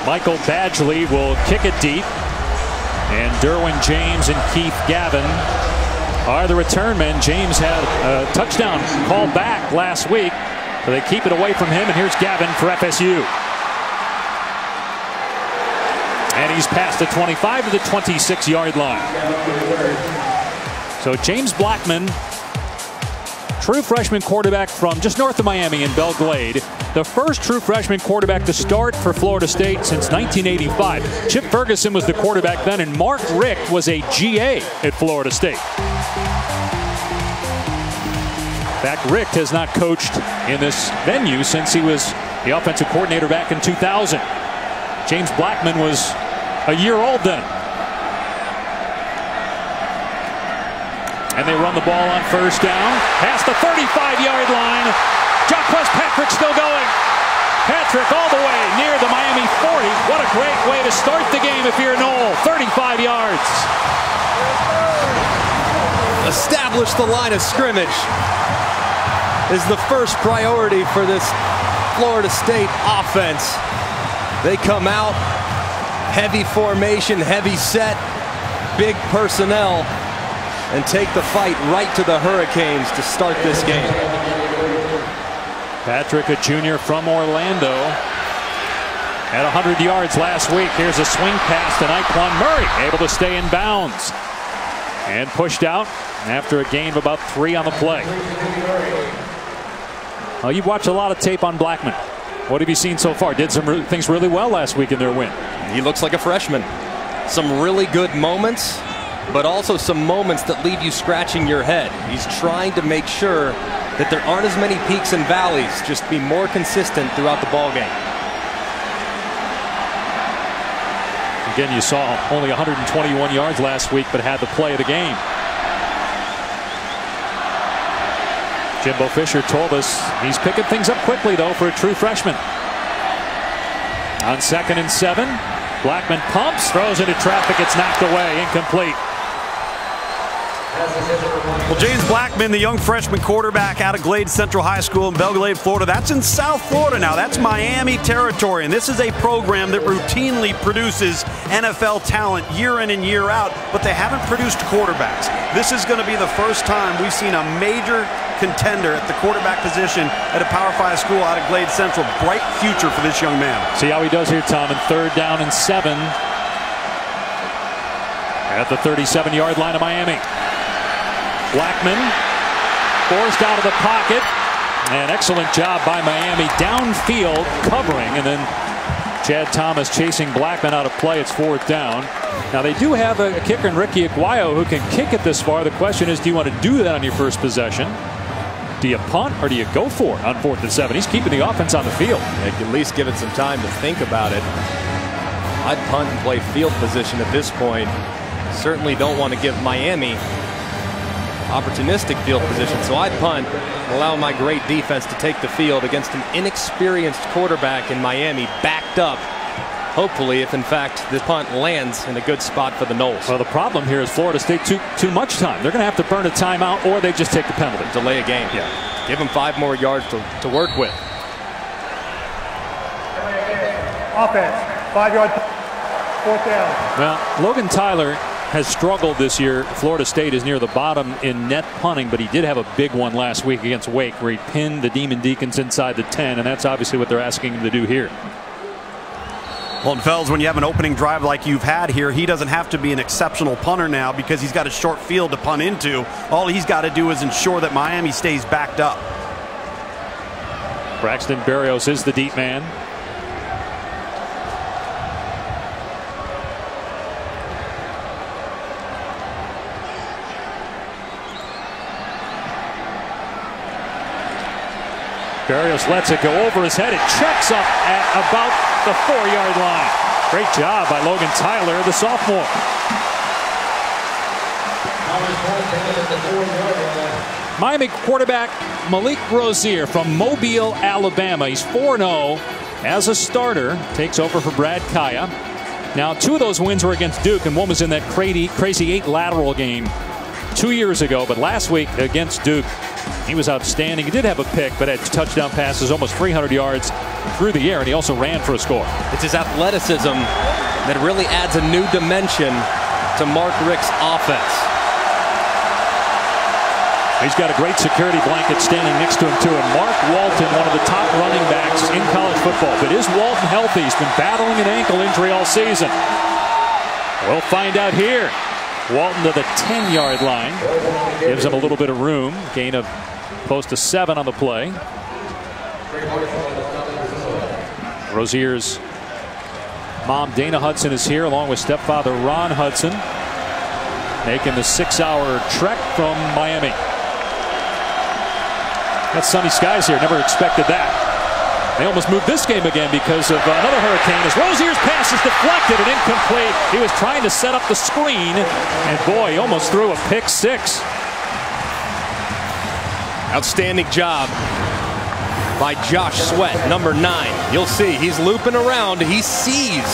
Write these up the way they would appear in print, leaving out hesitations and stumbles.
Michael Badgley will kick it deep. And Derwin James and Keith Gavin are the return men. James had a touchdown called back last week, so they keep it away from him. And here's Gavin for FSU. And he's past the 25 to the 26-yard line. So James Blackman, true freshman quarterback from just north of Miami in Belle Glade. The first true freshman quarterback to start for Florida State since 1985. Chip Ferguson was the quarterback then, and Mark Richt was a GA at Florida State. In fact, Richt has not coached in this venue since he was the offensive coordinator back in 2000. James Blackman was a year old then. And they run the ball on first down. Past the 35-yard line. Jaquez Patrick still going. Patrick all the way near the Miami 40. What a great way to start the game if you're Noel. 35 yards. Establish the line of scrimmage is the first priority for this Florida State offense. They come out, heavy formation, heavy set, big personnel, and take the fight right to the Hurricanes to start this game. Patrick, a junior from Orlando, at 100 yards last week. Here's a swing pass to Nyquan Murray, able to stay in bounds and pushed out after a gain of about 3 on the play. Well, you've watched a lot of tape on Blackman. What have you seen so far? Did some things really well last week in their win. He looks like a freshman. Some really good moments, but also some moments that leave you scratching your head. He's trying to make sure that there aren't as many peaks and valleys, just be more consistent throughout the ball game. Again, you saw only 121 yards last week, but had the play of the game. Jimbo Fisher told us he's picking things up quickly, though, for a true freshman. On 2nd and 7, Blackman pumps, throws into traffic. It's knocked away, incomplete. Well, James Blackman, the young freshman quarterback out of Glade Central High School in Belle Glade, Florida. That's in South Florida now. That's Miami territory. And this is a program that routinely produces NFL talent year in and year out, but they haven't produced quarterbacks. This is going to be the first time we've seen a major contender at the quarterback position at a Power 5 school out of Glade Central. Bright future for this young man. See how he does here, Tom, in 3rd down and 7 at the 37-yard line of Miami. Blackman forced out of the pocket. An excellent job by Miami downfield covering, and then Chad Thomas chasing Blackman out of play. It's 4th down. Now they do have a kicker in Ricky Aguayo who can kick it this far. The question is, do you want to do that on your first possession? Do you punt or do you go for it on 4th and 7? He's keeping the offense on the field. They can at least give it some time to think about it. I'd punt and play field position at this point. Certainly don't want to give Miami opportunistic field position, so I'd punt, allow my great defense to take the field against an inexperienced quarterback in Miami, backed up. Hopefully, if in fact the punt lands in a good spot for the Noles. Well, the problem here is Florida State too much time. They're going to have to burn a timeout, or they just take the penalty. Delay a game. Yeah. Give them 5 more yards to work with. Offense, 5-yard, 4th down. Well, Logan Tyler has struggled this year. Florida State is near the bottom in net punting, but he did have a big one last week against Wake where he pinned the Demon Deacons inside the 10, and that's obviously what they're asking him to do here. Well, and Fells, when you have an opening drive like you've had here, he doesn't have to be an exceptional punter now because he's got a short field to punt into. All he's got to do is ensure that Miami stays backed up. Braxton Berrios is the deep man. Berrios lets it go over his head. It checks up at about the 4-yard line. Great job by Logan Tyler, the sophomore. Miami quarterback Malik Rozier from Mobile, Alabama. He's 4-0 as a starter. Takes over for Brad Kaya. Now, 2 of those wins were against Duke, and one was in that crazy 8 lateral game 2 years ago. But last week against Duke, He was outstanding. He did have a pick, but had touchdown passes, almost 300 yards through the air, and he also ran for a score. It's his athleticism that really adds a new dimension to Mark Richt's offense. He's got a great security blanket standing next to him, too. And Mark Walton, one of the top running backs in college football. But is Walton healthy? He's been battling an ankle injury all season. We'll find out here. Walton to the 10-yard line. Gives him a little bit of room. Gain of close to 7 on the play. Rozier's mom, Dana Hudson, is here, along with stepfather Ron Hudson, making the 6-hour trek from Miami. Got sunny skies here. Never expected that. They almost moved this game again because of another hurricane. As Rozier's pass is deflected and incomplete. He was trying to set up the screen, and boy, he almost threw a pick 6. Outstanding job by Josh Sweat, number 9. You'll see he's looping around. He sees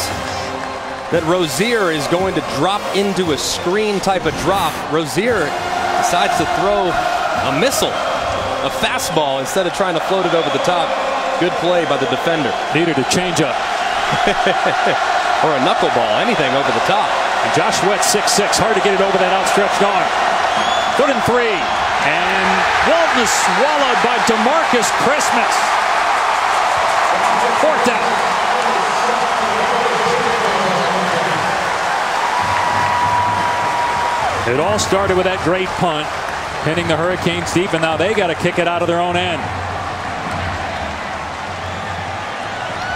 that Rozier is going to drop into a screen type of drop. Rozier decides to throw a missile, a fastball, instead of trying to float it over the top. Good play by the defender. Needed a changeup. Or a knuckleball, anything over the top. And Josh Sweat, 6'6", hard to get it over that outstretched arm. 3rd and 3. And Walton is swallowed by DeMarcus Christmas. 4th down. It all started with that great punt, pinning the Hurricanes deep, and now they got to kick it out of their own end.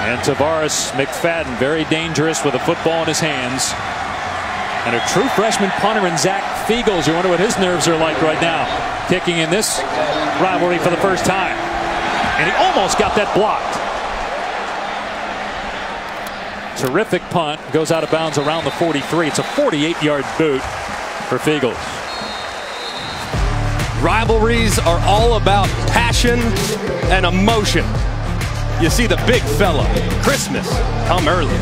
And Tavares McFadden, very dangerous with a football in his hands. And a true freshman punter in Zach Fiegels. You wonder what his nerves are like right now, kicking in this rivalry for the first time. And he almost got that blocked. Terrific punt. Goes out of bounds around the 43. It's a 48-yard boot for Fiegels. Rivalries are all about passion and emotion. You see the big fella, Christmas, come early.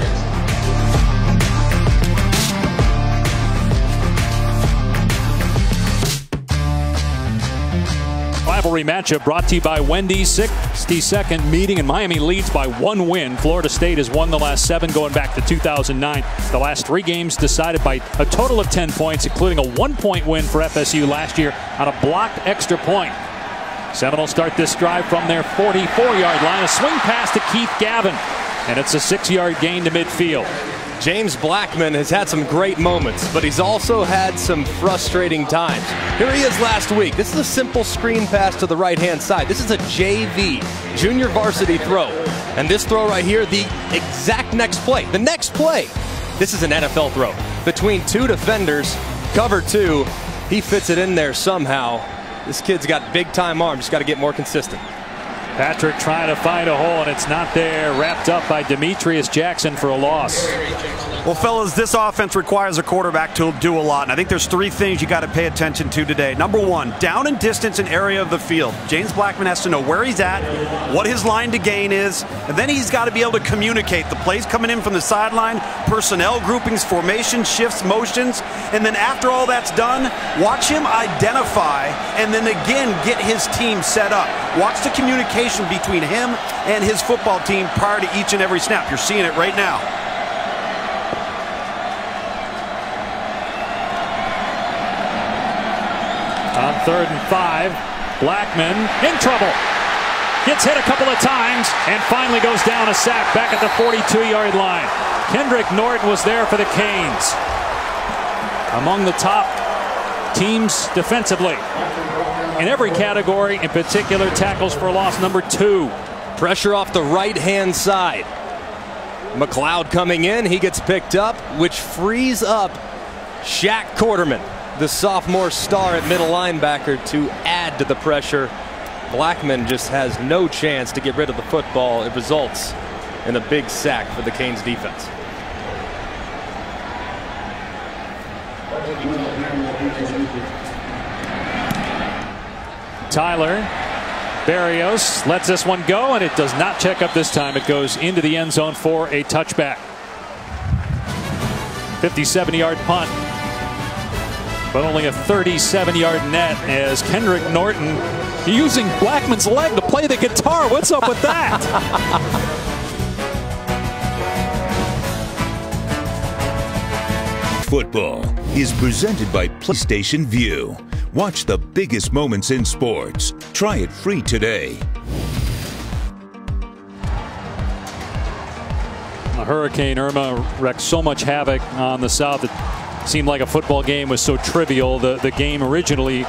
Rivalry matchup brought to you by Wendy's. 62nd meeting, and Miami leads by 1 win. Florida State has won the last 7 going back to 2009. The last 3 games decided by a total of 10 points, including a 1-point win for FSU last year on a blocked extra point. Seminoles start this drive from their 44-yard line. A swing pass to Keith Gavin, and it's a 6-yard gain to midfield. James Blackman has had some great moments, but he's also had some frustrating times. Here he is last week. This is a simple screen pass to the right-hand side. This is a JV, junior varsity throw. And this throw right here, the exact next play. The next play, this is an NFL throw. Between 2 defenders, cover 2, he fits it in there somehow. This kid's got big-time arms. Just got to get more consistent. Patrick trying to find a hole, and it's not there. Wrapped up by Demetrius Jackson for a loss. Well, fellas, this offense requires a quarterback to do a lot, and I think there's 3 things you got to pay attention to today. Number 1, down and distance and area of the field. James Blackman has to know where he's at, what his line to gain is, and then he's got to be able to communicate the plays coming in from the sideline, personnel groupings, formation, shifts, motions, and then after all that's done, watch him identify and then again get his team set up. Watch the communication between him and his football team prior to each and every snap. You're seeing it right now. On 3rd and 5, Blackman in trouble. Gets hit a couple of times and finally goes down a sack back at the 42-yard line. Kendrick Norton was there for the Canes. Among the top teams defensively in every category, in particular tackles for loss, number 2. Pressure off the right-hand side. McLeod coming in. He gets picked up, which frees up Shaq Quarterman, the sophomore star at middle linebacker, to add to the pressure. Blackman just has no chance to get rid of the football. It results in a big sack for the Canes defense. Tyler Barrios lets this one go, and it does not check up this time. It goes into the end zone for a touchback. 57-yard punt. but only a 37-yard net as Kendrick Norton using Blackman's leg to play the guitar. What's up with that? Football is presented by PlayStation Vue. Watch the biggest moments in sports. Try it free today. Hurricane Irma wreaked so much havoc on the South. It seemed like a football game was so trivial. The game originally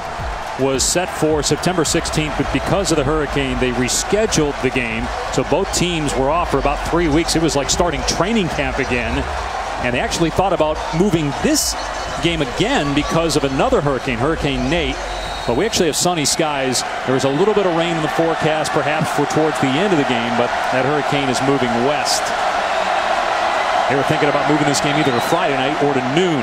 was set for September 16th, but because of the hurricane, they rescheduled the game. So both teams were off for about 3 weeks. It was like starting training camp again. And they actually thought about moving this game again because of another hurricane, Hurricane Nate. But we actually have sunny skies. There was a little bit of rain in the forecast, perhaps for towards the end of the game, but that hurricane is moving west. They were thinking about moving this game either to Friday night or to noon.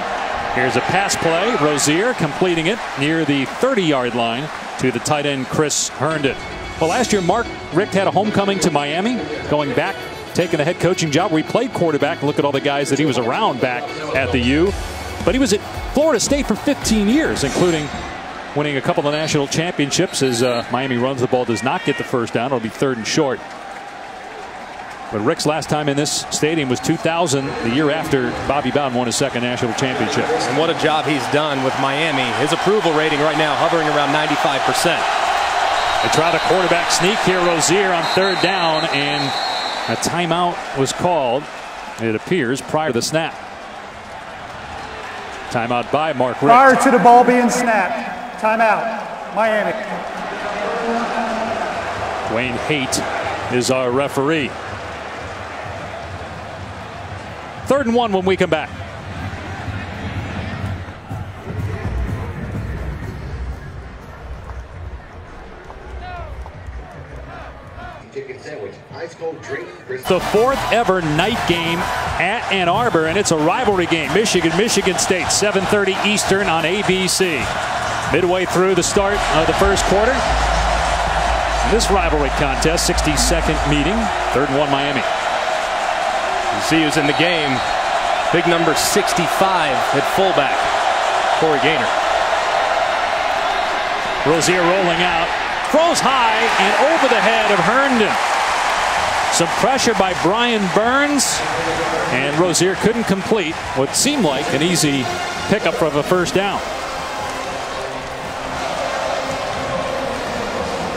Here's a pass play. Rozier completing it near the 30-yard line to the tight end Chris Herndon. Well, last year Mark Richt had a homecoming to Miami, going back, taking a head coaching job where he played quarterback. Look at all the guys that he was around back at the U. But he was at Florida State for 15 years, including winning a couple of national championships as Miami runs the ball, does not get the first down. It'll be 3rd and short. But Rick's last time in this stadium was 2000, the year after Bobby Bowden won his 2nd national championship. And what a job he's done with Miami. His approval rating right now hovering around 95%. They try the quarterback sneak here, Rozier on 3rd down, and a timeout was called, it appears, prior to the snap. Timeout by Mark Richt. Prior to the ball being snapped. Timeout. Miami. Dwayne Haight is our referee. 3rd and 1 when we come back. The 4th ever night game at Ann Arbor, and it's a rivalry game. Michigan State, 7:30 Eastern on ABC. Midway through the start of the first quarter. This rivalry contest, 62nd meeting, 3rd and 1 Miami. You see who's in the game. Big number 65 at fullback, Corey Gaynor. Rozier rolling out, throws high and over the head of Herndon. Some pressure by Brian Burns, and Rozier couldn't complete what seemed like an easy pickup for the first down.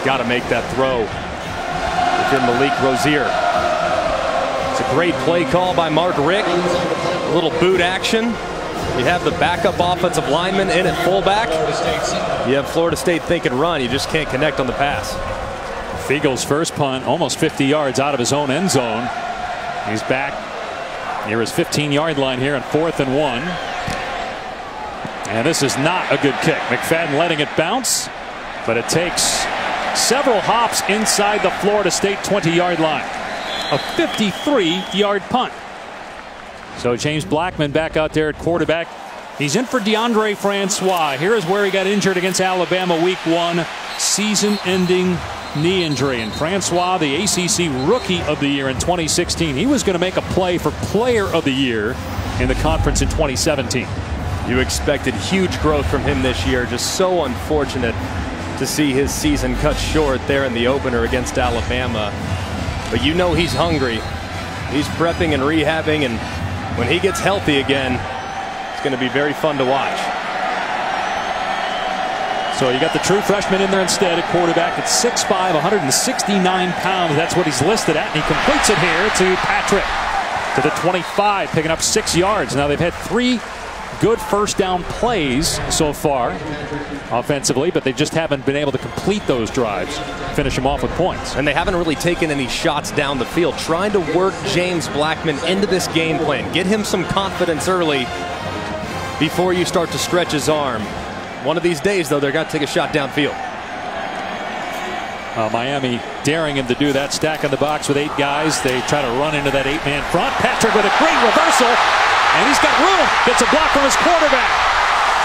Got to make that throw if you're Malik Rozier. It's a great play call by Mark Richt. A little boot action. You have the backup offensive lineman in at fullback. You have Florida State thinking run. You just can't connect on the pass. Fiegel's first punt, almost 50 yards out of his own end zone. He's back near his 15-yard line here on 4th and 1. And this is not a good kick. McFadden letting it bounce, but it takes several hops inside the Florida State 20-yard line. A 53-yard punt. So James Blackman back out there at quarterback. He's in for DeAndre Francois. Here is where he got injured against Alabama week 1. Season-ending knee injury. And Francois, the ACC Rookie of the Year in 2016. He was going to make a play for Player of the Year in the conference in 2017. You expected huge growth from him this year. Just so unfortunate to see his season cut short there in the opener against Alabama. But you know he's hungry. He's prepping and rehabbing, and when he gets healthy again, it's going to be very fun to watch. So you got the true freshman in there instead at quarterback at 6'5", 169 pounds. That's what he's listed at, and he completes it here to Patrick to the 25, picking up 6 yards. Now they've had 3 good first down plays so far offensively, but they just haven't been able to complete those drives, finish them off with points. And they haven't really taken any shots down the field, trying to work James Blackman into this game plan. Get him some confidence early before you start to stretch his arm. One of these days, though, they're going to take a shot downfield. Miami daring him to do that, stack in the box with 8 guys. They try to run into that 8-man front. Patrick with a great reversal, and he's got room. Gets a block from his quarterback,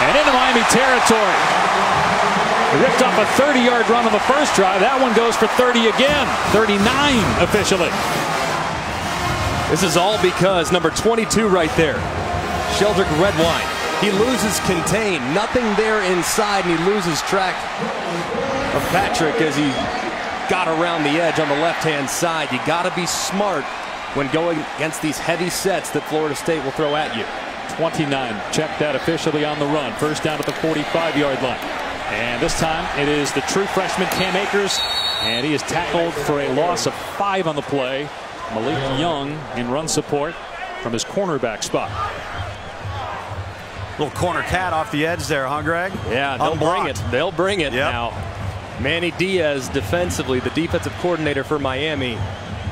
and into Miami territory. He ripped off a 30-yard run on the first drive. That one goes for 30 again. 39 officially. This is all because number 22 right there, Sheldrick Redwine. He loses contain. Nothing there inside, and he loses track of Patrick as he got around the edge on the left-hand side. You got to be smart when going against these heavy sets that Florida State will throw at you. 29. Check that officially on the run. First down at the 45-yard line. And this time it is the true freshman Cam Akers, and he is tackled for a loss of 5 on the play. Malik Young in run support from his cornerback spot. Little corner cat off the edge there, huh, Greg? Yeah, they'll bring it. They'll bring it now. Manny Diaz defensively, the defensive coordinator for Miami,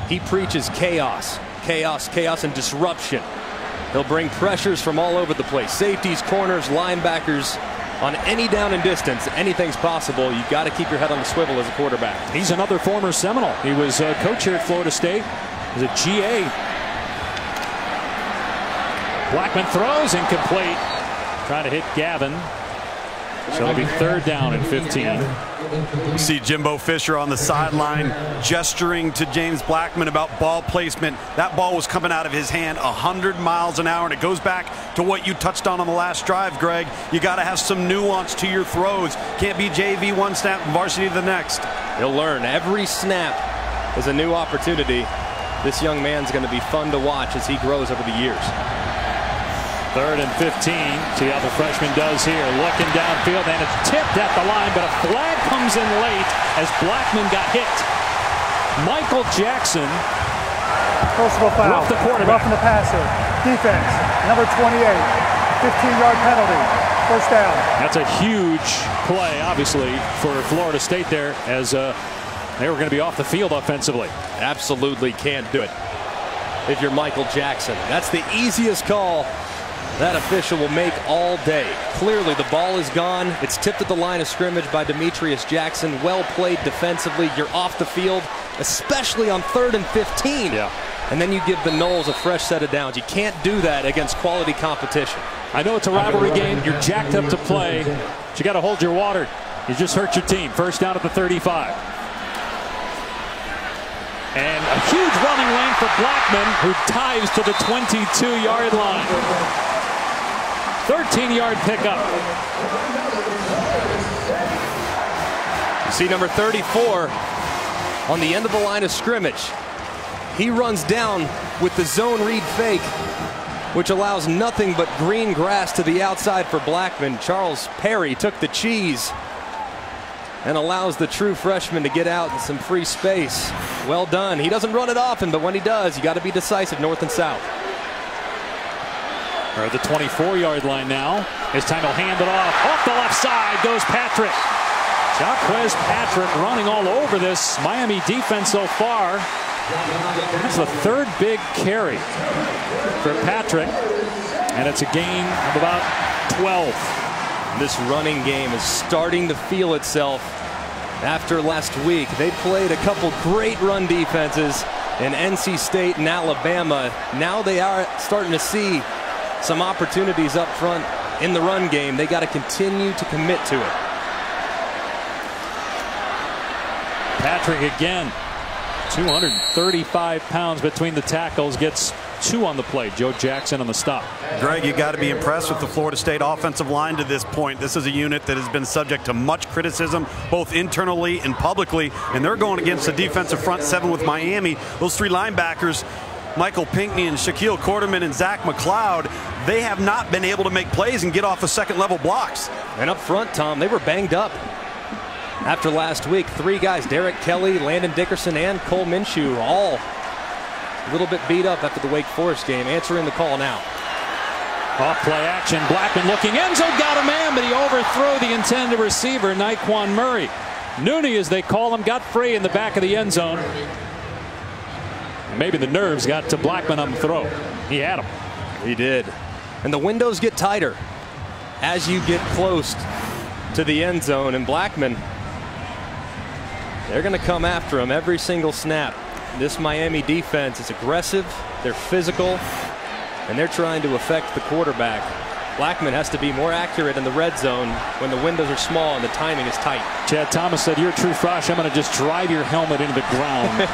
he preaches chaos, chaos, chaos, and disruption. He'll bring pressures from all over the place. Safeties, corners, linebackers. On any down and distance, anything's possible. You got to keep your head on the swivel as a quarterback. He's another former Seminole. He was a coach here at Florida State. He's a GA. Blackman throws incomplete. Trying to hit Gavin. So it'll be 3rd down and 15. You see Jimbo Fisher on the sideline gesturing to James Blackman about ball placement. That ball was coming out of his hand 100 miles an hour, and it goes back to what you touched on the last drive, Greg. You got to have some nuance to your throws. Can't be JV one snap and varsity the next. He'll learn. Every snap is a new opportunity. This young man's going to be fun to watch as he grows over the years. 3rd and 15. See how the freshman does here. Looking downfield, and it's tipped at the line, but a flag comes in late as Blackman got hit. Michael Jackson. Personal foul. Rough the quarterback. Roughing the passer. Defense. Number 28. 15-yard penalty. First down. That's a huge play, obviously, for Florida State there, as they were going to be off the field offensively. Absolutely can't do it if you're Michael Jackson. That's the easiest call that official will make all day. Clearly the ball is gone. It's tipped at the line of scrimmage by Demetrius Jackson. Well played defensively. You're off the field, especially on 3rd and 15. Yeah. And then you give the Noles a fresh set of downs. You can't do that against quality competition. I know it's a rivalry game. You're jacked up to play, but you got to hold your water. You just hurt your team. First down at the 35. And a huge running lane for Blackman, who dives to the 22-yard line. 13-yard pickup. You see number 34 on the end of the line of scrimmage. He runs down with the zone read fake, which allows nothing but green grass to the outside for Blackman. Charles Perry took the cheese and allows the true freshman to get out in some free space. Well done. He doesn't run it often, but when he does, you got to be decisive north and south. Or at the 24-yard line now. This time he'll hand it off. Off the left side goes Patrick. Jaquez Patrick running all over this Miami defense so far. That's the 3rd big carry for Patrick, and it's a gain of about 12. This running game is starting to feel itself after last week. They played a couple great run defenses in NC State and Alabama. Now they are starting to see some opportunities up front in the run game. They got to continue to commit to it. Patrick again, 235 pounds between the tackles, gets 2 on the play. Joe Jackson on the stop. Greg, you got to be impressed with the Florida State offensive line to this point. This is a unit that has been subject to much criticism, both internally and publicly, and they're going against the defensive front 7 with Miami. Those 3 linebackers, Michael Pinckney and Shaquille Quarterman and Zach McLeod, they have not been able to make plays and get off of second-level blocks. And up front, Tom, they were banged up after last week. 3 guys, Derek Kelly, Landon Dickerson, and Cole Minshew, all a little bit beat up after the Wake Forest game. Answering the call now. Off play action. Blackman looking. Enzo got a man, but he overthrew the intended receiver, Naquan Murray. Nooney, as they call him, got free in the back of the end zone. Maybe the nerves got to Blackman on the throw. He had him. He did. And the windows get tighter as you get close to the end zone. And Blackman, they're going to come after him every single snap. This Miami defense is aggressive. They're physical. And they're trying to affect the quarterback. Blackman has to be more accurate in the red zone when the windows are small and the timing is tight. Chad Thomas said, "You're a true frosh. I'm going to just drive your helmet into the ground."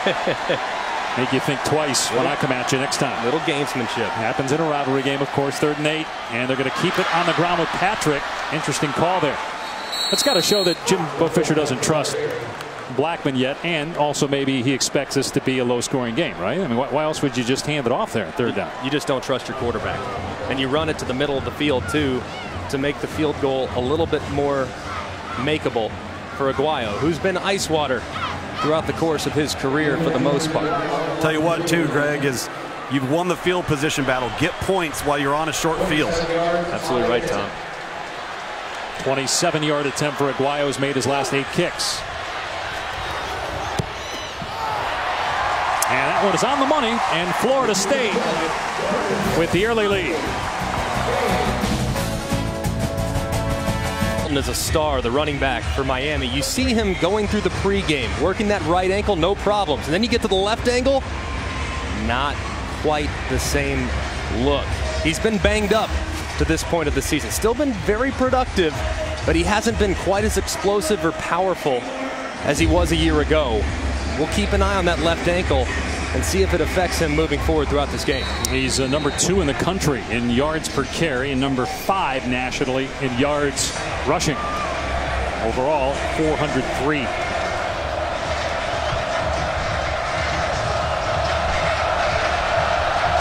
make you think twice when I come at you next time. Little gamesmanship. Happens in a rivalry game, of course. 3rd and 8, and they're going to keep it on the ground with Patrick. Interesting call there. That's got to show that Jimbo Fisher doesn't trust Blackman yet, and also maybe he expects this to be a low-scoring game, right? I mean, why else would you just hand it off there at 3rd down? You just don't trust your quarterback. And you run it to the middle of the field, too, to make the field goal a little bit more makeable for Aguayo, who's been ice water throughout the course of his career for the most part. Tell you what, too, Greg, is you've won the field position battle. Get points while you're on a short field. Absolutely right, Tom. 27-yard attempt for Aguayo has made his last 8 kicks. And that one is on the money, and Florida State with the early lead. As a star, the running back for Miami, you see him going through the pregame, working that right ankle, no problems. And then you get to the left ankle, not quite the same look. He's been banged up to this point of the season. Still been very productive, but he hasn't been quite as explosive or powerful as he was a year ago. We'll keep an eye on that left ankle and see if it affects him moving forward throughout this game. He's number 2 in the country in yards per carry and number 5 nationally in yards rushing. Overall, 403.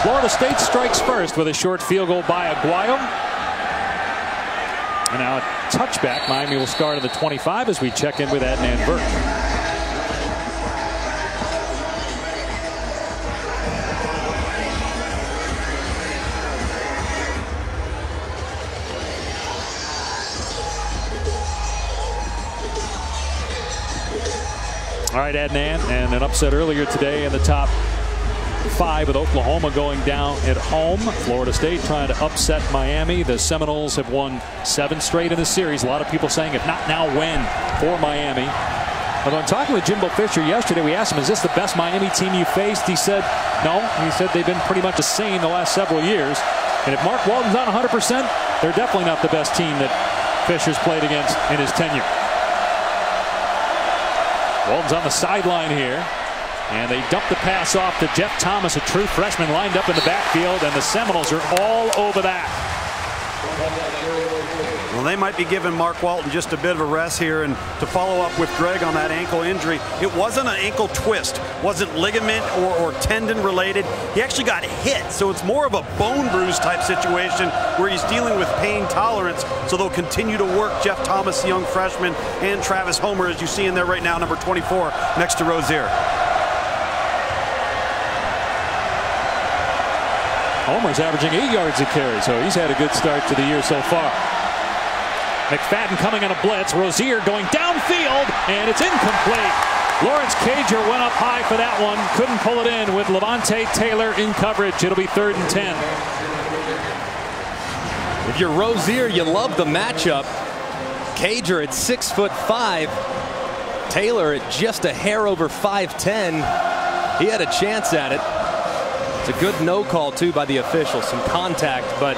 Florida State strikes first with a short field goal by Aguayo. And now a touchback. Miami will start at the 25 as we check in with Adnan Burke. All right, Adnan, and an upset earlier today in the top 5 with Oklahoma going down at home. Florida State trying to upset Miami. The Seminoles have won 7 straight in the series. A lot of people saying if not now, when for Miami. Although in talking with Jimbo Fisher yesterday, we asked him, is this the best Miami team you faced? He said no. He said they've been pretty much the same the last several years. And if Mark Walton's on 100%, they're definitely not the best team that Fisher's played against in his tenure. Walton's on the sideline here, and they dump the pass off to Jeff Thomas, a true freshman lined up in the backfield, and the Seminoles are all over that. Well, they might be giving Mark Walton just a bit of a rest here, and to follow up with Greg on that ankle injury, it wasn't an ankle twist, wasn't ligament or tendon related. He actually got hit, so it's more of a bone bruise type situation where he's dealing with pain tolerance, so they'll continue to work Jeff Thomas, the young freshman, and Travis Homer, as you see in there right now, number 24, next to Rozier. Homer's averaging 8 yards a carry, so he's had a good start to the year so far. McFadden coming on a blitz. Rozier going downfield, and it's incomplete. Lawrence Cager went up high for that one. Couldn't pull it in with Levante Taylor in coverage. It'll be 3rd and 10. If you're Rozier, you love the matchup. Cager at 6'5", Taylor at just a hair over 5'10". He had a chance at it. It's a good no call, too, by the officials. Some contact, but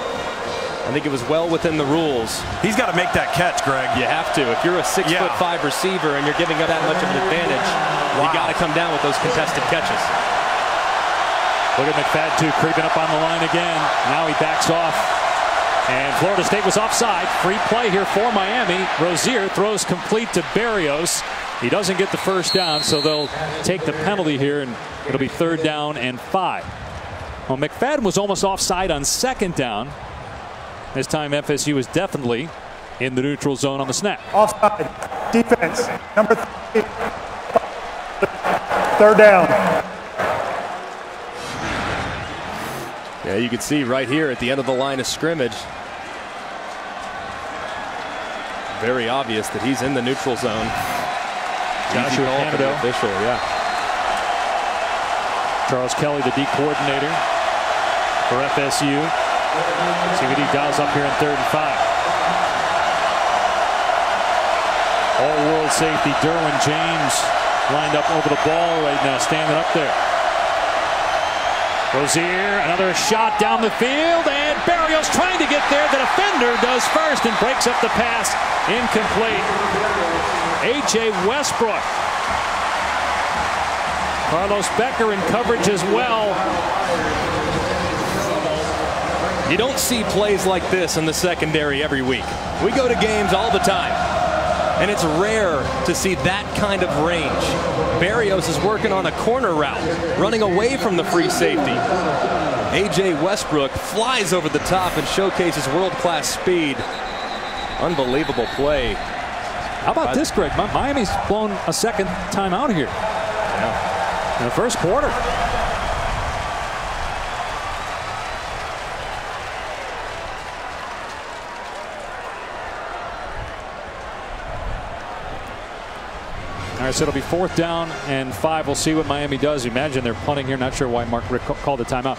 I think it was well within the rules. He's got to make that catch, Greg. You have to. If you're a 6'5" receiver and you're giving up that much of an advantage, you got to come down with those contested catches. Look at McFadden, too, creeping up on the line again. Now he backs off. And Florida State was offside. Free play here for Miami. Rozier throws complete to Berrios. He doesn't get the first down, so they'll take the penalty here, and it'll be 3rd down and 5. Well, McFadden was almost offside on 2nd down. This time FSU was definitely in the neutral zone on the snap. Offside. Defense. Number 3. 3rd down. Yeah, you can see right here at the end of the line of scrimmage. Very obvious that he's in the neutral zone. Joshua Canado. Official, yeah. Charles Kelly, the D coordinator for FSU. See what he dials up here in 3rd and 5. All-world safety Derwin James lined up over the ball right now, standing up there. Rozier, another shot down the field, and Berrios trying to get there. The defender does first and breaks up the pass. Incomplete. A.J. Westbrook Carlos Becker in coverage as well. You don't see plays like this in the secondary every week. We go to games all the time, and it's rare to see that kind of range. Berrios is working on a corner route, running away from the free safety. A.J. Westbrook flies over the top and showcases world-class speed. Unbelievable play. How about this, Greg? Miami's blown a second time out here. Yeah. In the first quarter. All right, so it'll be 4th down and 5. We'll see what Miami does. Imagine they're punting here. Not sure why Mark Richt called a timeout.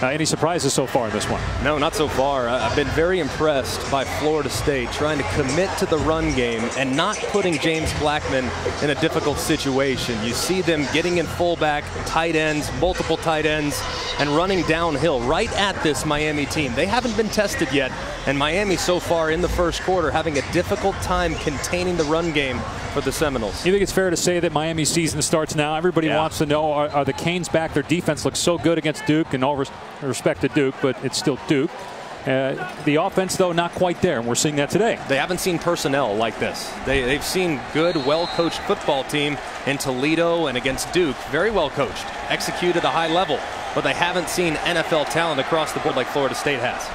Any surprises so far in this one? No, not so far. I've been very impressed by Florida State trying to commit to the run game and not putting James Blackman in a difficult situation. You see them getting in fullback, tight ends, multiple tight ends, and running downhill right at this Miami team. They haven't been tested yet, and Miami so far in the first quarter having a difficult time containing the run game for the Seminoles. You think it's fair to say that Miami's season starts now? Everybody wants to know, are the Canes back? Their defense looks so good against Duke, and all respect to Duke, but it's still Duke. The offense, though, not quite there, and we're seeing that today. They haven't seen personnel like this. They've seen good, well-coached football team in Toledo and against Duke. Very well coached, executed at a high level, but they haven't seen NFL talent across the board like Florida State has.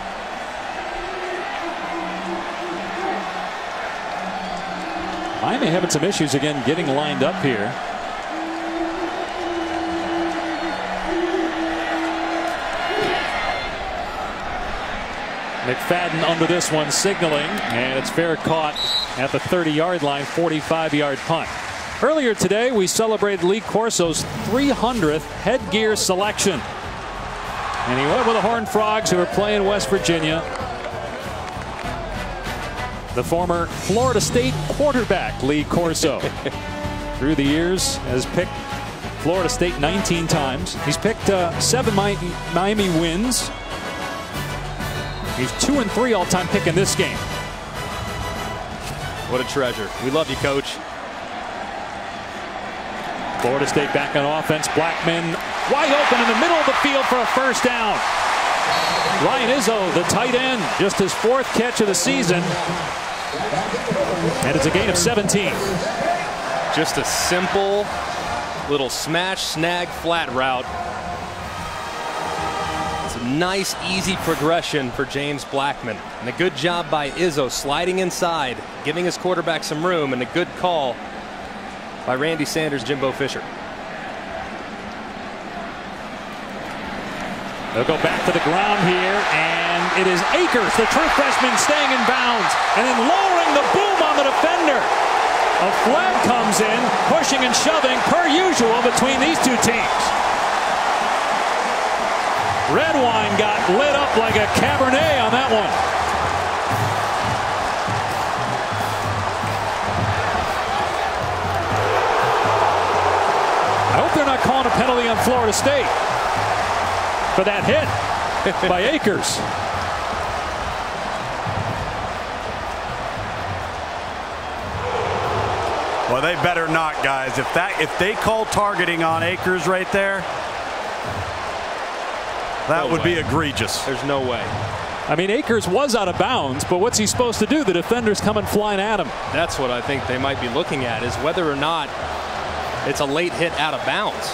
Miami having some issues again getting lined up here. McFadden under this one, signaling, and it's fair caught at the 30-yard line, 45-yard punt. Earlier today, we celebrated Lee Corso's 300th headgear selection. And he went with the Horned Frogs, who are playing West Virginia. The former Florida State quarterback, Lee Corso, through the years has picked Florida State 19 times. He's picked 7 Miami wins. He's 2-3 all-time picking this game. What a treasure. We love you, Coach. Florida State back on offense. Blackman wide open in the middle of the field for a first down. Ryan Izzo, the tight end, just his 4th catch of the season. And it's a gain of 17. Just a simple little smash, snag, flat route. It's a nice, easy progression for James Blackman. And a good job by Izzo sliding inside, giving his quarterback some room, and a good call by Randy Sanders, Jimbo Fisher. They'll go back to the ground here, and it is Akers, the true freshman, staying in bounds, and then lowering the boom on the defender. A flag comes in, pushing and shoving, per usual, between these two teams. Redwine got lit up like a Cabernet on that one. I hope they're not calling a penalty on Florida State for that hit by Akers. Well, they better not, guys. If they call targeting on Akers right there, that would be egregious. There's no way. I mean, Akers was out of bounds, but what's he supposed to do? The defender's coming flying at him. That's what I think they might be looking at, is whether or not it's a late hit out of bounds.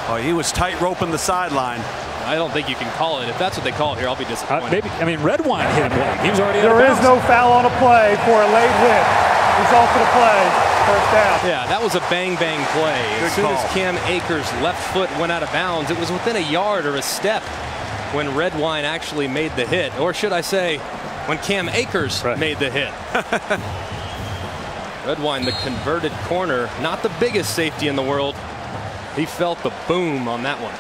Oh, he was tight roping the sideline. I don't think you can call it. If that's what they call it here, I'll be disappointed. Maybe. I mean, Redwine hit him late. He was already out of There bounds. is no foul on a play for a late hit. Result of the play, first down. Yeah, that was a bang-bang play. As soon call. as Cam Akers' left foot went out of bounds, it was within a yard or a step when Redwine actually made the hit. Or should I say, when Cam Akers made the hit. Redwine, the converted corner, not the biggest safety in the world. He felt the boom on that one.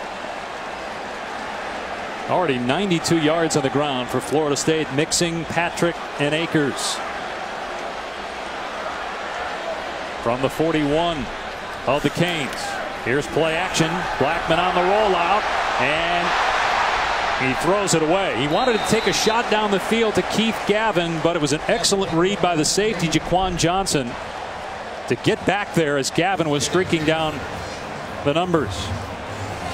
Already 92 yards on the ground for Florida State, mixing Patrick and Akers. From the 41 of the Canes. Here's play action. Blackman on the rollout, and he throws it away. He wanted to take a shot down the field to Keith Gavin, but it was an excellent read by the safety, Jaquan Johnson, to get back there as Gavin was streaking down the numbers.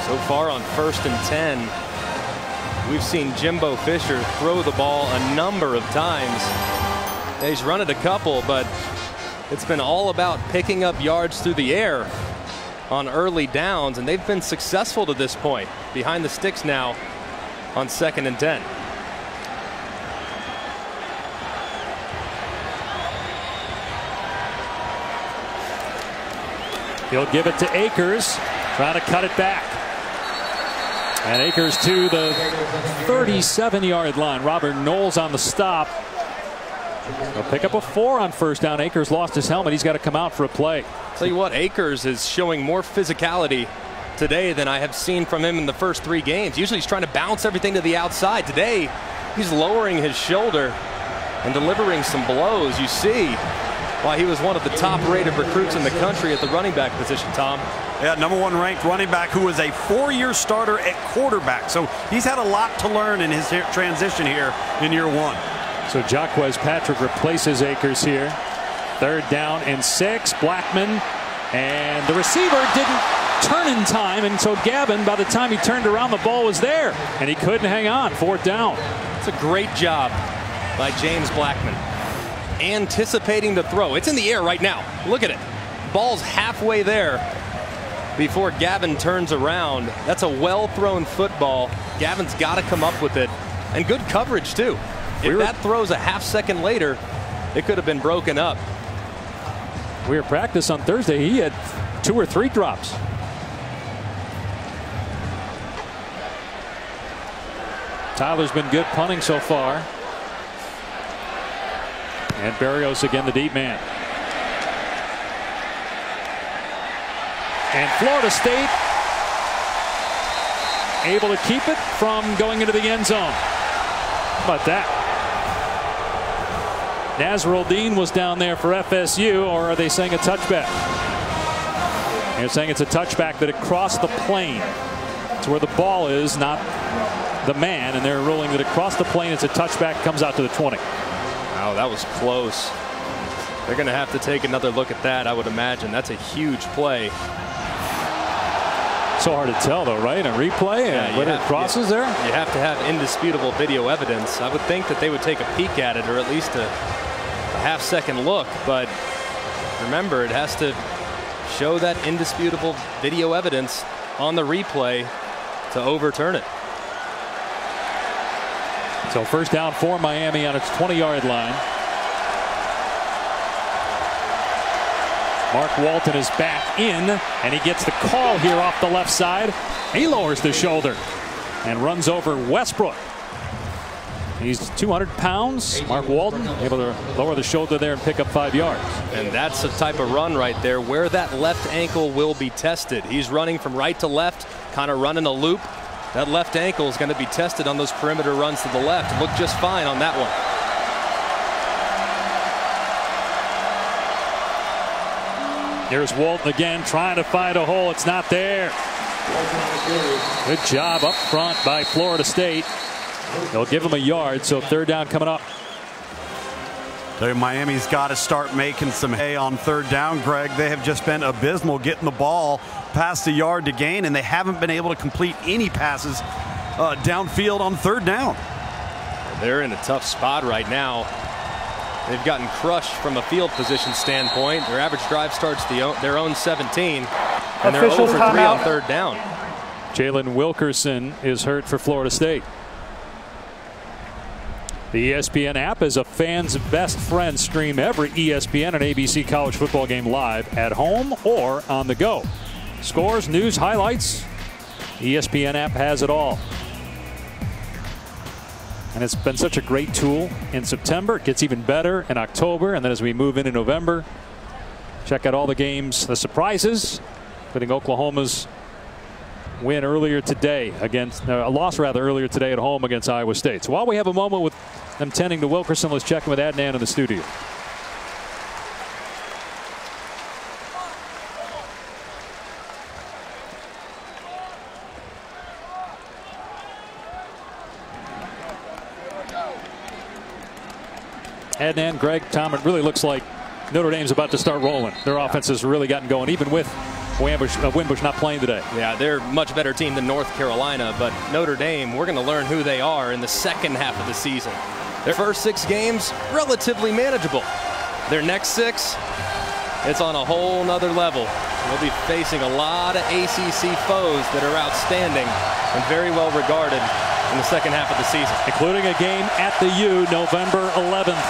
So far on 1st and 10, we've seen Jimbo Fisher throw the ball a number of times. Yeah, he's run it a couple, but it's been all about picking up yards through the air on early downs, and they've been successful to this point. Behind the sticks now on 2nd and 10. He'll give it to Akers, trying to cut it back. And Akers to the 37-yard line. Robert Knowles on the stop. He'll pick up a 4 on 1st down. Akers lost his helmet. He's got to come out for a play. Tell you what, Akers is showing more physicality today than I have seen from him in the first 3 games. Usually he's trying to bounce everything to the outside. Today, he's lowering his shoulder and delivering some blows. You see why he was one of the top-rated recruits in the country at the running back position, Tom. Yeah, #1 ranked running back who was a 4-year starter at quarterback. So he's had a lot to learn in his transition here in year 1. So Jaquez Patrick replaces Akers here. 3rd down and 6. Blackman, and the receiver didn't turn in time, and so Gavin, by the time he turned around, the ball was there, and he couldn't hang on. 4th down. It's a great job by James Blackman. Anticipating the throw. It's in the air right now. Look at it. Ball's halfway there before Gavin turns around. That's a well-thrown football. Gavin's got to come up with it. And good coverage, too. If that throws a half-second later, it could have been broken up. We were practice on Thursday. He had 2 or 3 drops. Tyler's been good punting so far. And Berrios again, the deep man. And Florida State able to keep it from going into the end zone. How about that? Nasruddin was down there for FSU, or are they saying a touchback? They're saying it's a touchback, that it crossed the plane. It's where the ball is, not the man, and they're ruling that it crossed the plane. It's a touchback, comes out to the 20. Wow, that was close. They're going to have to take another look at that, I would imagine. That's a huge play. So hard to tell, though, right? A replay, and whether it crosses there? You have to have indisputable video evidence. I would think that they would take a peek at it, or at least a half-second look. But remember, it has to show that indisputable video evidence on the replay to overturn it. So 1st down for Miami on its 20-yard line. Mark Walton is back in, and he gets the call here off the left side. He lowers the shoulder and runs over Westbrook. He's 200 pounds. Mark Walton able to lower the shoulder there and pick up 5 yards. And that's the type of run right there where that left ankle will be tested. He's running from right to left, kind of running a loop. That left ankle is going to be tested on those perimeter runs to the left. It looked just fine on that one. Here's Walton again, trying to find a hole. It's not there. Good job up front by Florida State. They'll give him a yard, so 3rd down coming up. Miami's got to start making some hay on 3rd down, Greg. They have just been abysmal getting the ball past the yard to gain, and they haven't been able to complete any passes downfield on 3rd down. They're in a tough spot right now. They've gotten crushed from a field position standpoint. Their average drive starts their own 17, and they're 0 for 3 on 3rd down. Jalen Wilkerson is hurt for Florida State. The ESPN app is a fan's best friend. Stream every ESPN and ABC college football game live at home or on the go. Scores, news, highlights. ESPN app has it all. And it's been such a great tool in September. It gets even better in October. And then as we move into November, check out all the games, the surprises, including Oklahoma's win earlier today against a loss rather earlier today at home against Iowa State. So while we have a moment with them tending to Wilkerson, let's check in with Adnan in the studio. Adnan, Greg, Tom, it really looks like Notre Dame's about to start rolling. Their offense has really gotten going, even with Wimbush not playing today. Yeah, they're a much better team than North Carolina, but Notre Dame, we're going to learn who they are in the second half of the season. Their first 6 games, relatively manageable. Their next 6, it's on a whole nother level. They'll be facing a lot of ACC foes that are outstanding and very well regarded in the second half of the season. Including a game at the U, November 11th.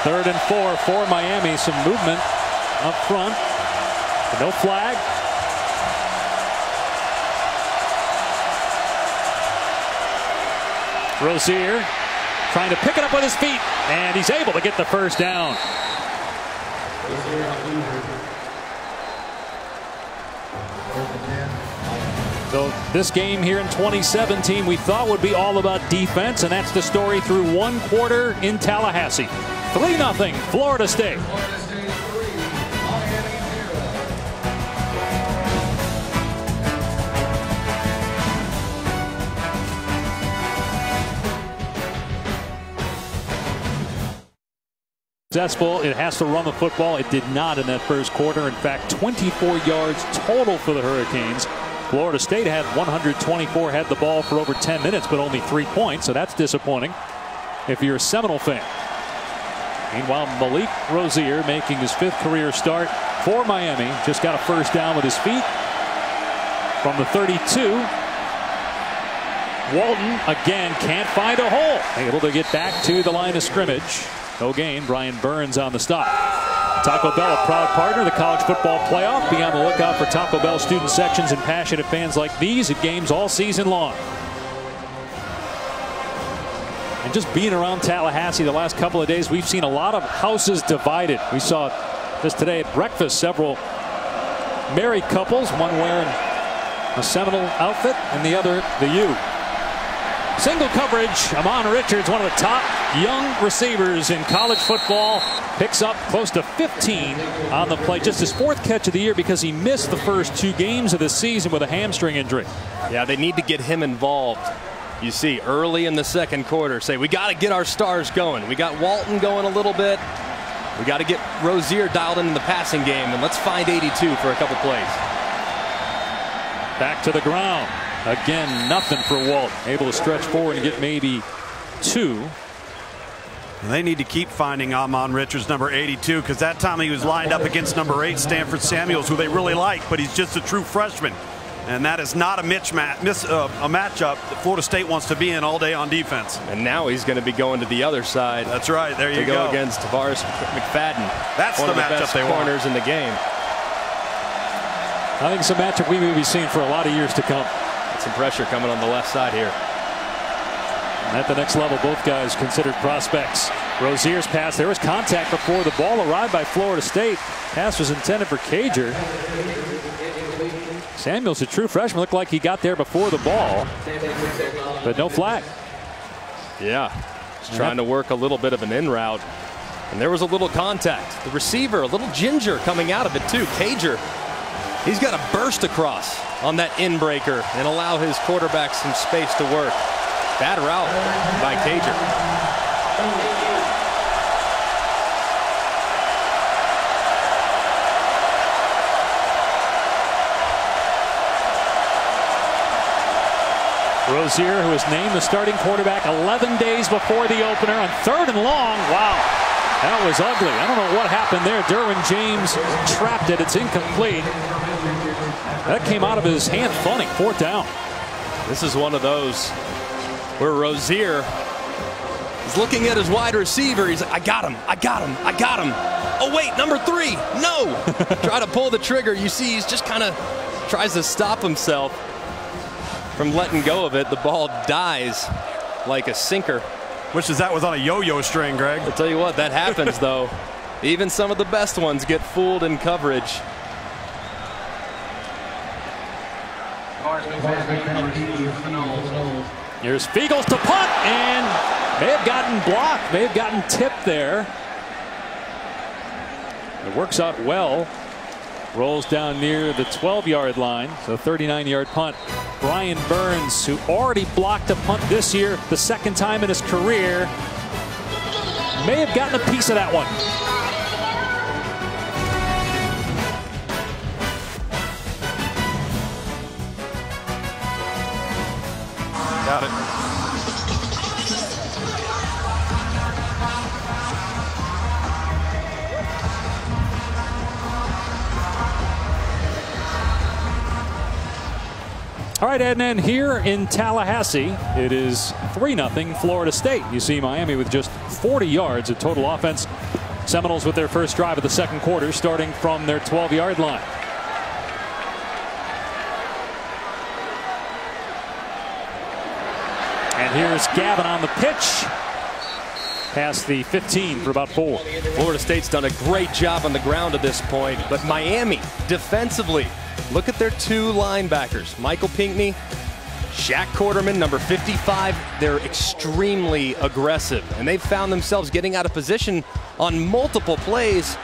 3rd and 4 for Miami. Some movement up front. No flag. Rozier trying to pick it up with his feet, and he's able to get the first down. So this game here in 2017 we thought would be all about defense, and that's the story through 1 quarter in Tallahassee. 3-0 Florida State. Successful. It has to run the football. It did not in that first quarter. In fact, 24 yards total for the Hurricanes. Florida State had 124, had the ball for over 10 minutes, but only 3 points, so that's disappointing if you're a Seminole fan. Meanwhile, Malik Rozier making his 5th career start for Miami. Just got a first down with his feet from the 32. Walton again can't find a hole. Able to get back to the line of scrimmage. No gain. Brian Burns on the stop. Taco Bell, a proud partner of the College Football Playoff. Be on the lookout for Taco Bell student sections and passionate fans like these at games all season long. And just being around Tallahassee the last couple of days, we've seen a lot of houses divided. We saw just today at breakfast several married couples, one wearing a Seminole outfit and the other the U. Single coverage. Amon Richards, one of the top young receivers in college football, picks up close to 15 on the play. Just his 4th catch of the year because he missed the first 2 games of the season with a hamstring injury. Yeah, they need to get him involved. You see early in the second quarter, say we got to get our stars going. We got Walton going a little bit. We got to get Rozier dialed in the passing game, and let's find 82 for a couple plays. Back to the ground. Again, nothing for Walton. Able to stretch forward and get maybe 2. They need to keep finding Amon Richards, number 82, because that time he was lined up against number 8, Stanford Samuels, who they really like, but he's just a true freshman. And that is not a matchup that Florida State wants to be in all day on defense. And now he's going to be going to the other side. That's right. There you go. Against Tavares McFadden. That's the matchup they want. Corners in the game. I think it's a matchup we may be seeing for a lot of years to come. Some pressure coming on the left side here. And at the next level, both guys considered prospects. Rozier's pass. There was contact before the ball arrived by Florida State. Pass was intended for Cager. Samuels, a true freshman, looked like he got there before the ball, but no flag. Yeah, just trying to work a little bit of an in route, and there was a little contact. The receiver, a little ginger coming out of it too. Cager, he's got to burst across on that in breaker and allow his quarterback some space to work. Bad route by Cager. Rozier, who was named the starting quarterback 11 days before the opener on 3rd and long. Wow, that was ugly. I don't know what happened there. Derwin James trapped it. It's incomplete. That came out of his hand funny. 4th down. This is one of those where Rozier is looking at his wide receiver. He's like, I got him, I got him, I got him. Oh wait, number 3, no. Try to pull the trigger. You see he's just kind of tries to stop himself from letting go of it. The ball dies like a sinker. Wishes that was on a yo-yo string, Greg. I'll tell you what, that happens though. Even some of the best ones get fooled in coverage. Here's Fiegels to punt, and may have gotten blocked, may have gotten tipped there. It works out well. Rolls down near the 12-yard line, so 39-yard punt. Brian Burns, who already blocked a punt this year, the 2nd time in his career, may have gotten a piece of that one. Got it. All right, Ednan, here in Tallahassee, it is 3-0 Florida State. You see Miami with just 40 yards of total offense. Seminoles with their first drive of the second quarter, starting from their 12-yard line. And here's Gavin on the pitch. Past the 15 for about 4. Florida State's done a great job on the ground at this point, but Miami defensively, look at their two linebackers, Michael Pinckney, Shaq Quarterman, number 55. They're extremely aggressive, and they've found themselves getting out of position on multiple plays,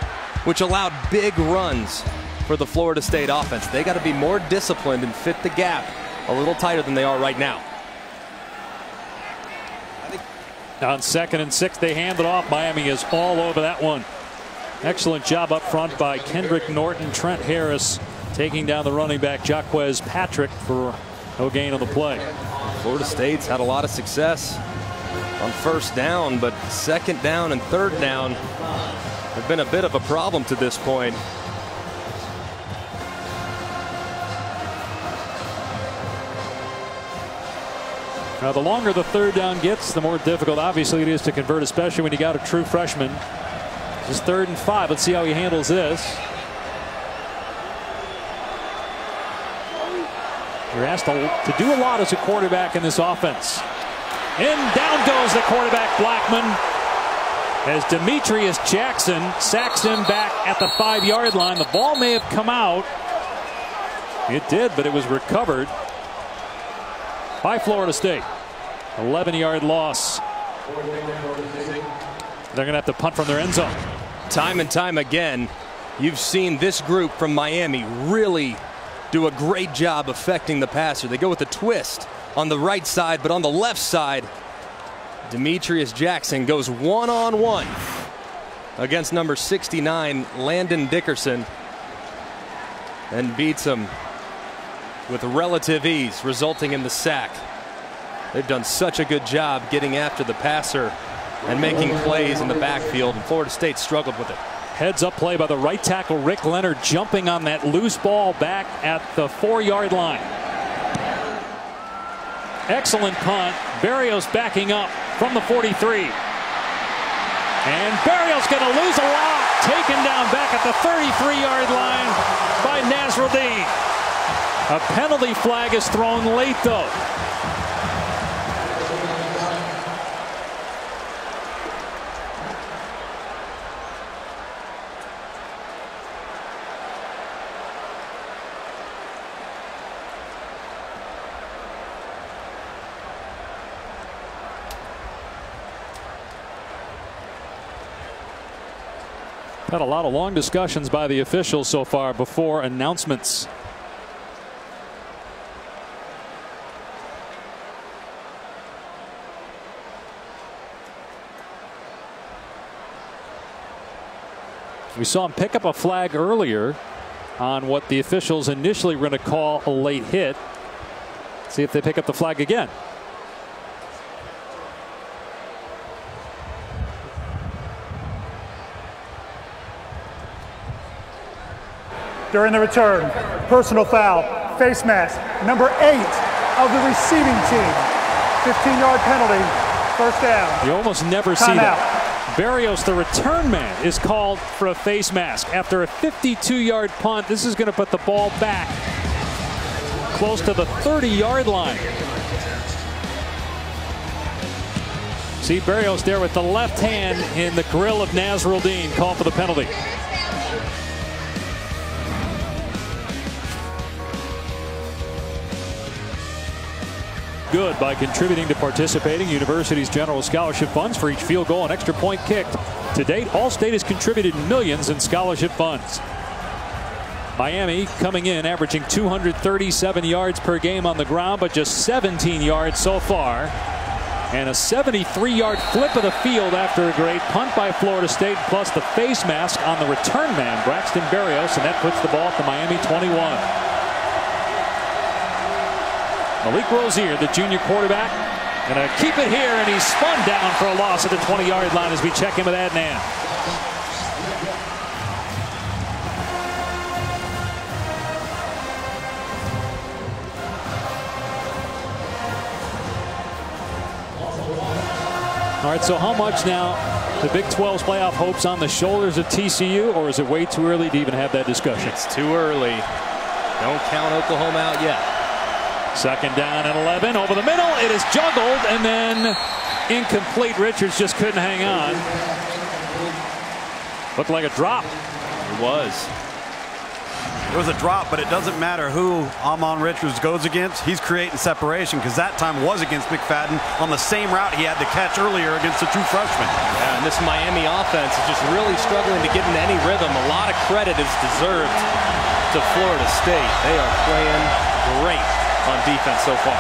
which allowed big runs for the Florida State offense. They got to be more disciplined and fit the gap a little tighter than they are right now. On 2nd and 6, they hand it off. Miami is all over that one. Excellent job up front by Kendrick Norton. Trent Harris taking down the running back Jaquez Patrick for no gain on the play. Florida State's had a lot of success on first down, but second down and third down have been a bit of a problem to this point. Now, the longer the third down gets, the more difficult, obviously, it is to convert, especially when you got a true freshman. This is 3rd and 5. Let's see how he handles this. You're asked to do a lot as a quarterback in this offense. And down goes the quarterback, Blackman, as Demetrius Jackson sacks him back at the 5-yard line. The ball may have come out. It did, but it was recovered by Florida State. 11-yard loss. They're going to have to punt from their end zone. Time and time again, you've seen this group from Miami really do a great job affecting the passer. They go with a twist on the right side, but on the left side, Demetrius Jackson goes one-on-one against number 69, Landon Dickerson, and beats him with relative ease, resulting in the sack. They've done such a good job getting after the passer and making plays in the backfield, and Florida State struggled with it. Heads up play by the right tackle, Rick Leonard, jumping on that loose ball back at the 4-yard line. Excellent punt. Barrios backing up from the 43. And Barrios going to lose a lot. Taken down back at the 33-yard line by Nasruddin. A penalty flag is thrown late, though. Had a lot of long discussions by the officials so far before announcements. We saw him pick up a flag earlier on what the officials initially were going to call a late hit. See if they pick up the flag again. During the return, personal foul, face mask, number 8 of the receiving team. 15-yard penalty, first down. You almost never see that. Barrios, the return man, is called for a face mask. After a 52-yard punt, this is going to put the ball back close to the 30-yard line. See Barrios there with the left hand in the grill of Nasruddin, called for the penalty. Good by contributing to participating universities' general scholarship funds for each field goal and extra point kicked. To date, Allstate has contributed millions in scholarship funds. Miami coming in averaging 237 yards per game on the ground, but just 17 yards so far. And a 73-yard flip of the field after a great punt by Florida State, plus the face mask on the return man, Braxton Barrios, and that puts the ball at the Miami 21. Malik Rozier, the junior quarterback, gonna keep it here, and he's spun down for a loss at the 20-yard line as we check in with Adnan. All right, so how much now the Big 12's playoff hopes on the shoulders of TCU, or is it way too early to even have that discussion? It's too early. Don't count Oklahoma out yet. Second down and 11 over the middle. It is juggled and then incomplete. Richards just couldn't hang on. Looked like a drop. It was. It was a drop, but it doesn't matter who Amon Richards goes against. He's creating separation because that time was against McFadden on the same route he had to catch earlier against the true freshman. Yeah, and this Miami offense is just really struggling to get into any rhythm. A lot of credit is deserved to Florida State. They are playing great on defense so far.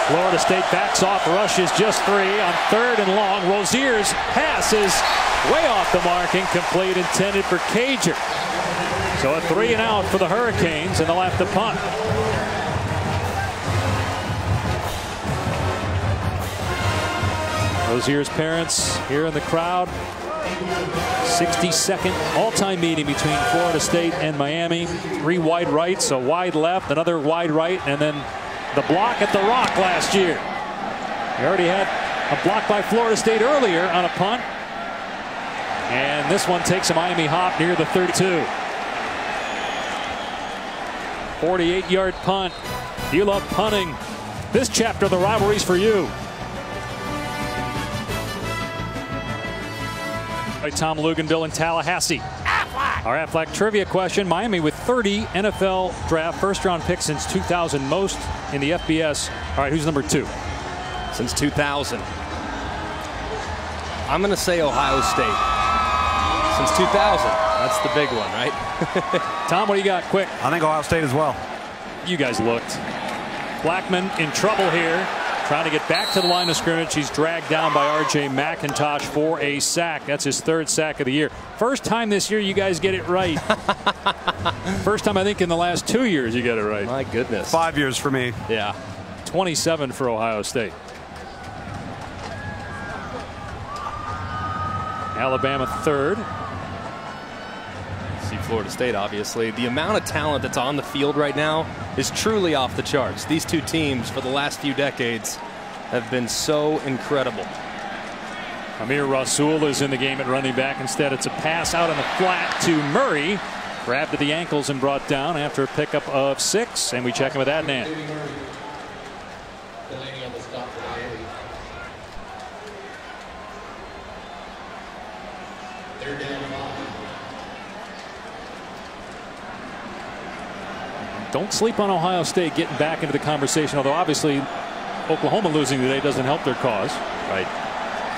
Florida State backs off, rushes just 3 on 3rd and long. Rozier's pass is way off the mark, incomplete, intended for Cager. So a 3 and out for the Hurricanes, and they'll have to punt. Rozier's parents here in the crowd. 62nd all-time meeting between Florida State and Miami. 3 wide rights, a wide left, another wide right, and then the block at the Rock last year. He already had a block by Florida State earlier on a punt. And this one takes a Miami hop near the 32. 48-yard punt. You love punting. This chapter of the rivalry's for you. By Tom Luganville in Tallahassee. Our Aflac trivia question. Miami with 30 NFL draft first-round picks since 2000, most in the FBS. All right, who's number 2? Since 2000. I'm going to say Ohio State. Since 2000. That's the big one, right? Tom, what do you got? Quick. I think Ohio State as well. You guys looked. Blackman in trouble here. Trying to get back to the line of scrimmage. He's dragged down by R.J. McIntosh for a sack. That's his 3rd sack of the year. First time this year you guys get it right. First time I think in the last 2 years you get it right. My goodness. 5 years for me. Yeah. 27 for Ohio State. Alabama 3rd. See Florida State, obviously. The amount of talent that's on the field right now is truly off the charts. These two teams for the last few decades have been so incredible. Amir Rasul is in the game at running back. Instead, it's a pass out on the flat to Murray. Grabbed at the ankles and brought down after a pickup of 6. And we check in with Adnan. Don't sleep on Ohio State getting back into the conversation, although obviously Oklahoma losing today doesn't help their cause. Right.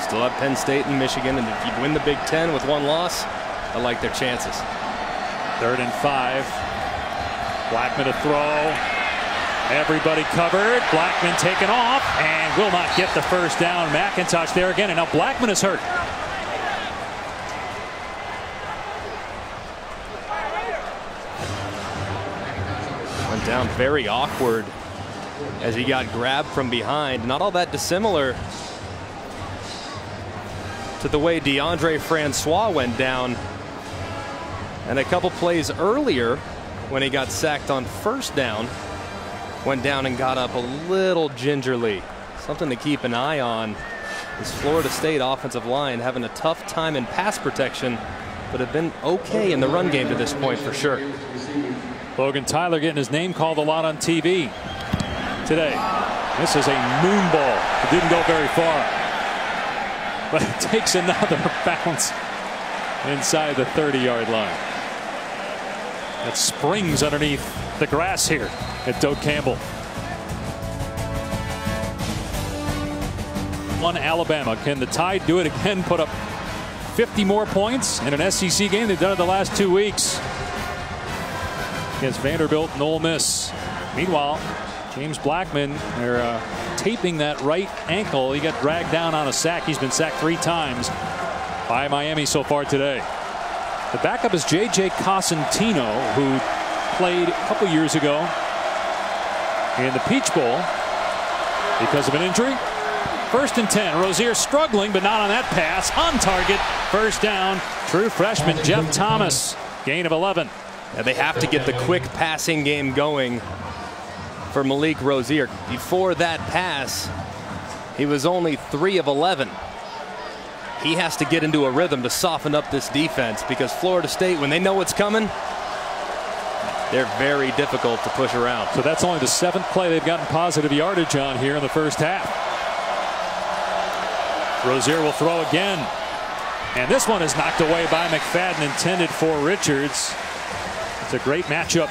Still have Penn State and Michigan, and if you win the Big Ten with 1 loss, I like their chances. 3rd and 5. Blackman to throw. Everybody covered. Blackman taken off and will not get the first down. McIntosh there again, and now Blackman is hurt. Went down very awkward as he got grabbed from behind. Not all that dissimilar to the way DeAndre Francois went down. And a couple plays earlier when he got sacked on 1st down, went down and got up a little gingerly. Something to keep an eye on. This Florida State offensive line having a tough time in pass protection, but have been okay in the run game to this point for sure. Logan Tyler getting his name called a lot on TV today. This is a moon ball. It didn't go very far, but it takes another bounce inside the 30-yard line. That springs underneath the grass here at Doak Campbell. 1 Alabama. Can the Tide do it again? Put up 50 more points in an SEC game. They've done it the last 2 weeks against Vanderbilt and Ole Miss. Meanwhile, James Blackman, they're taping that right ankle. He got dragged down on a sack. He's been sacked 3 times. by Miami so far today. The backup is J.J. Cosentino, who played a couple years ago in the Peach Bowl because of an injury. 1st and 10. Rozier struggling, but not on that pass. On target. First down. True freshman Jeff Thomas. Gain of 11. Yeah, they have to get the quick passing game going for Malik Rozier. Before that pass, he was only 3 of 11. He has to get into a rhythm to soften up this defense, because Florida State, when they know what's coming, they're very difficult to push around. So that's only the 7th play they've gotten positive yardage on here in the first half. Rozier will throw again. And this one is knocked away by McFadden, intended for Richards. It's a great matchup.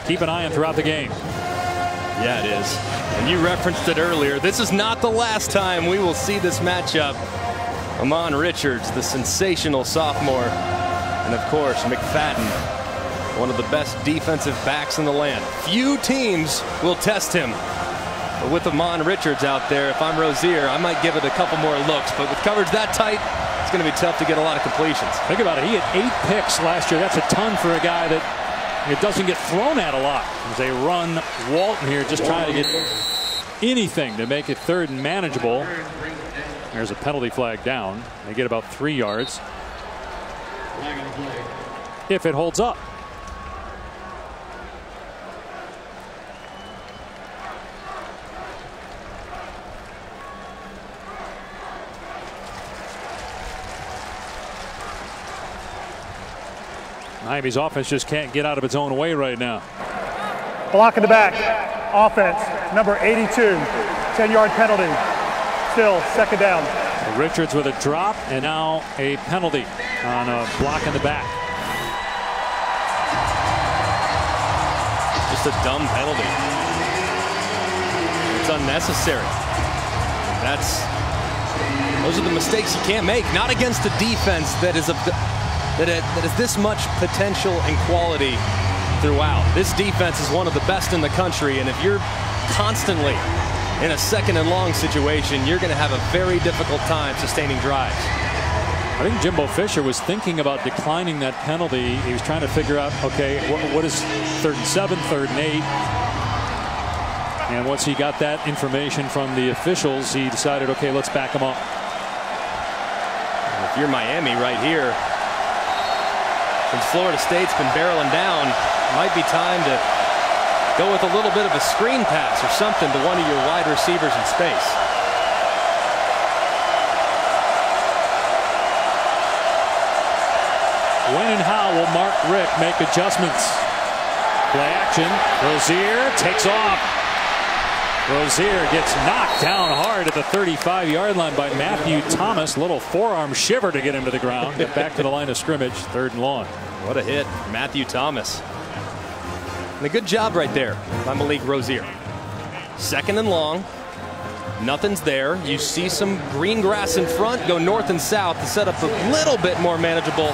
Keep an eye on throughout the game. Yeah, it is. And you referenced it earlier. This is not the last time we will see this matchup. Amon Richards, the sensational sophomore, and of course McFadden, one of the best defensive backs in the land. Few teams will test him. But with Amon Richards out there, if I'm Rozier, I might give it a couple more looks. But with coverage that tight, it's going to be tough to get a lot of completions. Think about it. He had 8 picks last year. That's a ton for a guy that it doesn't get thrown at a lot. As they run Walton here, just trying to get anything to make it 3rd and manageable. There's a penalty flag down. They get about 3 yards. If it holds up. Miami's offense just can't get out of its own way right now. Block in the back. Offense, number 82. 10-yard penalty. Still 2nd down. So Richards with a drop, and now a penalty on a block in the back. Just a dumb penalty. It's unnecessary. Those are the mistakes you can't make. Not against a defense that is this much potential and quality throughout. This defense is one of the best in the country, and if you're constantly in a 2nd and long situation, you're going to have a very difficult time sustaining drives. I think Jimbo Fisher was thinking about declining that penalty. He was trying to figure out, okay, what is 3rd and 7, 3rd and 8? And once he got that information from the officials, he decided, okay, let's back him up. If you're Miami right here, since Florida State's been barreling down, it might be time to go with a little bit of a screen pass or something to one of your wide receivers in space. When and how will Mark Richt make adjustments? Play action. Rozier takes off. Rozier gets knocked down hard at the 35-yard line by Matthew Thomas. Little forearm shiver to get him to the ground. Get back to the line of scrimmage. 3rd and long. What a hit, Matthew Thomas. And a good job right there by Malik Rozier. 2nd and long. Nothing's there. You see some green grass in front. Go north and south to set up a little bit more manageable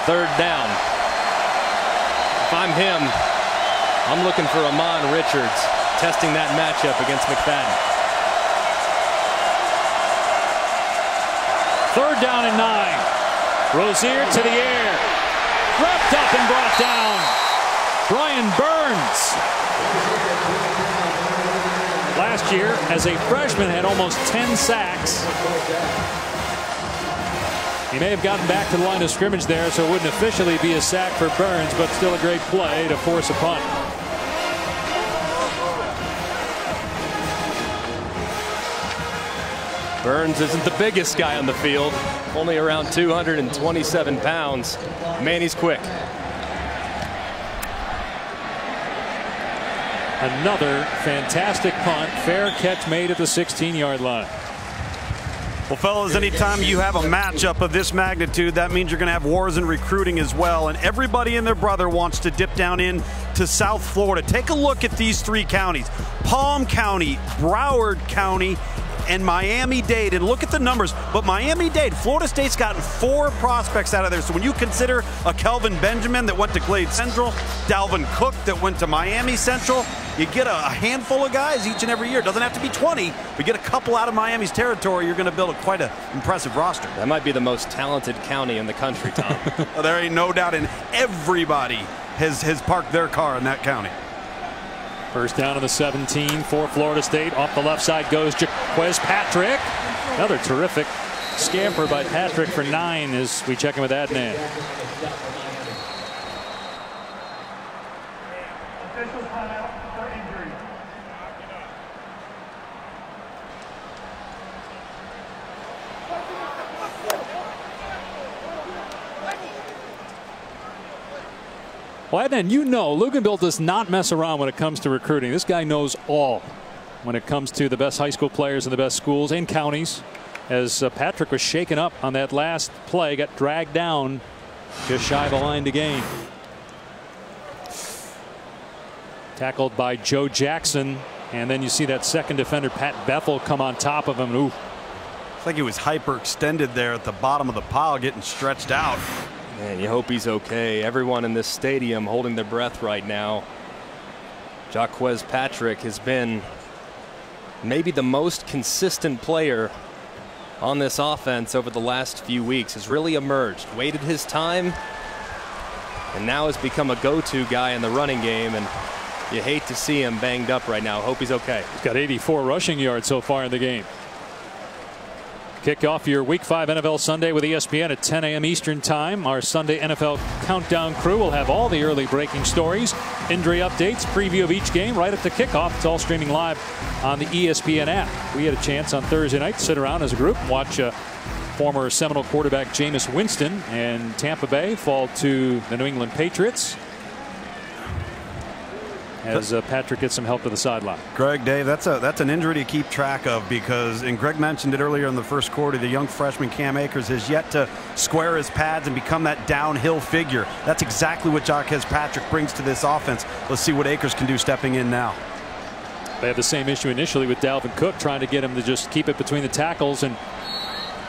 3rd down. If I'm him, I'm looking for Amon Richards, testing that matchup against McFadden. 3rd down and 9. Rozier to the air. Wrapped up and brought down. Brian Burns. Last year, as a freshman, had almost 10 sacks. He may have gotten back to the line of scrimmage there, so it wouldn't officially be a sack for Burns, but still a great play to force a punt. Burns isn't the biggest guy on the field, only around 227 pounds. Man, he's quick. Another fantastic punt. Fair catch made at the 16-yard line. Well, fellas, anytime you have a matchup of this magnitude, that means you're going to have wars in recruiting as well. And everybody and their brother wants to dip down into South Florida. Take a look at these 3 counties. Palm County, Broward County, and Miami-Dade, and look at the numbers, but Miami-Dade, Florida State's gotten 4 prospects out of there. So when you consider a Kelvin Benjamin that went to Glade Central, Dalvin Cook that went to Miami Central, you get a handful of guys each and every year. Doesn't have to be 20, but get a couple out of Miami's territory, you're going to build quite an impressive roster. That might be the most talented county in the country, Tom. There ain't no doubt, and everybody has parked their car in that county. First down on the 17 for Florida State. Off the left side goes Jaquez Patrick. Another terrific scamper by Patrick for 9 as we check in with Adnan. Official timeout for injury. Well, Adnan, you know Luganville does not mess around when it comes to recruiting. This guy knows all when it comes to the best high school players in the best schools and counties. As Patrick was shaken up on that last play, got dragged down just shy of the line to gain. Tackled by Joe Jackson, and then you see that second defender, Pat Bethel, come on top of him. Ooh. It's like he was hyperextended there at the bottom of the pile, getting stretched out. Man, you hope he's okay. Everyone in this stadium holding their breath right now. Jaquez Patrick has been maybe the most consistent player on this offense over the last few weeks. Has really emerged, waited his time, and now has become a go-to guy in the running game. And you hate to see him banged up right now. Hope he's okay. He's got 84 rushing yards so far in the game. Kick off your Week 5 NFL Sunday with ESPN at 10 a.m. Eastern Time. Our Sunday NFL Countdown crew will have all the early breaking stories, injury updates, preview of each game right at the kickoff. It's all streaming live on the ESPN app. We had a chance on Thursday night to sit around as a group and watch former Seminole quarterback Jameis Winston and Tampa Bay fall to the New England Patriots as Patrick gets some help to the sideline. Greg, Dave, that's an injury to keep track of because, and Greg mentioned it earlier in the first quarter, the young freshman Cam Akers has yet to square his pads and become that downhill figure. That's exactly what Jaquez Patrick brings to this offense. Let's see what Akers can do stepping in now. They have the same issue initially with Dalvin Cook, trying to get him to just keep it between the tackles and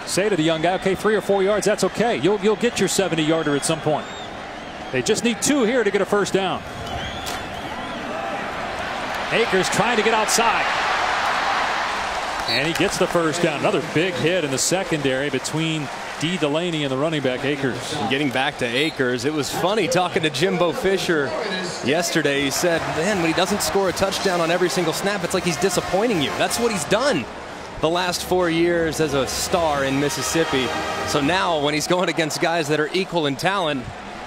say to the young guy, okay, 3 or 4 yards, that's okay. You'll get your 70-yarder at some point. They just need 2 here to get a first down. Akers trying to get outside. And he gets the first down. Another big hit in the secondary between D. Delaney and the running back Akers. And getting back to Akers, it was funny talking to Jimbo Fisher yesterday. He said, man, when he doesn't score a touchdown on every single snap, it's like he's disappointing you. That's what he's done the last 4 years as a star in Mississippi. So now when he's going against guys that are equal in talent,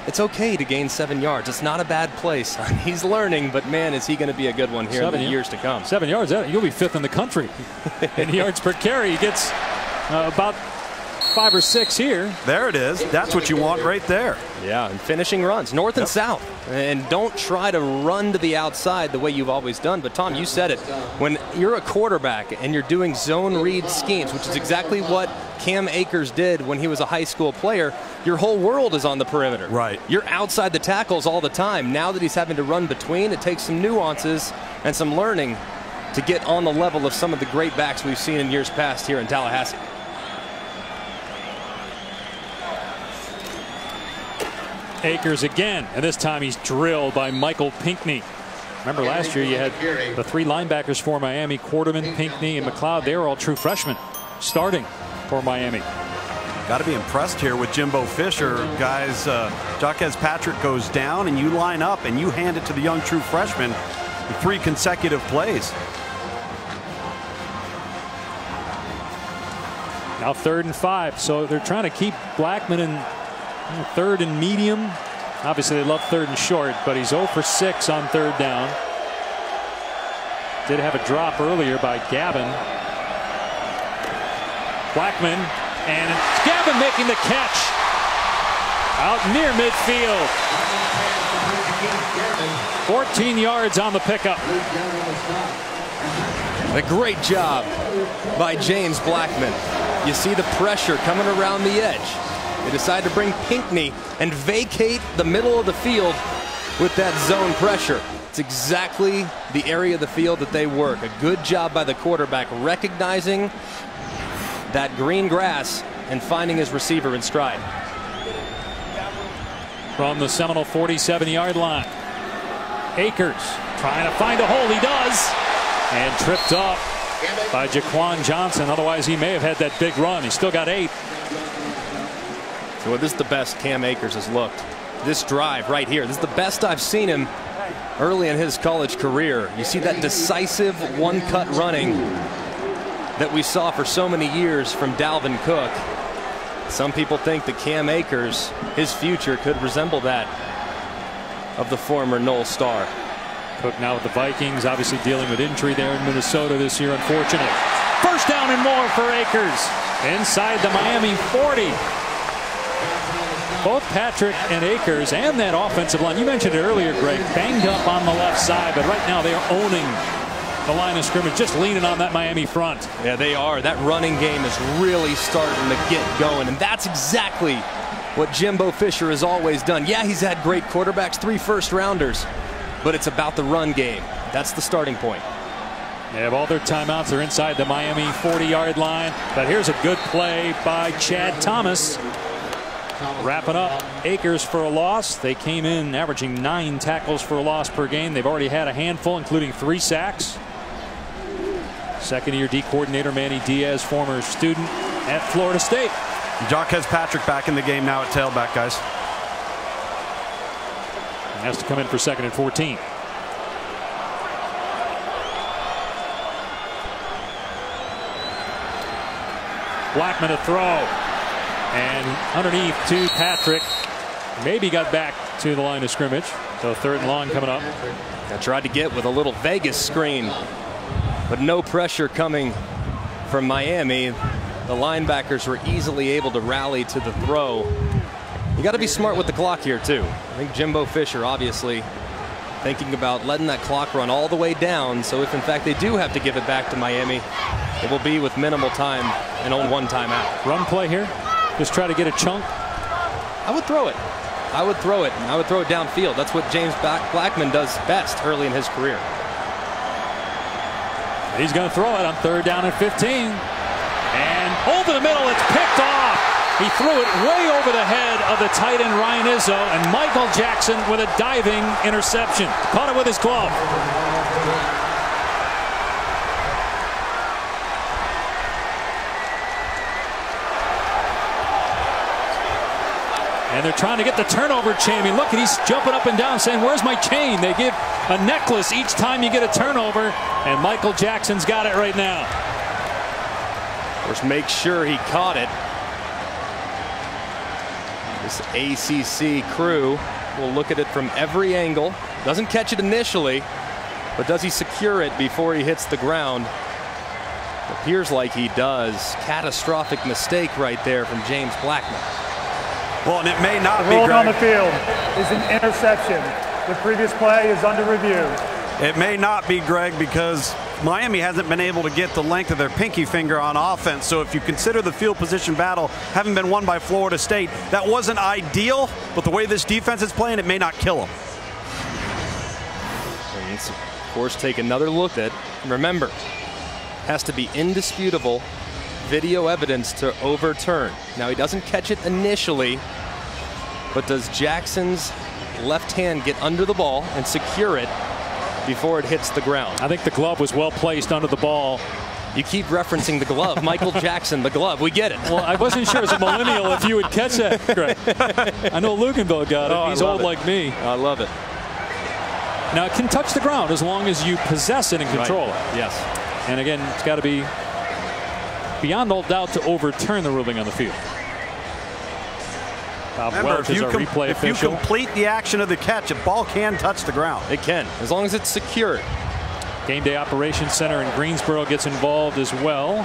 it's okay to gain 7 yards. It's not a bad place. He's learning, but man, is he going to be a good one here in the years to come. 7 yards, you'll be 5th in the country in yards per carry. He gets about 5 or 6 here. There it is. That's what you want right there. Yeah, and finishing runs, north and south. And don't try to run to the outside the way you've always done. But Tom, you said it. When you're a quarterback and you're doing zone read schemes, which is exactly what Cam Akers did when he was a high school player, your whole world is on the perimeter. Right. You're outside the tackles all the time. Now that he's having to run between, it takes some nuances and some learning to get on the level of some of the great backs we've seen in years past here in Tallahassee. Akers again, and this time he's drilled by Michael Pinckney. Remember last year you had the 3 linebackers for Miami, Quarterman, Pinckney, and McLeod. They were all true freshmen starting for Miami. Got to be impressed here with Jimbo Fisher. Guys, Jaquez Patrick goes down and you line up and you hand it to the young true freshman in 3 consecutive plays. Now 3rd and 5, so they're trying to keep Blackman in 3rd and medium. Obviously they love 3rd and short, but he's 0 for 6 on 3rd down. Did have a drop earlier by Gavin. Blackman, and Gavin making the catch out near midfield. 14 yards on the pickup. A great job by James Blackman. You see the pressure coming around the edge. They decide to bring Pinckney and vacate the middle of the field with that zone pressure. It's It's exactly the area of the field that they work. A good job by the quarterback recognizing that green grass and finding his receiver in stride. From the Seminole 47-yard line, Akers trying to find a hole. He does, and tripped up by Jaquan Johnson. Otherwise, he may have had that big run. He's still got 8. So this is the best Cam Akers has looked. This drive right here, this is the best I've seen him early in his college career. You see that decisive one-cut running that we saw for so many years from Dalvin Cook. Some people think that Cam Akers, his future could resemble that of the former Knoll star. Cook now with the Vikings, obviously dealing with injury there in Minnesota this year, unfortunate. First down and more for Akers inside the Miami 40. Both Patrick and Akers and that offensive line, you mentioned it earlier, Greg, banged up on the left side, but right now they are owning the line of scrimmage, just leaning on that Miami front. Yeah, they are. That running game is really starting to get going, and that's exactly what Jimbo Fisher has always done. Yeah, he's had great quarterbacks, 3 first-rounders, but it's about the run game. That's the starting point. They have all their timeouts. They're inside the Miami 40-yard line, but here's a good play by Chad Thomas. Wrapping up Akers for a loss. They came in averaging 9 tackles for a loss per game. They've already had a handful, including 3 sacks. Second-year D coordinator Manny Diaz, former student at Florida State. Jarquez Patrick back in the game now at tailback, guys. He has to come in for 2nd and 14. Blackman to throw. And underneath to Patrick. Maybe got back to the line of scrimmage. So 3rd and long coming up. I tried to get with a little Vegas screen, but no pressure coming from Miami. The linebackers were easily able to rally to the throw. You got to be smart with the clock here too. I think Jimbo Fisher obviously thinking about letting that clock run all the way down, so if in fact they do have to give it back to Miami, it will be with minimal time and on 1 timeout. Run play here. Just try to get a chunk. I would throw it. I would throw it. I would throw it downfield. That's what James Blackman does best early in his career. He's going to throw it on 3rd down and 15. And over the middle, it's picked off. He threw it way over the head of the tight end Ryan Izzo, and Michael Jackson with a diving interception. Caught it with his glove. And they're trying to get the turnover chain. I mean, look, he's jumping up and down saying, where's my chain? They give a necklace each time you get a turnover, and Michael Jackson's got it right now. Of course, make sure he caught it. This ACC crew will look at it from every angle. Doesn't catch it initially, but does he secure it before he hits the ground? It appears like he does. Catastrophic mistake right there from James Blackman. Well, and it may not be, Greg. The ruling on the field is an interception. The previous play is under review. It may not be, Greg, because Miami hasn't been able to get the length of their pinky finger on offense. So if you consider the field position battle having been won by Florida State, that wasn't ideal, but the way this defense is playing, it may not kill them. And let's, of course, take another look at it. Remember, has to be indisputable video evidence to overturn. Now, he doesn't catch it initially, but does Jackson's left hand get under the ball and secure it before it hits the ground? I think the glove was well placed under the ball. You keep referencing the glove. Michael Jackson, the glove. We get it. Well, I wasn't sure as a millennial if you would catch that, Greg. I know Luganville got it. Oh, he's old like me. I love it. Now, it can touch the ground as long as you possess it and control it. Yes. And again, it's got to be beyond all doubt to overturn the ruling on the field. Bob Welch is our replay official. If you complete the action of the catch, a ball can touch the ground. It can, as long as it's secured. Game Day Operations Center in Greensboro gets involved as well.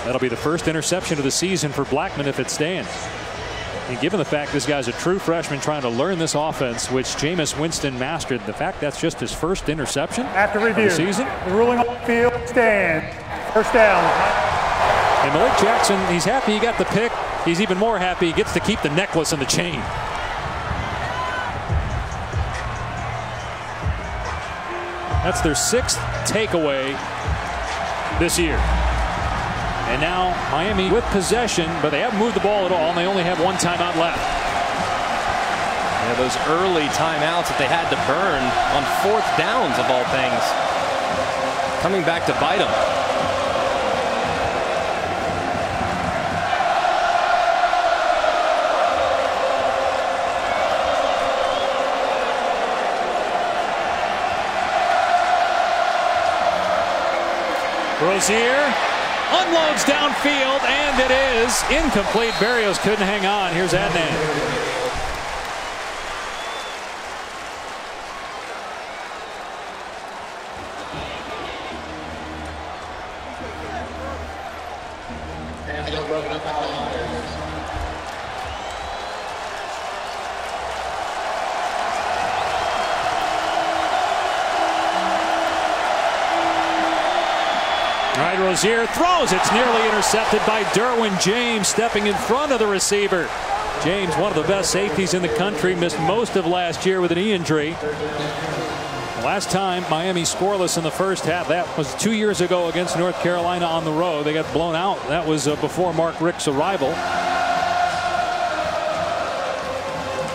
That'll be the first interception of the season for Blackman if it stands. And given the fact this guy's a true freshman trying to learn this offense, which Jameis Winston mastered, the fact that's just his first interception after review, of the season. The ruling on the field stands. First down. And Malik Jackson, he's happy he got the pick. He's even more happy he gets to keep the necklace and the chain. That's their 6th takeaway this year. And now Miami with possession, but they haven't moved the ball at all, and they only have 1 timeout left. Yeah, those early timeouts that they had to burn on 4th downs of all things, coming back to bite them. Rozier unloads downfield, and it is incomplete. Berrios couldn't hang on. Here's Adnan. All right, Rozier throws. It's nearly intercepted by Derwin James, stepping in front of the receiver. James, one of the best safeties in the country, missed most of last year with a knee injury. Last time Miami scoreless in the first half, that was 2 years ago against North Carolina on the road. They got blown out. That was before Mark Richt's arrival.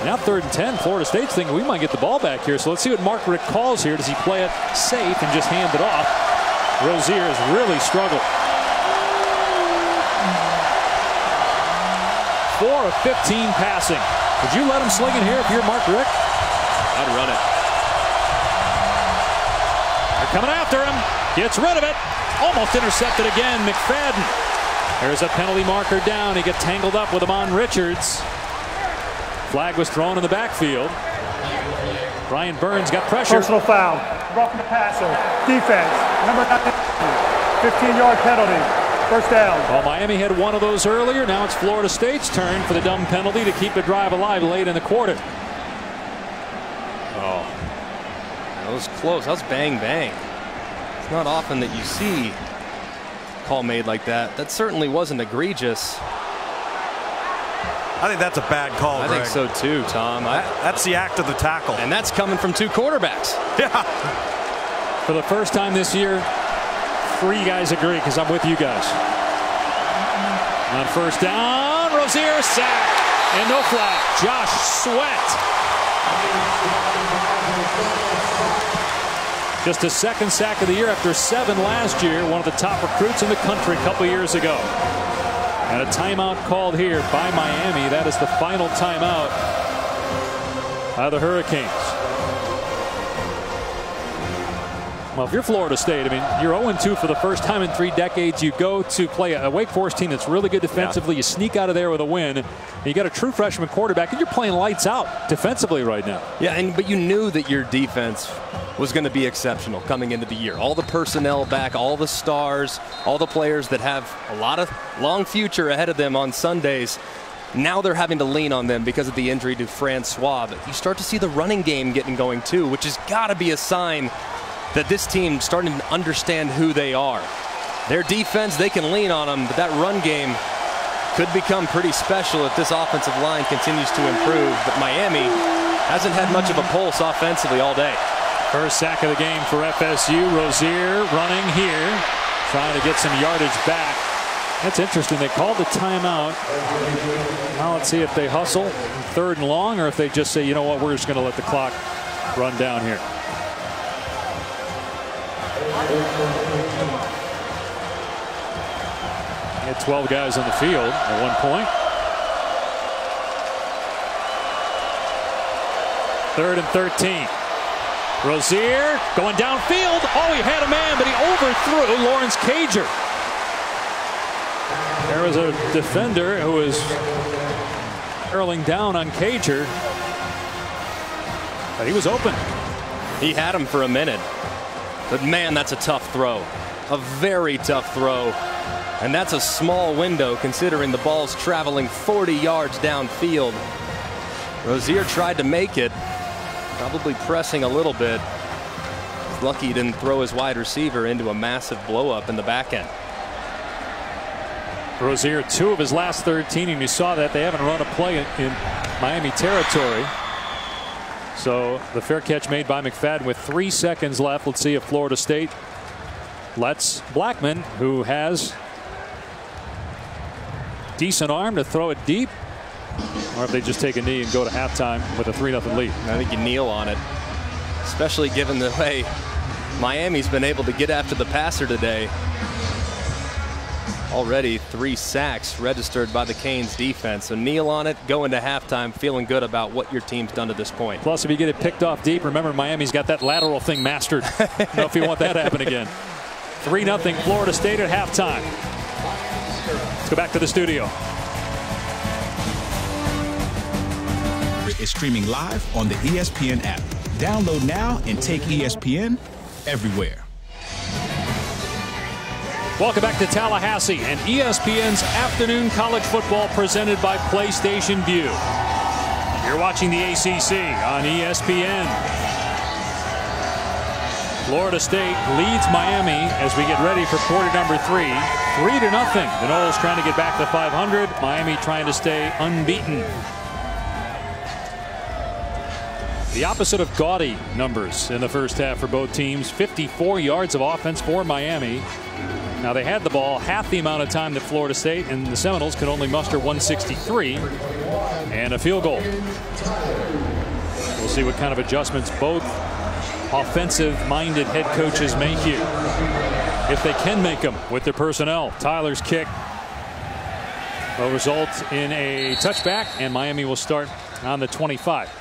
Now 3rd and 10. Florida State's thinking we might get the ball back here. So let's see what Mark Richt calls here. Does he play it safe and just hand it off? Rozier has really struggled. 4 of 15 passing. Would you let him sling it here if you're Mark Richt? I'd run it. They're coming after him. Gets rid of it. Almost intercepted again. McFadden. There's a penalty marker down. He got tangled up with Amon Richards. Flag was thrown in the backfield. Brian Burns got pressure. Personal foul. Roughing the passer. Defense. Number 9. 15-yard penalty. First down. Well, Miami had one of those earlier. Now it's Florida State's turn for the dumb penalty to keep the drive alive late in the quarter. Oh, that was close. That was bang bang. It's not often that you see a call made like that. That certainly wasn't egregious. I think that's a bad call, Greg. I think so too, Tom. That's the act of the tackle. And that's coming from 2 quarterbacks. Yeah. For the first time this year, 3 guys agree, because I'm with you guys. On first down, Rozier sack. And no flag. Josh Sweat. Just his 2nd sack of the year after 7 last year. One of the top recruits in the country a couple years ago. And a timeout called here by Miami. That is the final timeout by the Hurricanes. Well, if you're Florida State, I mean, you're 0-2 for the first time in 3 decades. You go to play a Wake Forest team that's really good defensively. You sneak out of there with a win. You got a true freshman quarterback, and you're playing lights out defensively right now. Yeah, but you knew that your defense was going to be exceptional coming into the year. All the personnel back, all the stars, all the players that have a lot of long future ahead of them on Sundays. Now they're having to lean on them because of the injury to Francois. But you start to see the running game getting going too, which has got to be a sign that this team's starting to understand who they are. Their defense, they can lean on them, but that run game could become pretty special if this offensive line continues to improve. But Miami hasn't had much of a pulse offensively all day. First sack of the game for FSU. Rozier running here, trying to get some yardage back. That's interesting. They called the timeout. Now let's see if they hustle 3rd and long, or if they just say, you know what, we're just going to let the clock run down here. He had 12 guys on the field at one point. 3rd and 13. Rozier going downfield. Oh, he had a man, but he overthrew Lawrence Cager. There was a defender who was hurling down on Cager, but he was open. He had him for a minute. But man, that's a tough throw. A very tough throw. And that's a small window considering the ball's traveling 40 yards downfield. Rozier tried to make it, probably pressing a little bit. He's lucky he didn't throw his wide receiver into a massive blow up in the back end. Rozier, 2 of his last 13, and you saw that they haven't run a play in Miami territory So the fair catch made by McFadden with 3 seconds left. Let's see if Florida State lets Blackman, who has decent arm, to throw it deep, or if they just take a knee and go to halftime with a 3-0 lead. I think you kneel on it, especially given the way Miami's been able to get after the passer today. Already 3 sacks registered by the Canes defense. So kneel on it, go into halftime feeling good about what your team's done to this point. Plus, if you get it picked off deep, remember Miami's got that lateral thing mastered. Don't know if you want that to happen again. 3-0 Florida State at halftime. Let's go back to the studio. Is streaming live on the ESPN app. Download now and take ESPN everywhere. Welcome back to Tallahassee and ESPN's afternoon college football presented by PlayStation Vue. You're watching the ACC on ESPN. Florida State leads Miami as we get ready for quarter number 3. 3-0. The Noles trying to get back to 500. Miami trying to stay unbeaten. The opposite of gaudy numbers in the first half for both teams. 54 yards of offense for Miami. Now they had the ball half the amount of time that Florida State, and the Seminoles could only muster 163 and a field goal. We'll see what kind of adjustments both offensive-minded head coaches make here, if they can make them with their personnel. Tyler's kick will result in a touchback, and Miami will start on the 25.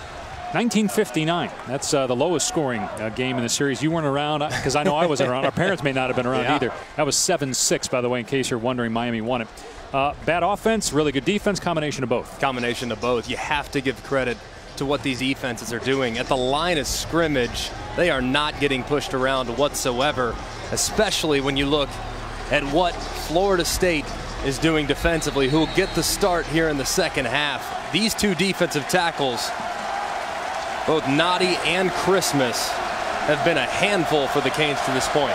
1959. That's the lowest scoring game in the series. You weren't around because I know I wasn't around. Our parents may not have been around either. That was 7-6, by the way, in case you're wondering. Miami won it. Bad offense, really good defense, combination of both. Combination of both. You have to give credit to what these defenses are doing. At the line of scrimmage, they are not getting pushed around whatsoever, especially when you look at what Florida State is doing defensively, who will get the start here in the second half. These two defensive tackles, both Noddy and Christmas, have been a handful for the Canes to this point.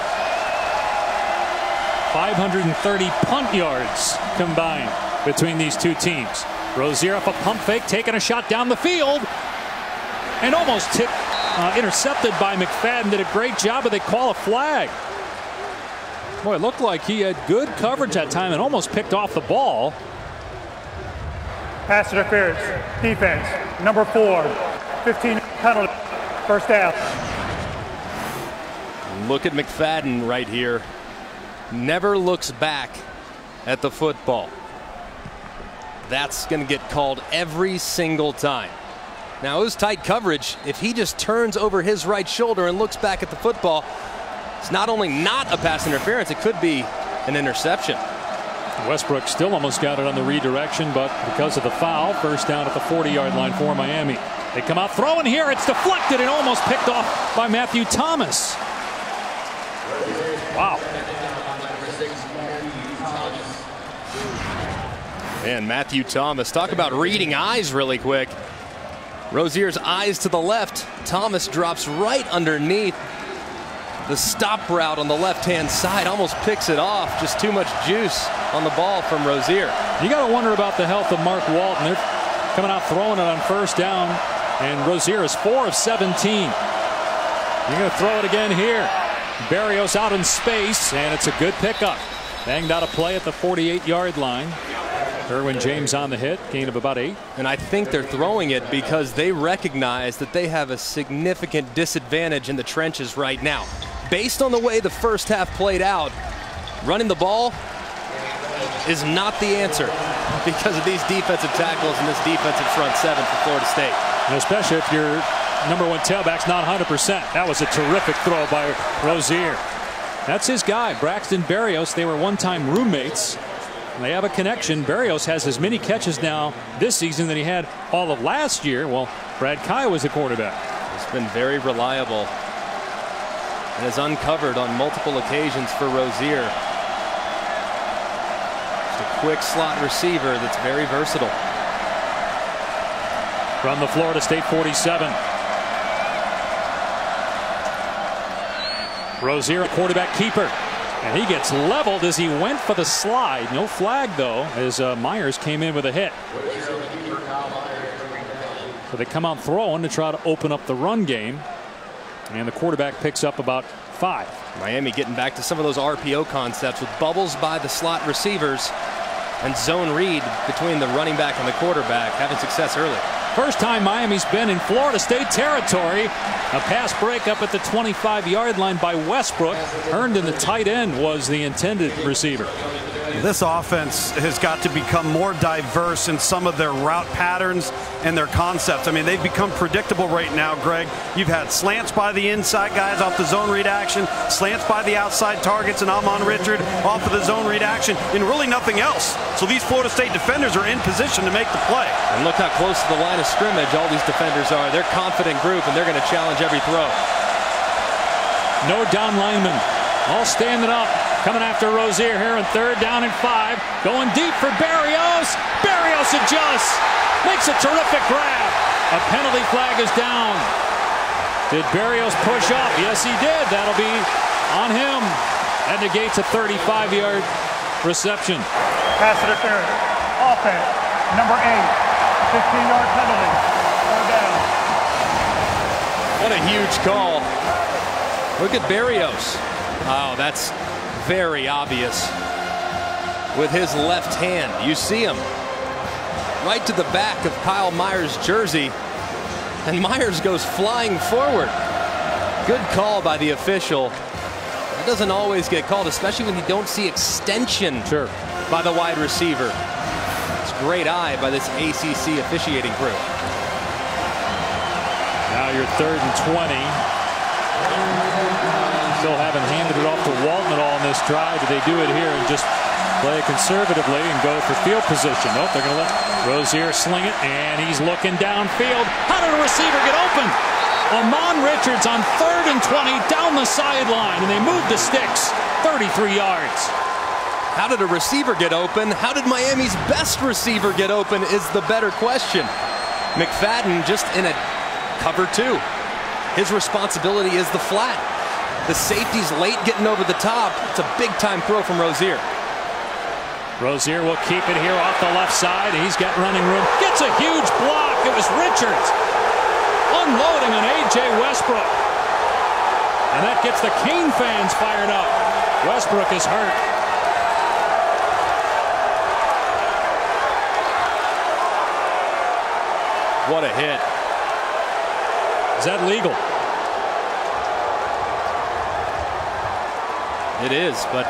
530 punt yards combined between these two teams. Rozier off a pump fake, taking a shot down the field, and almost intercepted by McFadden. Did a great job, but they call a flag. Boy, it looked like he had good coverage that time and almost picked off the ball. Pass interference, defense, number 4, 15 penalty, first down. Look at McFadden right here. Never looks back at the football. That's going to get called every single time. Now, it was tight coverage. If he just turns over his right shoulder and looks back at the football, it's not only not a pass interference, it could be an interception. Westbrook still almost got it on the redirection, but because of the foul, first down at the 40-yard line for Miami. They come out throwing here. It's deflected and almost picked off by Matthew Thomas. Wow. And Matthew Thomas, talk about reading eyes really quick. Rozier's eyes to the left. Thomas drops right underneath. The stop route on the left-hand side almost picks it off. Just too much juice on the ball from Rozier. You got to wonder about the health of Mark Walton. They're coming out throwing it on first down, and Rozier is 4 of 17. You're going to throw it again here. Berrios out in space, and it's a good pickup. Banged out a play at the 48-yard line. Derwin James on the hit, gain of about 8. And I think they're throwing it because they recognize that they have a significant disadvantage in the trenches right now. Based on the way the first half played out, running the ball is not the answer because of these defensive tackles and this defensive front seven for Florida State. And especially if your number 1 tailback's not 100%. That was a terrific throw by Rozier. That's his guy, Braxton Berrios. They were one-time roommates. They have a connection. Berrios has as many catches now this season than he had all of last year. Well, Brad Kye was the quarterback. It's been very reliable and has uncovered on multiple occasions for Rozier. Just a quick slot receiver that's very versatile. From the Florida State 47. Rozier, quarterback keeper. And he gets leveled as he went for the slide. No flag, though, as Myers came in with a hit. So they come out throwing to try to open up the run game. And the quarterback picks up about 5. Miami getting back to some of those RPO concepts with bubbles by the slot receivers and zone read between the running back and the quarterback, having success early. First time Miami's been in Florida State territory. A pass break up at the 25-yard line by Westbrook. Earned in the tight end was the intended receiver. This offense has got to become more diverse in some of their route patterns and their concepts. I mean, they've become predictable right now, Greg. You've had slants by the inside guys off the zone read action, slants by the outside targets and Amon Richard off of the zone read action, and really nothing else. So these Florida State defenders are in position to make the play. And look how close to the line of scrimmage all these defenders are. They're a confident group, and they're going to challenge every throw. No down linemen. All standing up. Coming after Rozier here in 3rd down and 5. Going deep for Berrios. Berrios adjusts. Makes a terrific grab. A penalty flag is down. Did Berrios push up? Yes, he did. That'll be on him. That negates a 35-yard reception. Pass interference. Offense. Number 8. 15-yard penalty. 3rd down. What a huge call. Look at Berrios. Oh, that's very obvious with his left hand. You see him right to the back of Kyle Myers' jersey, and Myers goes flying forward. Good call by the official. That doesn't always get called, especially when you don't see extension by the wide receiver. It's a great eye by this ACC officiating crew. Now you're 3rd and 20. Still haven't handed it off to Walton at all in this drive. Do they do it here and just play conservatively and go for field position? Nope, they're going to let Rozier sling it, and he's looking downfield. How did a receiver get open? Amon Richards on 3rd and 20 down the sideline, and they moved the sticks 33 yards. How did a receiver get open? How did Miami's best receiver get open is the better question. McFadden just in a cover 2. His responsibility is the flat. The safety's late getting over the top. It's a big-time throw from Rozier. Rozier will keep it here off the left side. He's got running room. Gets a huge block. It was Richards unloading on A.J. Westbrook. And that gets the Cane fans fired up. Westbrook is hurt. What a hit. Is that legal? It is, but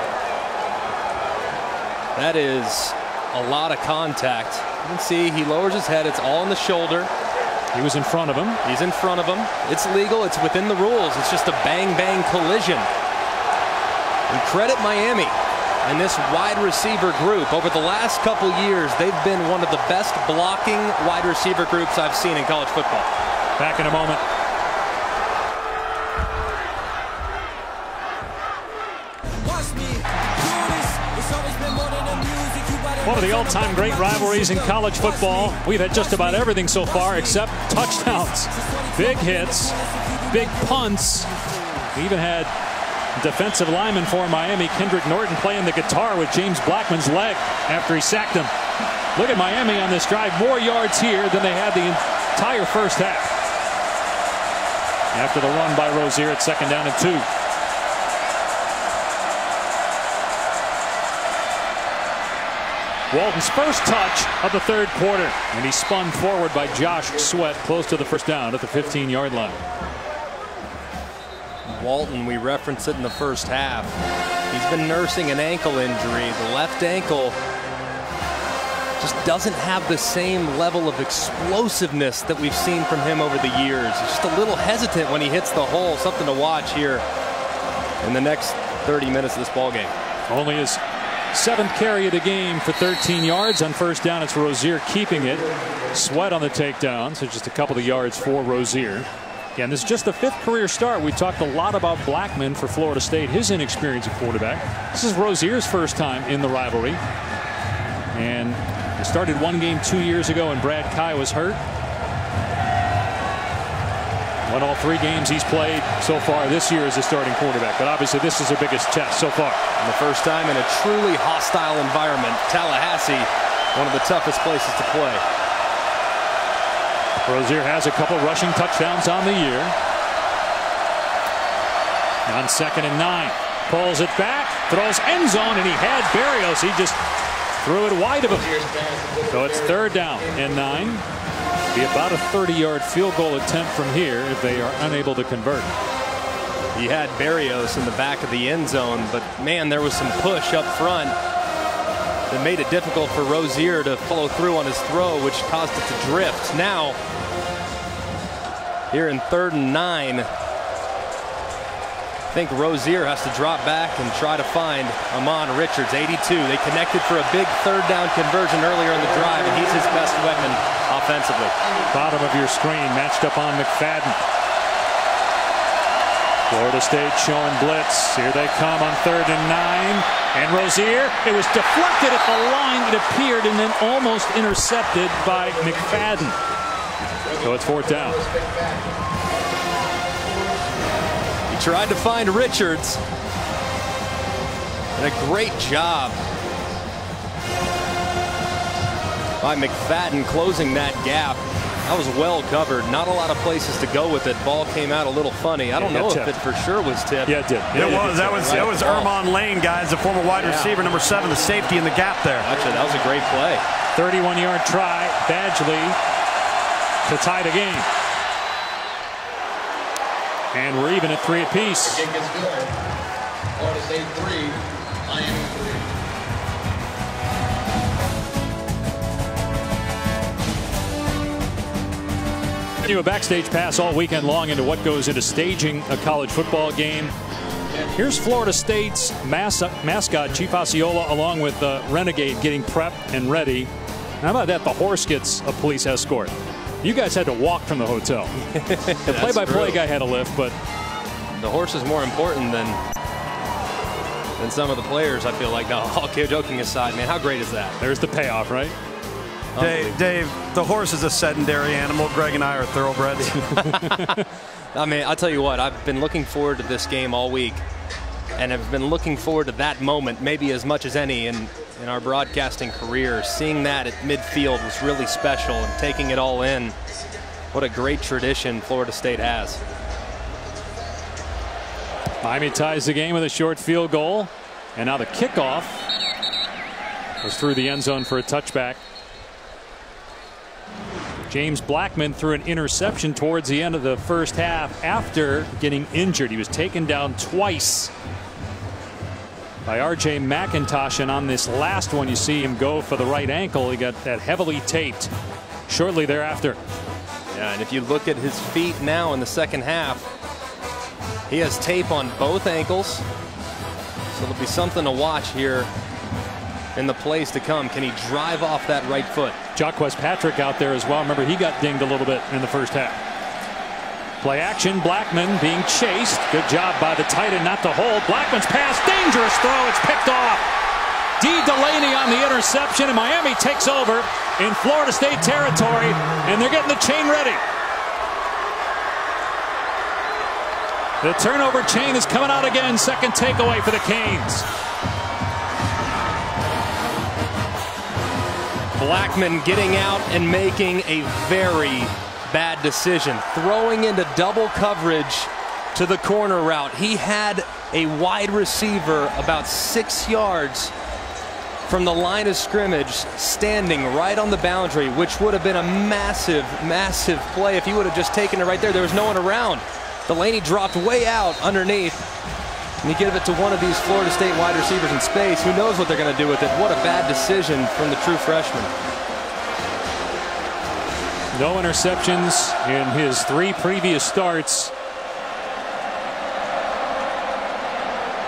that is a lot of contact. You can see he lowers his head. It's all on the shoulder. He was in front of him. He's in front of him. It's legal. It's within the rules. It's just a bang-bang collision. And credit Miami and this wide receiver group. Over the last couple years, they've been one of the best blocking wide receiver groups I've seen in college football. Back in a moment. One of the all-time great rivalries in college football. We've had just about everything so far except touchdowns. Big hits, big punts. We even had defensive lineman for Miami, Kendrick Norton, playing the guitar with James Blackman's leg after he sacked him. Look at Miami on this drive. More yards here than they had the entire first half. After the run by Rozier at 2nd down and 2. Walton's first touch of the 3rd quarter, and he spun forward by Josh Sweat close to the 1st down at the 15-yard line. Walton, we referenced it in the first half. He's been nursing an ankle injury. The left ankle just doesn't have the same level of explosiveness that we've seen from him over the years. He's just a little hesitant when he hits the hole. Something to watch here in the next 30 minutes of this ball game. Only his 7th carry of the game for 13 yards. On 1st down, it's Rozier keeping it. Sweat on the takedown, so just a couple of yards for Rozier. Again, this is just the 5th career start. We talked a lot about Blackman for Florida State, his inexperience at quarterback. This is Rozier's first time in the rivalry. And he started one game 2 years ago, and Brad Kai was hurt. Won all 3 games he's played so far this year as a starting quarterback. But obviously this is the biggest test so far. And the first time in a truly hostile environment. Tallahassee, one of the toughest places to play. Rozier has a couple rushing touchdowns on the year. On 2nd and 9. Pulls it back, throws end zone, and he had Berrios. He just threw it wide of him. So it's 3rd down and 9. Be about a 30-yard field goal attempt from here if they are unable to convert. He had Berrios in the back of the end zone, but man, there was some push up front that made it difficult for Rozier to follow through on his throw, which caused it to drift. Now, here in 3rd and 9, I think Rozier has to drop back and try to find Amon Richards, 82. They connected for a big 3rd down conversion earlier in the drive, and he's his best weapon offensively. Bottom of your screen matched up on McFadden. Florida State showing blitz. Here they come on 3rd and 9. And Rozier, it was deflected at the line, it appeared, and then almost intercepted by McFadden. So it's 4th down. He tried to find Richards. And a great job by McFadden closing that gap. That was well covered. Not a lot of places to go with it. Ball came out a little funny. I don't know if it for sure was tipped. Yeah, it did. It was. That was Ermon Lane, guys, the former wide receiver, number 7, the safety in the gap there. Actually, that was a great play. 31-yard try. Badgley to tie the game. And we're even at 3 apiece. The kick is good. Florida State 3, Miami 3. A backstage pass all weekend long into what goes into staging a college football game. Here's Florida State's mascot, Chief Osceola, along with Renegade getting prepped and ready. How about that? The horse gets a police escort. You guys had to walk from the hotel. The play-by-play guy had a lift, but the horse is more important than some of the players, I feel like. No, all joking aside, man, how great is that? There's the payoff, right? Dave, the horse is a sedentary animal. Greg and I are thoroughbreds. I mean, I'll tell you what, I've been looking forward to this game all week, and I've been looking forward to that moment maybe as much as any in our broadcasting career. Seeing that at midfield was really special, and taking it all in. What a great tradition Florida State has. Miami ties the game with a short field goal, and now the kickoff was through the end zone for a touchback. James Blackman threw an interception towards the end of the first half after getting injured. He was taken down twice by R.J. McIntosh, and on this last one you see him go for the right ankle. He got that heavily taped shortly thereafter. Yeah, and if you look at his feet now in the second half, he has tape on both ankles. So it'll be something to watch here in the plays to come. Can he drive off that right foot? Jacquez Patrick out there as well. Remember, he got dinged a little bit in the first half. Play action. Blackman being chased. Good job by the tight end not to hold. Blackman's pass. Dangerous throw. It's picked off. D. Delaney on the interception, and Miami takes over in Florida State territory, and they're getting the chain ready. The turnover chain is coming out again. Second takeaway for the Canes. Blackman getting out and making a very bad decision. Throwing into double coverage to the corner route. He had a wide receiver about 6 yards from the line of scrimmage standing right on the boundary, which would have been a massive, massive play if he would have just taken it right there. There was no one around. Delaney dropped way out underneath. And you give it to one of these Florida State wide receivers in space. Who knows what they're going to do with it? What a bad decision from the true freshman. No interceptions in his 3 previous starts.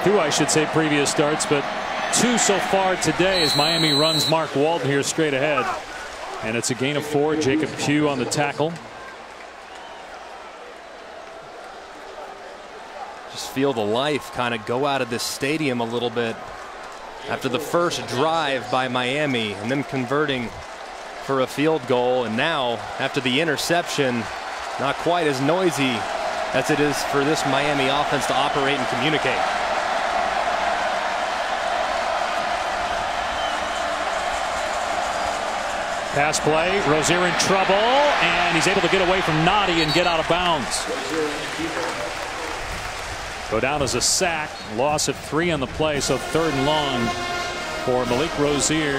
2, I should say, previous starts, but 2 so far today as Miami runs Mark Walton here straight ahead. And it's a gain of 4. Jacob Pugh on the tackle. Just feel the life kind of go out of this stadium a little bit after the first drive by Miami and then converting for a field goal, and now after the interception, not quite as noisy as it is for this Miami offense to operate and communicate. Pass play, Rozier in trouble, and he's able to get away from Noddy and get out of bounds. Go down as a sack, loss of 3 on the play, so 3rd and long for Malik Rozier.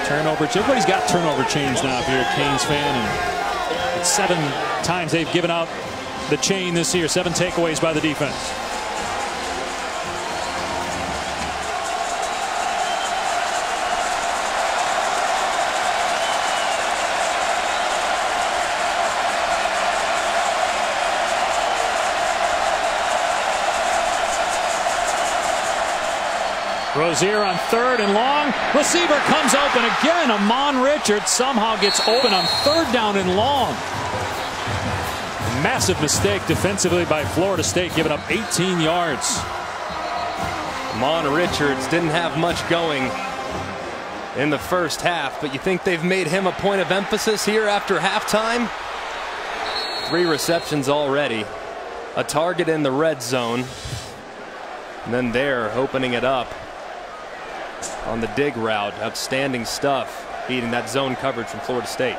Turnover, everybody's got turnover chains now if you're a Canes fan, and it's 7 times they've given out the chain this year, 7 takeaways by the defense. Rozier on 3rd and long. Receiver comes open again. Amon Richards somehow gets open on 3rd down and long. Massive mistake defensively by Florida State, giving up 18 yards. Amon Richards didn't have much going in the first half, but you think they've made him a point of emphasis here after halftime? 3 receptions already. A target in the red zone. And then they're opening it up on the dig route. Outstanding stuff, beating that zone coverage from Florida State.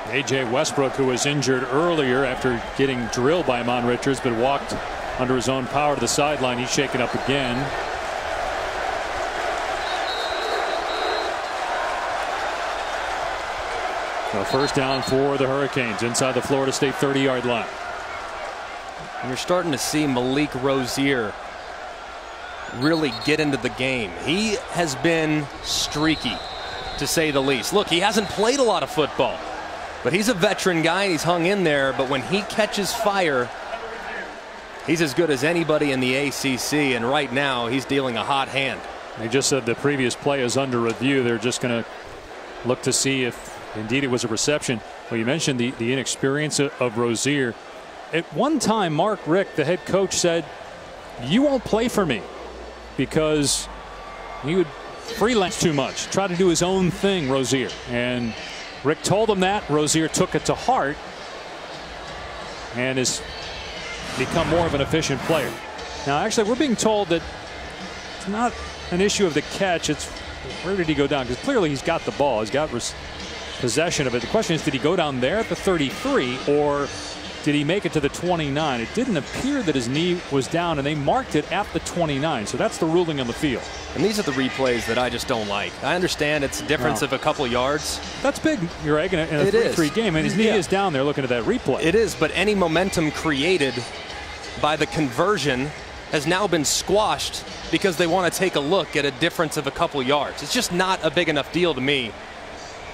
A.J. Westbrook, who was injured earlier after getting drilled by Amon Richards, but walked under his own power to the sideline. He's shaken up again. So 1st down for the Hurricanes inside the Florida State 30-yard line. And you're starting to see Malik Rozier really get into the game. He has been streaky, to say the least. Look, he hasn't played a lot of football, but he's a veteran guy and he's hung in there. But when he catches fire, he's as good as anybody in the ACC, and right now he's dealing a hot hand. They just said the previous play is under review. They're just going to look to see if indeed it was a reception. Well, you mentioned the inexperience of Rozier. At one time, Mark Richt, the head coach, said, "You won't play for me," because he would freelance too much, try to do his own thing, Rozier. And Rick told him that. Rozier took it to heart and has become more of an efficient player. Now, actually, we're being told that it's not an issue of the catch. It's where did he go down? Because clearly he's got the ball. He's got possession of it. The question is, did he go down there at the 33, or did he make it to the 29? It didn't appear that his knee was down, and they marked it at the 29. So that's the ruling on the field. And these are the replays that I just don't like. I understand it's a difference of a couple yards. That's big, Greg, in a 3-3 game. And his knee is down there looking at that replay. It is, but any momentum created by the conversion has now been squashed because they want to take a look at a difference of a couple yards. It's just not a big enough deal to me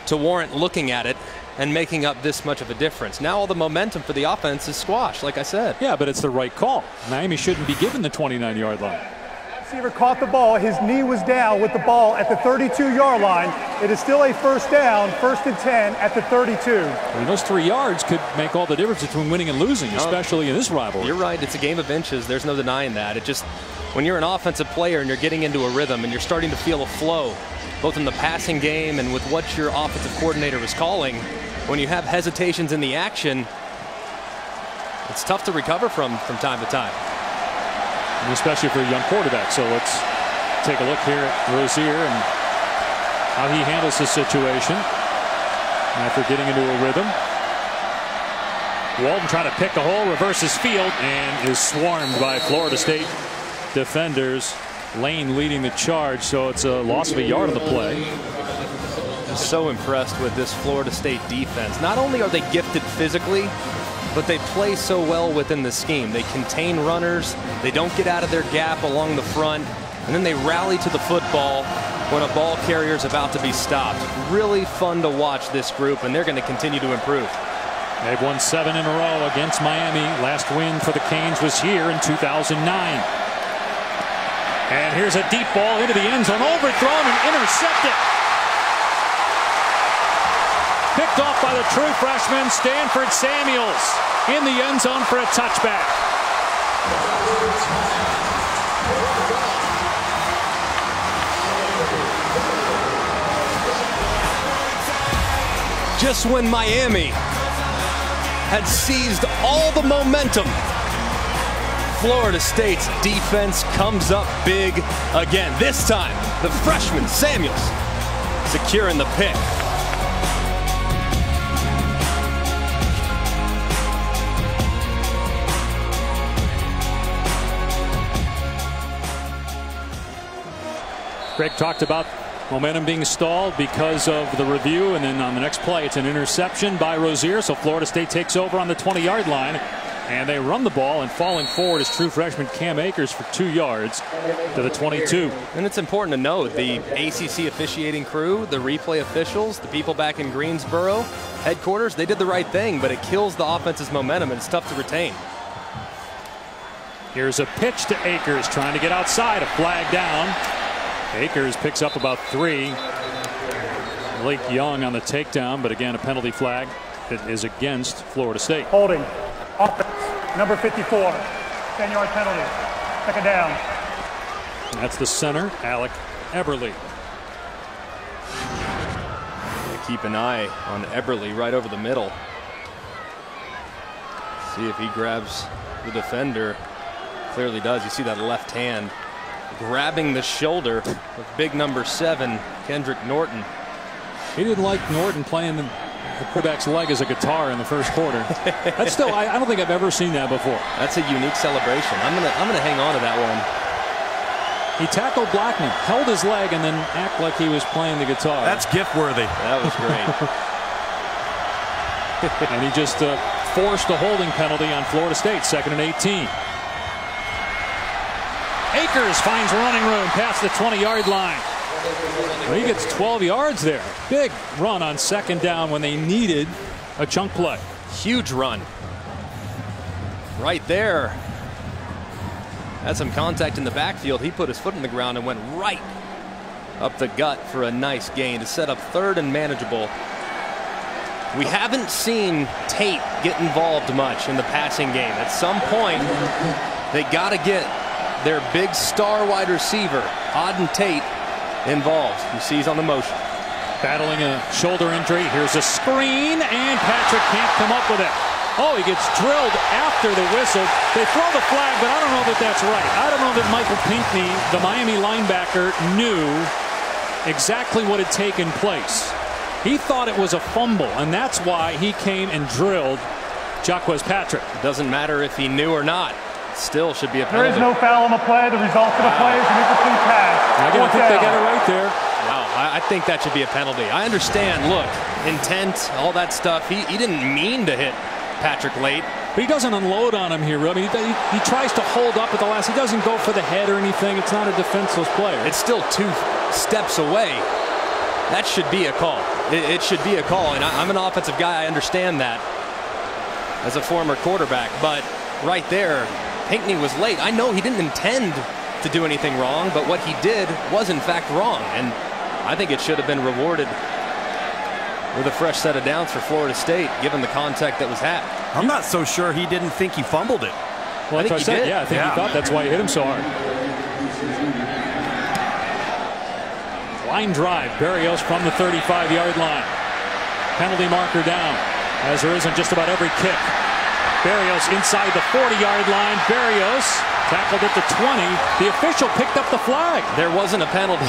to warrant looking at it and making up this much of a difference. Now all the momentum for the offense is squashed, like I said. Yeah, but it's the right call. Miami shouldn't be given the 29-yard line. Receiver caught the ball. His knee was down with the ball at the 32-yard line. It is still a 1st down, 1st and 10 at the 32. I mean, those 3 yards could make all the difference between winning and losing, especially in this rivalry. You're right. It's a game of inches. There's no denying that. It just, when you're an offensive player and you're getting into a rhythm and you're starting to feel a flow, both in the passing game and with what your offensive coordinator is calling, when you have hesitations in the action, it's tough to recover from time to time. And especially for a young quarterback. So let's take a look here at Rozier and how he handles the situation after getting into a rhythm. Walton trying to pick a hole, reverses field, and is swarmed by Florida State defenders. Lane leading the charge, so it's a loss of a yard on the play. I'm so impressed with this Florida State defense. Not only are they gifted physically, but they play so well within the scheme. They contain runners, they don't get out of their gap along the front, and then they rally to the football when a ball carrier is about to be stopped. Really fun to watch this group, and they're going to continue to improve. They've won 7 in a row against Miami. Last win for the Canes was here in 2009. And here's a deep ball into the end zone, overthrown and intercepted. Picked off by the true freshman Stanford Samuels in the end zone for a touchback. Just when Miami had seized all the momentum, Florida State's defense comes up big again. This time, the freshman Samuels securing the pick. Greg talked about momentum being stalled because of the review, and then on the next play it's an interception by Rozier, so Florida State takes over on the 20-yard line, and they run the ball, and falling forward is true freshman Cam Akers for 2 yards to the 22. And it's important to note the ACC officiating crew, the replay officials, the people back in Greensboro headquarters, they did the right thing, but it kills the offense's momentum, and it's tough to retain. Here's a pitch to Akers, trying to get outside, a flag down. Akers picks up about 3. Blake Young on the takedown, but again a penalty flag that is against Florida State. Holding. Offense. Number 54. 10-yard penalty. Second down. And that's the center, Alec Eberle. Keep an eye on Eberle right over the middle. See if he grabs the defender. Clearly does. You see that left hand grabbing the shoulder of big number 7, Kendrick Norton. He didn't like Norton playing the quarterback's leg as a guitar in the first quarter. That's still, I don't think I've ever seen that before. That's a unique celebration. I'm gonna hang on to that one. He tackled Blackman, held his leg, and then act like he was playing the guitar. That's gift worthy. That was great. And he just forced a holding penalty on Florida State, 2nd and 18. Akers finds running room past the 20-yard line. Well, he gets 12 yards there. Big run on 2nd down when they needed a chunk play. Huge run. Right there. Had some contact in the backfield. He put his foot in the ground and went right up the gut for a nice gain to set up 3rd and manageable. We haven't seen Tate get involved much in the passing game. At some point, they got to get their big star wide receiver, Auden Tate, involved. You see he's on the motion. Battling a shoulder injury. Here's a screen, and Patrick can't come up with it. Oh, he gets drilled after the whistle. They throw the flag, but I don't know that that's right. I don't know that Michael Pinckney, the Miami linebacker, knew exactly what had taken place. He thought it was a fumble, and that's why he came and drilled Jaquez Patrick. It doesn't matter if he knew or not. Still should be a penalty. There is no foul on the play. The result of the play is an incomplete pass. I think they got it right there. Wow, I think that should be a penalty. I understand, look, intent, all that stuff. He didn't mean to hit Patrick late. But he doesn't unload on him here. I mean, he tries to hold up at the last. He doesn't go for the head or anything. It's not a defenseless player. It's still 2 steps away. That should be a call. It should be a call. And I'm an offensive guy. I understand that as a former quarterback. But right there, Pinckney was late. I know he didn't intend to do anything wrong, but what he did was in fact wrong. And I think it should have been rewarded with a fresh set of downs for Florida State, given the contact that was had. I'm not so sure he didn't think he fumbled it. Well, that's what I said. Yeah, I think he thought that's why he hit him so hard. Line drive. Berrios from the 35-yard line. Penalty marker down, as there is on just about every kick. Berrios inside the 40-yard line. Berrios tackled at the 20. The official picked up the flag. There wasn't a penalty.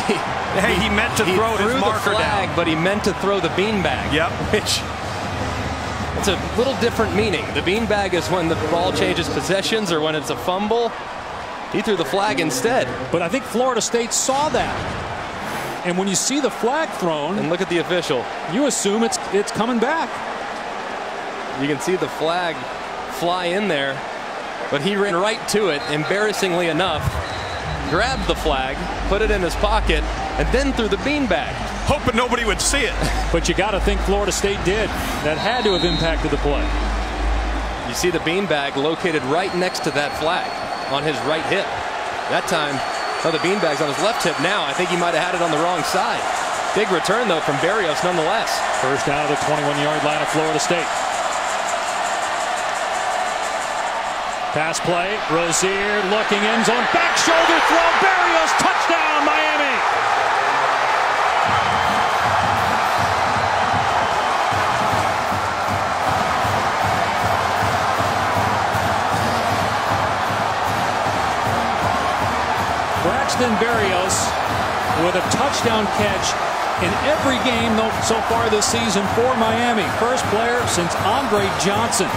Hey, he meant to throw his marker the flag, down. But he meant to throw the beanbag. Yep. Which, it's a little different meaning. The beanbag is when the ball changes possessions or when it's a fumble. He threw the flag instead. But I think Florida State saw that. And when you see the flag thrown, and look at the official, you assume it's coming back. You can see the flag fly in there, but he ran right to it, embarrassingly enough, grabbed the flag, put it in his pocket, and then threw the beanbag. Hoping nobody would see it. But you got to think Florida State did. That had to have impacted the play. You see the beanbag located right next to that flag on his right hip. That time, the beanbag's on his left hip now. I think he might have had it on the wrong side. Big return, though, from Berrios nonetheless. First down of the 21-yard line of Florida State. Pass play, Rozier looking end zone, back shoulder throw, Berrios, touchdown, Miami. Braxton Berrios with a touchdown catch in every game so far this season for Miami. First player since Andre Johnson.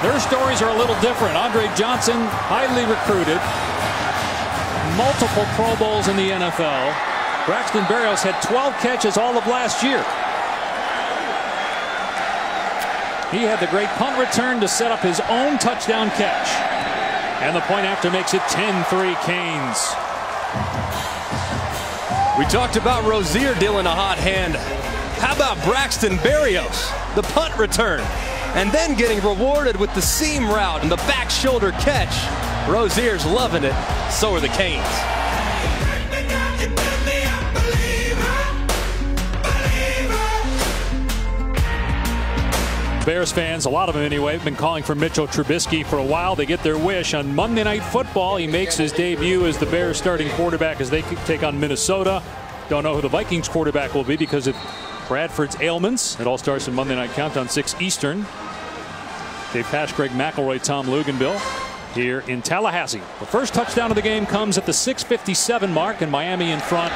Their stories are a little different. Andre Johnson, highly recruited, multiple Pro Bowls in the NFL. Braxton Berrios had 12 catches all of last year. He had the great punt return to set up his own touchdown catch. And the point after makes it 10-3 Canes. We talked about Rozier dealing a hot hand. How about Braxton Berrios, the punt return, and then getting rewarded with the seam route and the back shoulder catch. Rozier's loving it. So are the Canes. Bears fans, a lot of them anyway, have been calling for Mitchell Trubisky for a while. They get their wish on Monday Night Football. He makes his debut as the Bears starting quarterback as they take on Minnesota. Don't know who the Vikings quarterback will be because of Bradford's ailments. It all starts in Monday Night Countdown, 6 Eastern. Dave Pasch, Greg McElroy, Tom Luganbill here in Tallahassee. The first touchdown of the game comes at the 6:57 mark, and Miami in front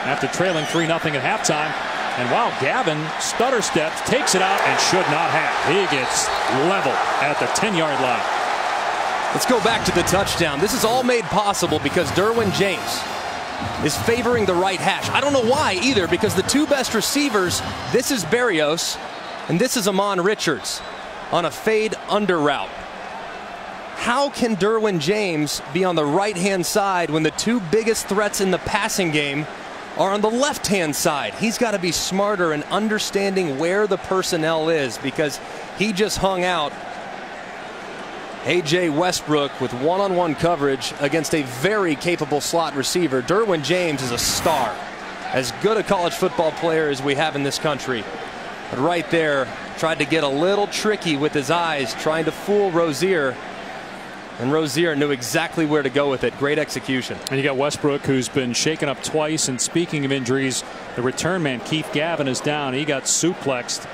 after trailing 3-0 at halftime. And wow, Gavin stutter steps, takes it out, and should not have. He gets leveled at the 10-yard line. Let's go back to the touchdown. This is all made possible because Derwin James is favoring the right hash. I don't know why either, because the two best receivers, this is Berrios and this is Amon Richards on a fade under route. How can Derwin James be on the right-hand side when the two biggest threats in the passing game are on the left-hand side? He's got to be smarter in understanding where the personnel is, because he just hung out A.J. Westbrook with one-on-one coverage against a very capable slot receiver. Derwin James is a star, as good a college football player as we have in this country. But right there, tried to get a little tricky with his eyes, trying to fool Rozier. And Rozier knew exactly where to go with it. Great execution. And you got Westbrook, who's been shaken up twice. And speaking of injuries, the return man, Keith Gavin, is down. He got suplexed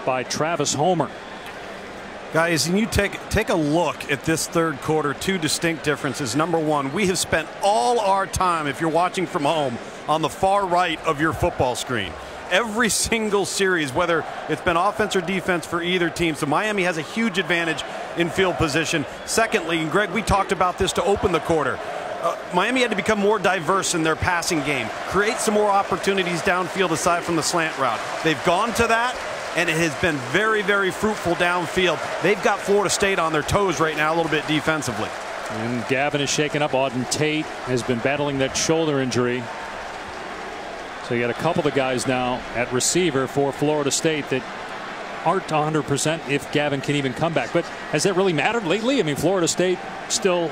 by Travis Homer. Guys, and you take a look at this third quarter. Two distinct differences. Number one, we have spent all our time, if you're watching from home, on the far right of your football screen. Every single series, whether it's been offense or defense for either team. So Miami has a huge advantage in field position. Secondly, and Greg, we talked about this to open the quarter. Miami had to become more diverse in their passing game. Create some more opportunities downfield aside from the slant route. They've gone to that, and it has been very, very fruitful downfield. They've got Florida State on their toes right now a little bit defensively. And Gavin is shaken up. Auden Tate has been battling that shoulder injury. So you got a couple of guys now at receiver for Florida State that aren't 100% if Gavin can even come back. But has that really mattered lately? I mean, Florida State still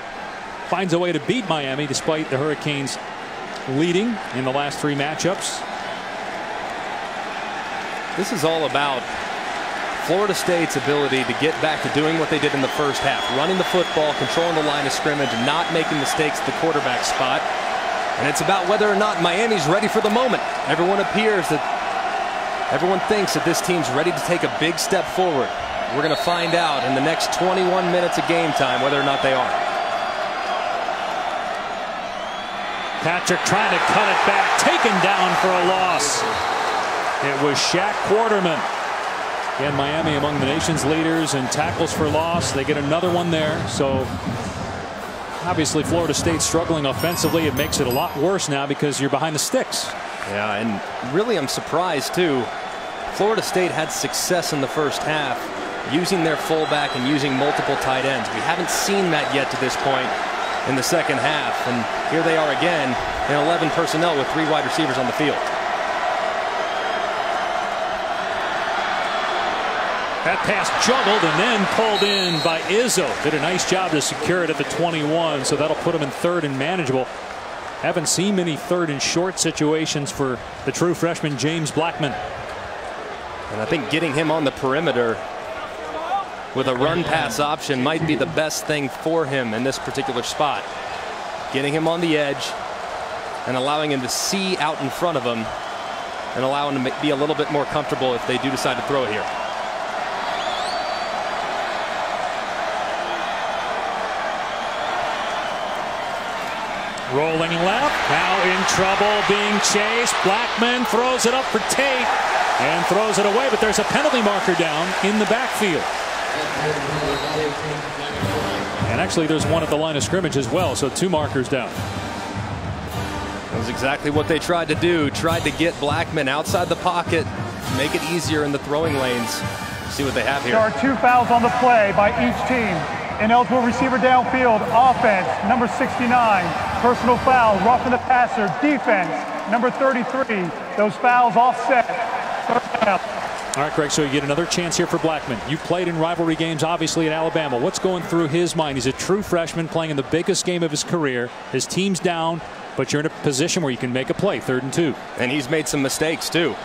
finds a way to beat Miami despite the Hurricanes leading in the last 3 matchups. This is all about Florida State's ability to get back to doing what they did in the first half. Running the football, controlling the line of scrimmage, and not making mistakes at the quarterback spot. And it's about whether or not Miami's ready for the moment. Everyone thinks that this team's ready to take a big step forward. We're going to find out in the next 21 minutes of game time whether or not they are. Patrick trying to cut it back, taken down for a loss. It was Shaq Quarterman. Again, Miami among the nation's leaders in tackles for loss. They get another one there. So obviously Florida State struggling offensively. It makes it a lot worse now because you're behind the sticks. Yeah, and really I'm surprised too. Florida State had success in the first half using their fullback and using multiple tight ends. We haven't seen that yet to this point in the second half. And here they are again in 11 personnel with 3 wide receivers on the field. That pass juggled and then pulled in by Izzo. Did a nice job to secure it at the 21, so that'll put him in 3rd and manageable. Haven't seen many 3rd and short situations for the true freshman James Blackman. And I think getting him on the perimeter with a run pass option might be the best thing for him in this particular spot. Getting him on the edge and allowing him to see out in front of him and allowing him to be a little bit more comfortable if they do decide to throw it here. Rolling left, now in trouble, being chased. Blackman throws it up for Tate and throws it away, but there's a penalty marker down in the backfield. And actually there's one at the line of scrimmage as well, so 2 markers down. That was exactly what they tried to do. Tried to get Blackman outside the pocket, make it easier in the throwing lanes. See what they have here. There are 2 fouls on the play by each team. Ineligible receiver downfield, offense, number 69. Personal foul, roughing the passer, defense, number 33. Those fouls offset. First down. All right, Greg, so you get another chance here for Blackman. You played in rivalry games, obviously, at Alabama. What's going through his mind? He's a true freshman playing in the biggest game of his career. His team's down, but you're in a position where you can make a play, 3rd and 2. And he's made some mistakes, too,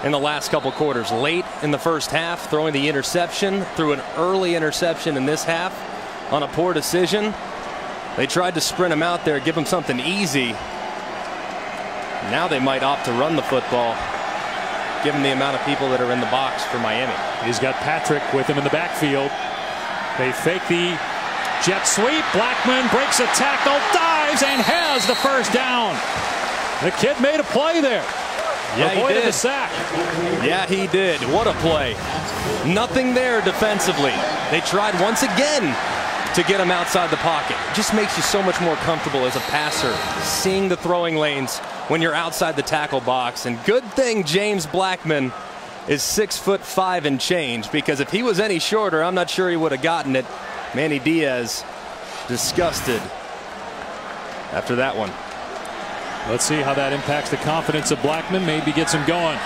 in the last couple quarters. Late in the first half, throwing the interception, threw an early interception in this half on a poor decision. They tried to sprint him out there, give him something easy. Now they might opt to run the football, given the amount of people that are in the box for Miami. He's got Patrick with him in the backfield. They fake the jet sweep. Blackman breaks a tackle, dives, and has the first down. The kid made a play there. Yeah, avoided he did. the sack. Yeah, he did. What a play. Nothing there defensively. They tried once again to get him outside the pocket. It just makes you so much more comfortable as a passer, seeing the throwing lanes when you're outside the tackle box. And good thing James Blackman is 6'5" and change, because if he was any shorter, I'm not sure he would have gotten it. Manny Diaz disgusted after that one. Let's see how that impacts the confidence of Blackman. Maybe gets him going.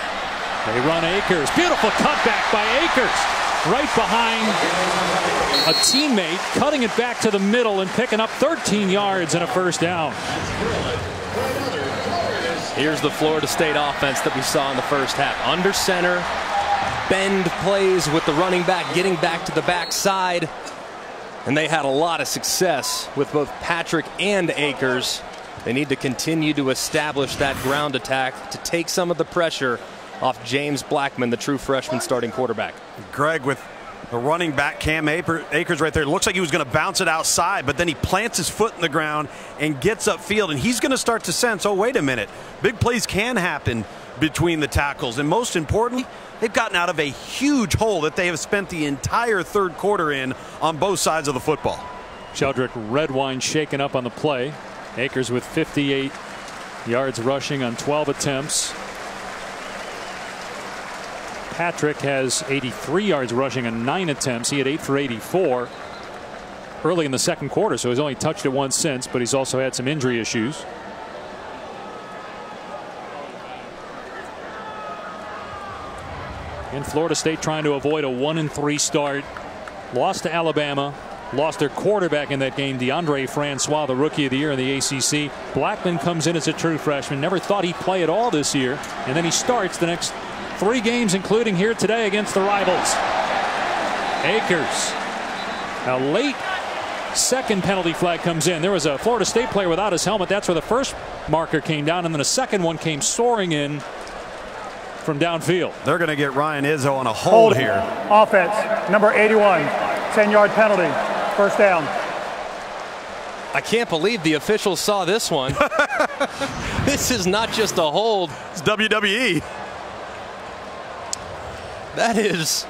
They run Akers. Beautiful cutback by Akers. Right behind a teammate, cutting it back to the middle and picking up 13 yards and a first down. Here's the Florida State offense that we saw in the first half. Under center, bend plays with the running back, getting back to the backside. And they had a lot of success with both Patrick and Akers. They need to continue to establish that ground attack to take some of the pressure off James Blackman, the true freshman starting quarterback. Greg, with the running back Cam Akers right there, it looks like he was going to bounce it outside, but then he plants his foot in the ground and gets upfield, and he's going to start to sense, oh, wait a minute, big plays can happen between the tackles. And most importantly, they've gotten out of a huge hole that they have spent the entire 3rd quarter in on both sides of the football. Sheldrick Redwine shaken up on the play. Akers with 58 yards rushing on 12 attempts. Patrick has 83 yards rushing on 9 attempts. He had 8 for 84 early in the 2nd quarter, so he's only touched it once since, but he's also had some injury issues. And Florida State trying to avoid a 1-3 start. Lost to Alabama. Lost their quarterback in that game, DeAndre Francois, the rookie of the year in the ACC. Blackman comes in as a true freshman. Never thought he'd play at all this year. And then he starts the next 3 games, including here today against the rivals. Akers. A late 2nd penalty flag comes in. There was a Florida State player without his helmet. That's where the first marker came down. And then a second one came soaring in from downfield. They're going to get Ryan Izzo on a hold here. Offense, number 81, 10-yard penalty, first down. I can't believe the officials saw this one. This is not just a hold. It's WWE. That is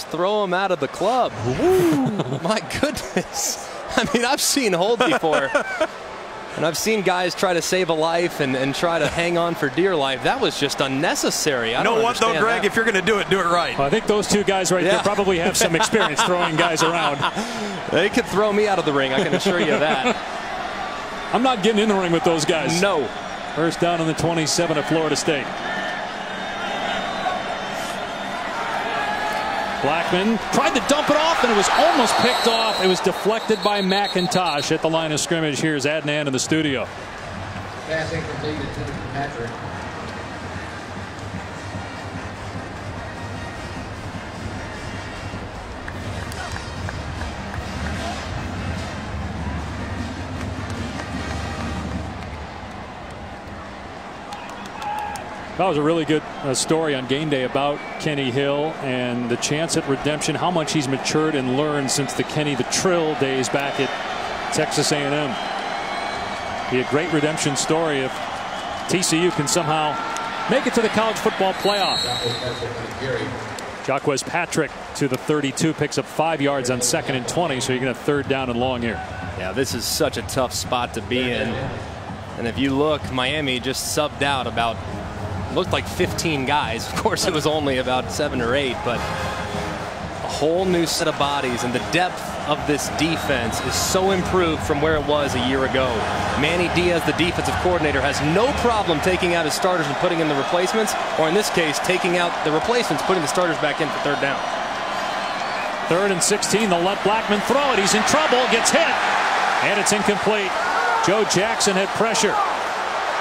throw him out of the club. Ooh, my goodness. I mean, I've seen hold before. And I've seen guys try to save a life and try to hang on for dear life. That was just unnecessary. You know what, though, Greg? If you're going to do it right. Well, I think those 2 guys right there probably have some experience throwing guys around. They could throw me out of the ring, I can assure you of that. I'm not getting in the ring with those guys. No. First down on the 27 of Florida State. Blackman tried to dump it off, and it was almost picked off. It was deflected by McIntosh at the line of scrimmage. Here's Adnan in the studio. Pass incomplete to Patrick. That was a really good story on game day about Kenny Hill and the chance at redemption, how much he's matured and learned since the Kenny the Trill days back at Texas A&M. Be a great redemption story if TCU can somehow make it to the college football playoff. Jacquez Patrick to the 32, picks up 5 yards on 2nd and 20, so you're going to 3rd down and long here. Yeah, this is such a tough spot to be in. And if you look, Miami just subbed out about, looked like 15 guys. Of course, it was only about 7 or 8, but a whole new set of bodies, and the depth of this defense is so improved from where it was a year ago. Manny Diaz, the defensive coordinator, has no problem taking out his starters and putting in the replacements, or in this case, taking out the replacements, putting the starters back in for 3rd down. 3rd and 16, they'll let Blackman throw it. He's in trouble, gets hit, and it's incomplete. Joe Jackson had pressure,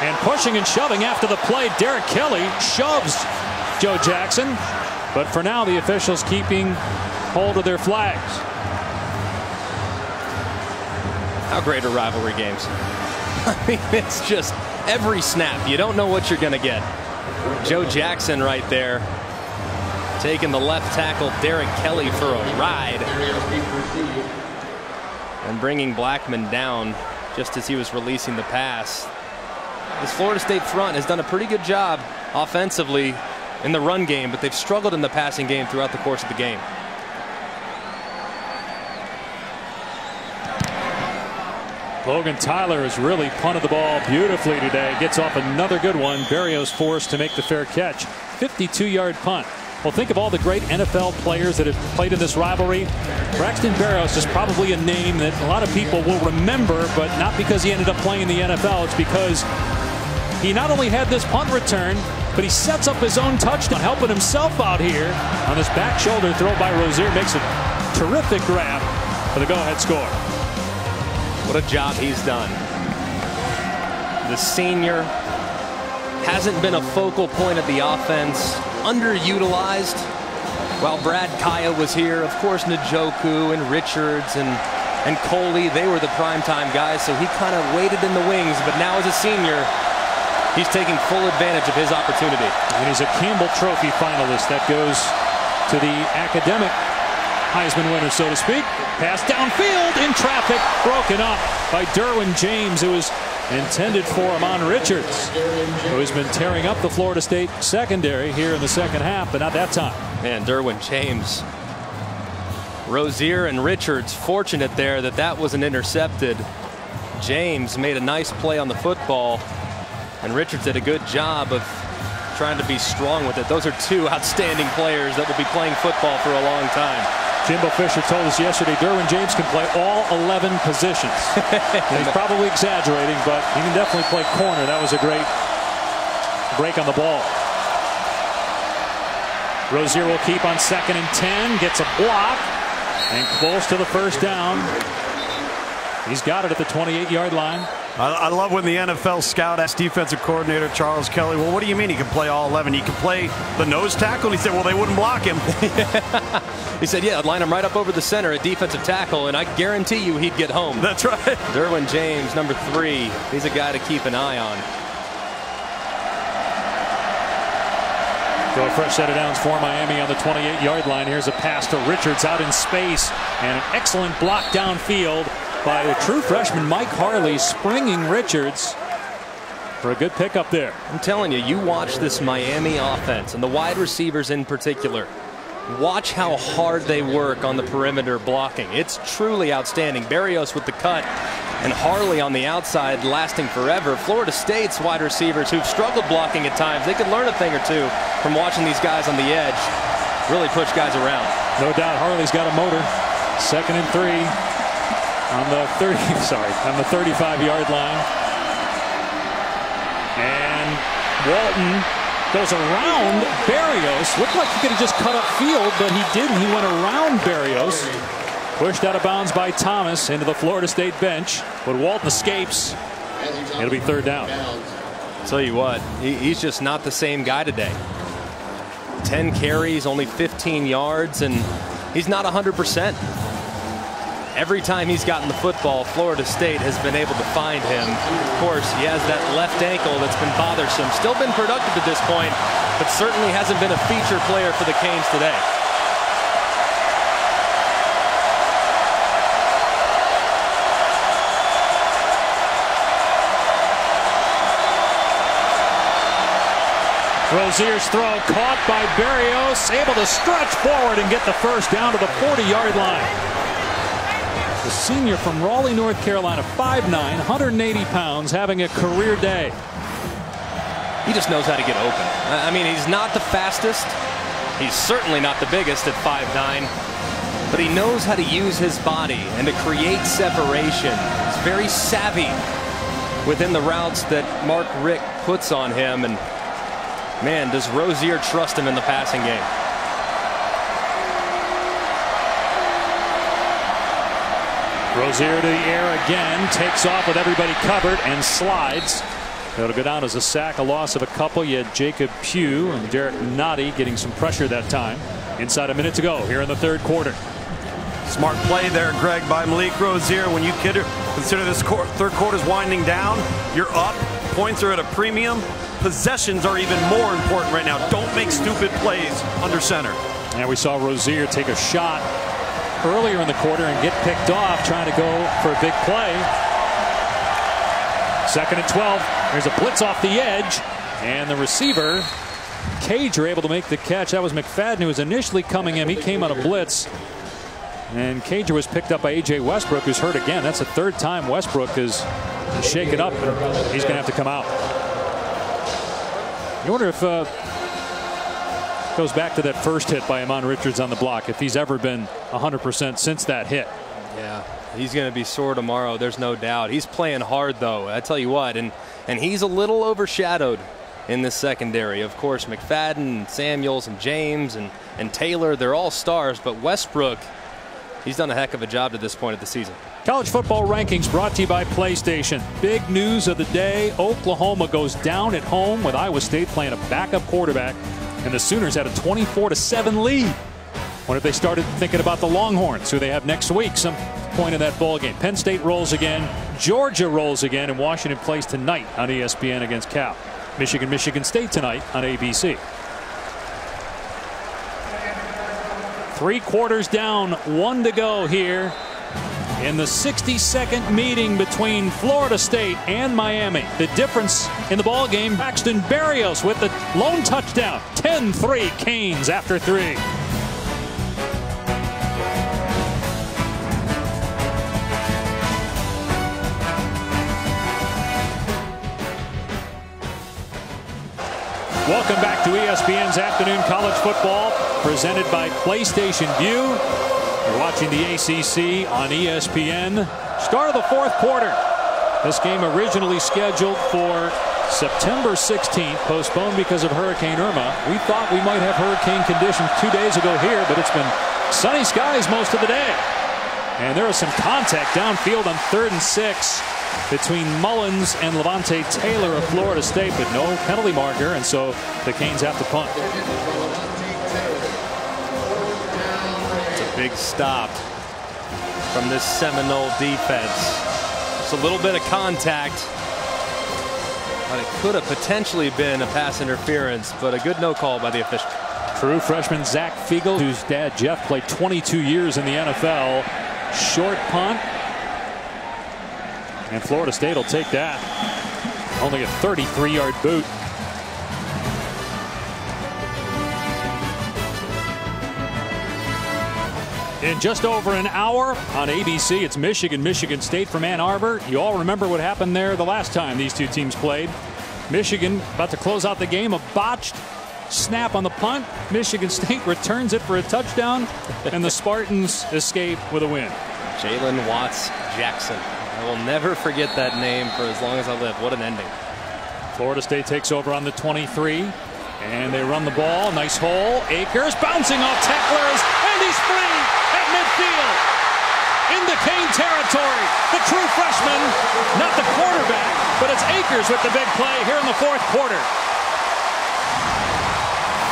and pushing and shoving after the play, Derek Kelly shoves Joe Jackson, but for now the officials keeping hold of their flags. How great are rivalry games? I mean, it's just every snap. You don't know what you're going to get. Joe Jackson right there taking the left tackle Derek Kelly for a ride and bringing Blackman down just as he was releasing the pass. This Florida State front has done a pretty good job offensively in the run game, but they've struggled in the passing game throughout the course of the game. Logan Tyler has really punted the ball beautifully today. Gets off another good one. Berrios forced to make the fair catch. 52-yard punt. Well, think of all the great NFL players that have played in this rivalry. Braxton Berrios is probably a name that a lot of people will remember, but not because he ended up playing in the NFL. It's because he not only had this punt return, but he sets up his own touchdown, helping himself out here on this back shoulder throw by Rozier. Makes a terrific grab for the go-ahead score. What a job he's done. The senior hasn't been a focal point of the offense, underutilized. While Brad Kaya was here, of course, Njoku and Richards and Coley, they were the primetime guys, so he kind of waited in the wings. But now as a senior, he's taking full advantage of his opportunity. And he's a Campbell Trophy finalist. That goes to the academic Heisman winner, so to speak. Pass downfield in traffic, broken up by Derwin James. It was intended for Amon Richards, who has been tearing up the Florida State secondary here in the second half, but not that time. Man, Derwin James. Rozier and Richards fortunate there that wasn't intercepted. James made a nice play on the football, and Richards did a good job of trying to be strong with it. Those are two outstanding players that will be playing football for a long time. Jimbo Fisher told us yesterday Derwin James can play all 11 positions. He's probably exaggerating, but he can definitely play corner. That was a great break on the ball. Rozier will keep on 2nd and 10, gets a block, and close to the 1st down. He's got it at the 28-yard line. I love when the NFL scout asked defensive coordinator Charles Kelly, well, what do you mean he can play all 11? He can play the nose tackle? And he said, well, they wouldn't block him. He said, yeah, I'd line him right up over the center at defensive tackle, and I guarantee you he'd get home. That's right. Derwin James, number 3. He's a guy to keep an eye on. So a fresh set of downs for Miami on the 28-yard line. Here's a pass to Richards out in space, and an excellent block downfield by the true freshman Mike Harley, springing Richards for a good pickup there. I'm telling you, you watch this Miami offense, and the wide receivers in particular. Watch how hard they work on the perimeter blocking. It's truly outstanding. Berrios with the cut, and Harley on the outside lasting forever. Florida State's wide receivers who've struggled blocking at times, they could learn a thing or two from watching these guys on the edge really push guys around. No doubt Harley's got a motor. 2nd and 3. On the 35-yard line. And Walton goes around Berrios. Looked like he could have just cut up field, but he didn't. He went around Berrios. Pushed out of bounds by Thomas into the Florida State bench. But Walton escapes. It'll be 3rd down. Tell you what, he's just not the same guy today. 10 carries, only 15 yards, and he's not 100%. Every time he's gotten the football, Florida State has been able to find him. Of course, he has that left ankle that's been bothersome. Still been productive at this point, but certainly hasn't been a feature player for the Canes today. Rozier's throw caught by Berrios, able to stretch forward and get the first down to the 40-yard line. The senior from Raleigh, North Carolina, 5'9", 180 pounds, having a career day. He just knows how to get open. I mean, he's not the fastest. He's certainly not the biggest at 5'9", but he knows how to use his body and to create separation. He's very savvy within the routes that Mark Richt puts on him, and man, does Rozier trust him in the passing game. Rozier to the air again, takes off with everybody covered and slides. It'll go down as a sack, a loss of a couple. You had Jacob Pugh and Derek Nottie getting some pressure that time. Inside a minute to go here in the third quarter. Smart play there, Greg, by Malik Rozier. When you consider this third quarter's winding down, you're up. Points are at a premium. Possessions are even more important right now. Don't make stupid plays under center. And we saw Rozier take a shot earlier in the quarter and get picked off trying to go for a big play. 2nd and 12. There's a blitz off the edge, and the receiver, Cage, are able to make the catch. That was McFadden who was initially coming in. He came on a blitz, and Cager was picked up by A.J. Westbrook, who's hurt again. That's the third time Westbrook is shaken up, and he's going to have to come out. You wonder if goes back to that first hit by Amon Richards on the block, if he's ever been 100% since that hit. Yeah, he's going to be sore tomorrow. There's no doubt. He's playing hard, though. I tell you what, and he's a little overshadowed in this secondary. Of course, McFadden, Samuels, and James, and Taylor, they're all stars, but Westbrook, he's done a heck of a job to this point of the season. College football rankings brought to you by PlayStation. Big news of the day: Oklahoma goes down at home with Iowa State playing a backup quarterback, and the Sooners had a 24-7 lead. What if they started thinking about the Longhorns, who they have next week, some point in that ball game? Penn State rolls again, Georgia rolls again, and Washington plays tonight on ESPN against Cal. Michigan State tonight on ABC. 3 quarters down, 1 to go here in the 62nd meeting between Florida State and Miami. The difference in the ball game: Braxton Berrios with the lone touchdown. 10-3 Canes after 3. Welcome back to ESPN's Afternoon College Football, presented by PlayStation Vue. You're watching the ACC on ESPN. Start of the 4th quarter. This game originally scheduled for September 16th, postponed because of Hurricane Irma. We thought we might have hurricane conditions 2 days ago here, but it's been sunny skies most of the day. And there is some contact downfield on 3rd and 6 between Mullins and Levante Taylor of Florida State, but no penalty marker, and so the Canes have to punt. It's a big stop from this Seminole defense. Just a little bit of contact, but it could have potentially been a pass interference, but a good no call by the official. True freshman Zach Fiegel, whose dad Jeff played 22 years in the NFL. Short punt. And Florida State will take that. Only a 33-yard boot. In just over an hour on ABC, it's Michigan State from Ann Arbor. You all remember what happened there the last time these two teams played. Michigan about to close out the game. A botched snap on the punt. Michigan State returns it for a touchdown, and the Spartans escape with a win. Jalen Watts Jackson. I will never forget that name for as long as I live. What an ending. Florida State takes over on the 23, and they run the ball. Nice hole. Akers bouncing off tacklers, and he's free at midfield. Into Cane territory. The true freshman, not the quarterback, but it's Akers with the big play here in the 4th quarter.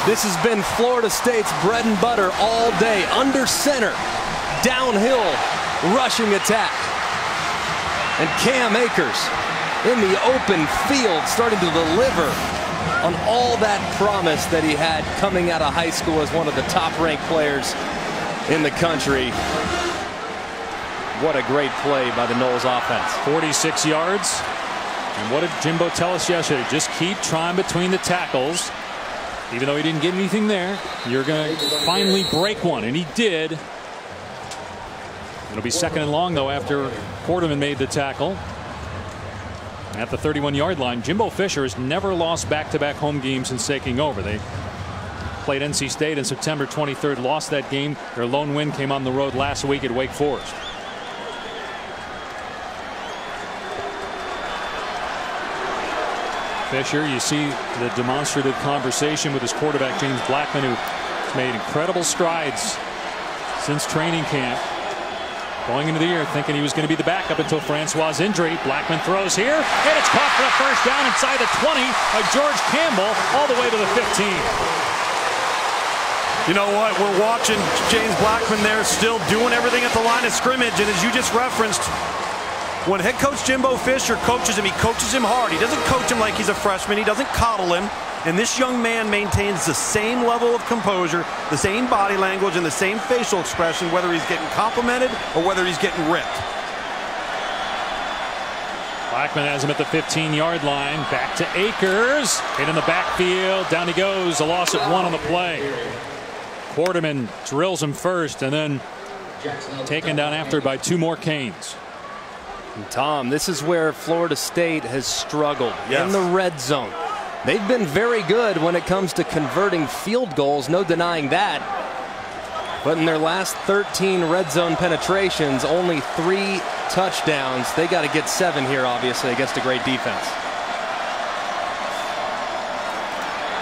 This has been Florida State's bread and butter all day. Under center, downhill, rushing attack. And Cam Akers in the open field, starting to deliver on all that promise that he had coming out of high school as one of the top-ranked players in the country. What a great play by the Noles offense. 46 yards. And what did Jimbo tell us yesterday? Just keep trying between the tackles. Even though he didn't get anything there, you're going to finally break one, and he did. It'll be second and long, though, after Quarterman made the tackle. At the 31-yard line, Jimbo Fisher has never lost back-to-back home games since taking over. They played NC State on September 23rd, lost that game. Their lone win came on the road last week at Wake Forest. Fisher, you see the demonstrative conversation with his quarterback, James Blackman, who's made incredible strides since training camp. Going into the year thinking he was going to be the backup until Francois' injury. Blackman throws here, and it's caught for a first down inside the 20 by George Campbell all the way to the 15. You know what? We're watching James Blackman there still doing everything at the line of scrimmage, and as you just referenced, when head coach Jimbo Fisher coaches him, he coaches him hard. He doesn't coach him like he's a freshman. He doesn't coddle him. And this young man maintains the same level of composure, the same body language, and the same facial expression, whether he's getting complimented or whether he's getting ripped. Blackman has him at the 15-yard line. Back to Akers. Hit in the backfield. Down he goes. A loss at 1 on the play. Quarterman drills him first and then taken down after by 2 more Canes. And Tom, this is where Florida State has struggled in Yes. the red zone. They've been very good when it comes to converting field goals, no denying that. But in their last 13 red zone penetrations, only 3 touchdowns. They got to get 7 here, obviously, against a great defense.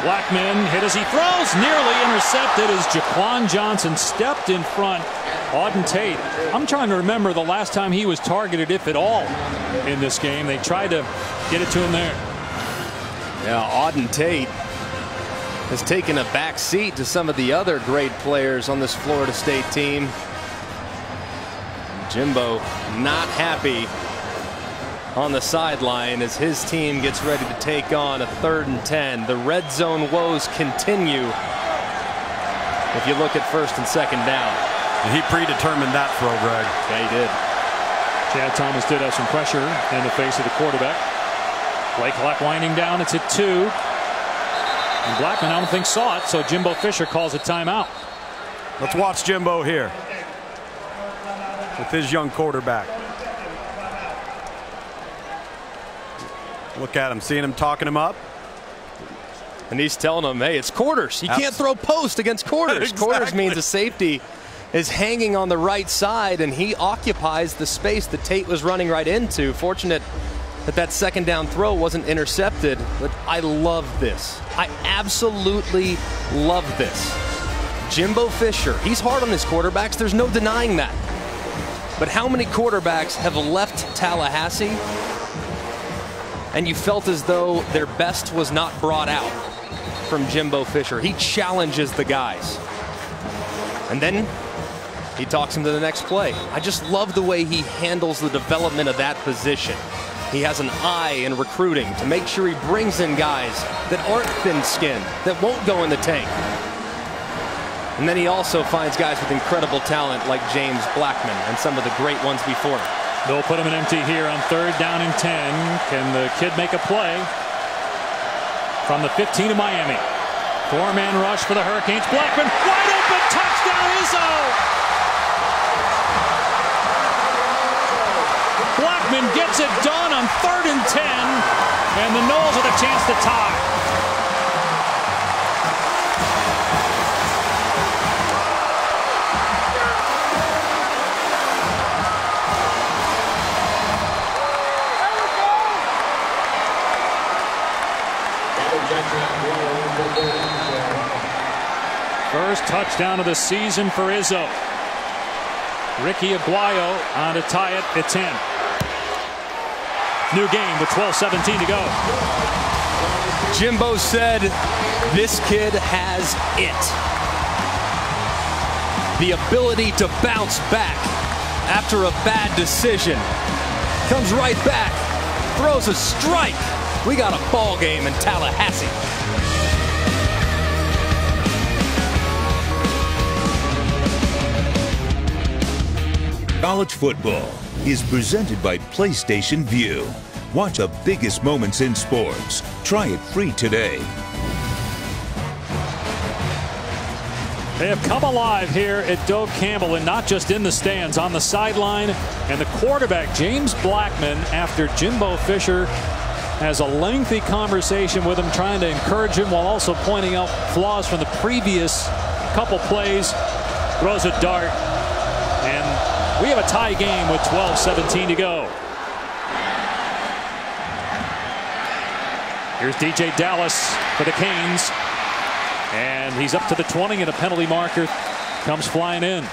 Blackman hit as he throws, nearly intercepted as Jaquan Johnson stepped in front. Auden Tate, I'm trying to remember the last time he was targeted, if at all, in this game. They tried to get it to him there. Yeah, Auden Tate has taken a back seat to some of the other great players on this Florida State team. Jimbo not happy on the sideline as his team gets ready to take on a 3rd and 10. The red zone woes continue if you look at 1st and 2nd down. And he predetermined that throw, Greg. Yeah, he did. Chad Thomas did have some pressure in the face of the quarterback. Play clock winding down. It's at 2. And Blackman, I don't think, saw it, so Jimbo Fisher calls a timeout. Let's watch Jimbo here with his young quarterback. Look at him, seeing him talking him up. And he's telling him, hey, it's quarters. You can't throw post against quarters. Exactly. Quarters means a safety is hanging on the right side, and he occupies the space that Tate was running right into. Fortunate that 2nd down throw wasn't intercepted, but I love this. I absolutely love this. Jimbo Fisher, he's hard on his quarterbacks. There's no denying that. But how many quarterbacks have left Tallahassee and you felt as though their best was not brought out from Jimbo Fisher? He challenges the guys. And then he talks him to the next play. I just love the way he handles the development of that position. He has an eye in recruiting to make sure he brings in guys that aren't thin-skinned, that won't go in the tank. And then he also finds guys with incredible talent like James Blackman and some of the great ones before him. They'll put him in empty here on 3rd down and 10. Can the kid make a play from the 15 of Miami? 4-man rush for the Hurricanes. Blackman wide open, touchdown Izzo! Blackman gets it done on 3rd and 10, and the Noles with a chance to tie. First touchdown of the season for Izzo. Ricky Aguayo on to tie it at 10. New game with 12:17 to go. Jimbo said this kid has it. The ability to bounce back after a bad decision. Comes right back, throws a strike. We got a ball game in Tallahassee. College football is presented by PlayStation Vue. Watch the biggest moments in sports. Try it free today. They have come alive here at Doak Campbell, and not just in the stands, on the sideline. And the quarterback, James Blackman, after Jimbo Fisher has a lengthy conversation with him, trying to encourage him while also pointing out flaws from the previous couple plays, throws a dart. And we have a tie game with 12:17 to go. Here's DJ Dallas for the Canes. And he's up to the 20, and a penalty marker comes flying in.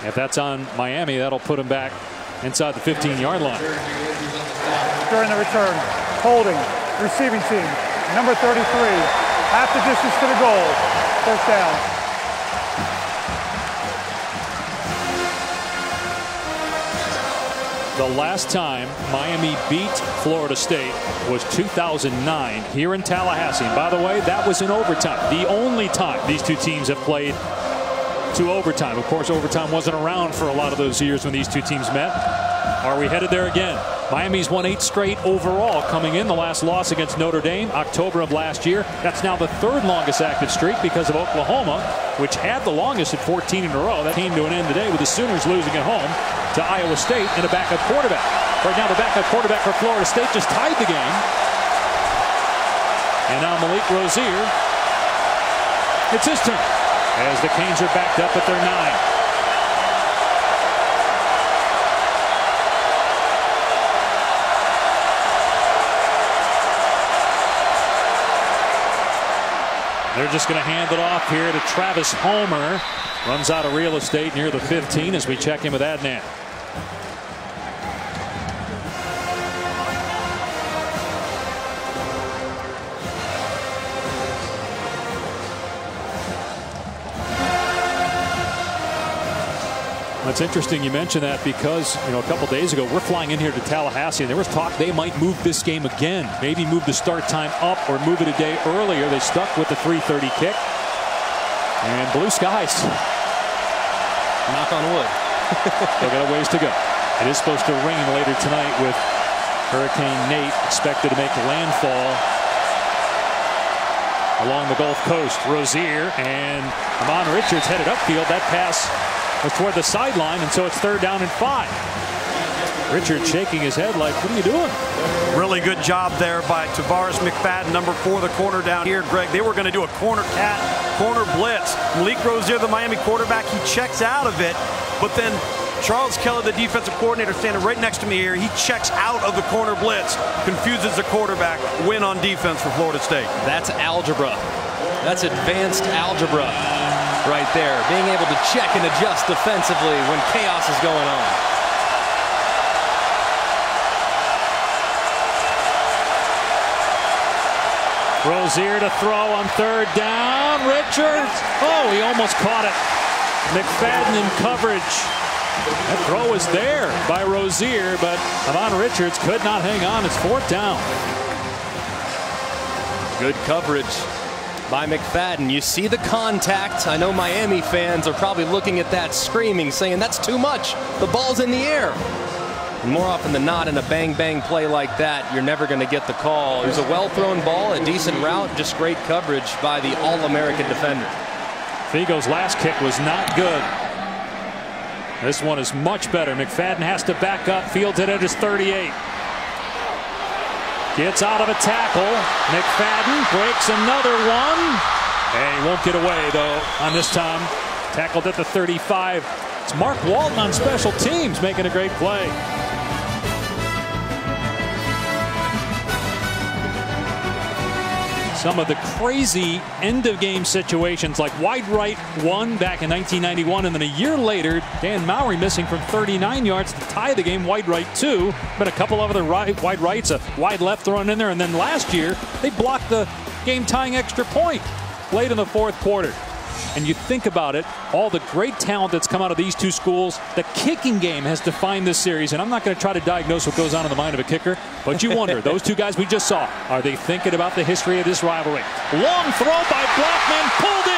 If that's on Miami, that'll put him back inside the 15-yard line. During the return, holding, receiving team, number 33, half the distance to the goal, first down. The last time Miami beat Florida State was 2009 here in Tallahassee. And by the way, that was in overtime. The only time these two teams have played to overtime. Of course, overtime wasn't around for a lot of those years when these two teams met. Are we headed there again? Miami's won 8 straight overall, coming in. The last loss against Notre Dame, October of last year. That's now the 3rd longest active streak because of Oklahoma, which had the longest at 14 in a row. That came to an end today with the Sooners losing at home to Iowa State and a backup quarterback. Right now, the backup quarterback for Florida State just tied the game. And now Malik Rozier, it's his turn as the Canes are backed up at their 9. They're just going to hand it off here to Travis Homer. Runs out of real estate near the 15 as we check in with Adnan. It's interesting you mentioned that because, a couple days ago, we're flying in here to Tallahassee, and there was talk they might move this game again. Maybe move the start time up or move it a day earlier. They stuck with the 3:30 kick. And blue skies. Knock on wood. Still got a ways to go. It is supposed to rain later tonight with Hurricane Nate expected to make landfall along the Gulf Coast. Rozier and Amon Richards headed upfield. That pass was toward the sideline, and so it's 3rd down and 5. Richard shaking his head like, what are you doing? Really good job there by Tavares McFadden, number 4, the corner down here. Greg, they were going to do a corner blitz. Malik Rozier, the Miami quarterback, he checks out of it, but then Charles Keller, the defensive coordinator, standing right next to me here, he checks out of the corner blitz, confuses the quarterback. Win on defense for Florida State. That's algebra. That's advanced algebra right there. Being able to check and adjust defensively when chaos is going on. Rozier to throw on 3rd down. Richards. Oh, he almost caught it. McFadden in coverage. That throw was there by Rozier, but Amon Richards could not hang on. It's 4th down. Good coverage by McFadden. You see the contact. I know Miami fans are probably looking at that screaming, saying that's too much. The ball's in the air. And more often than not, in a bang-bang play like that, you're never going to get the call. It was a well-thrown ball, a decent route, just great coverage by the All-American defender. Figo's last kick was not good. This one is much better. McFadden has to back up. Fields it at his 38. Gets out of a tackle. McFadden breaks another one. And he won't get away, though, on this time. Tackled at the 35. It's Mark Walton on special teams making a great play. Some of the crazy end-of-game situations, like wide right 1 back in 1991, and then a year later, Dan Mowry missing from 39 yards to tie the game, wide right 2. But a couple of other wide rights, a wide left thrown in there, and then last year, they blocked the game-tying extra point late in the 4th quarter. And you think about it, all the great talent that's come out of these two schools, the kicking game has defined this series. And I'm not going to try to diagnose what goes on in the mind of a kicker, but you wonder, those two guys we just saw, are they thinking about the history of this rivalry? Long throw by Blackman, pulled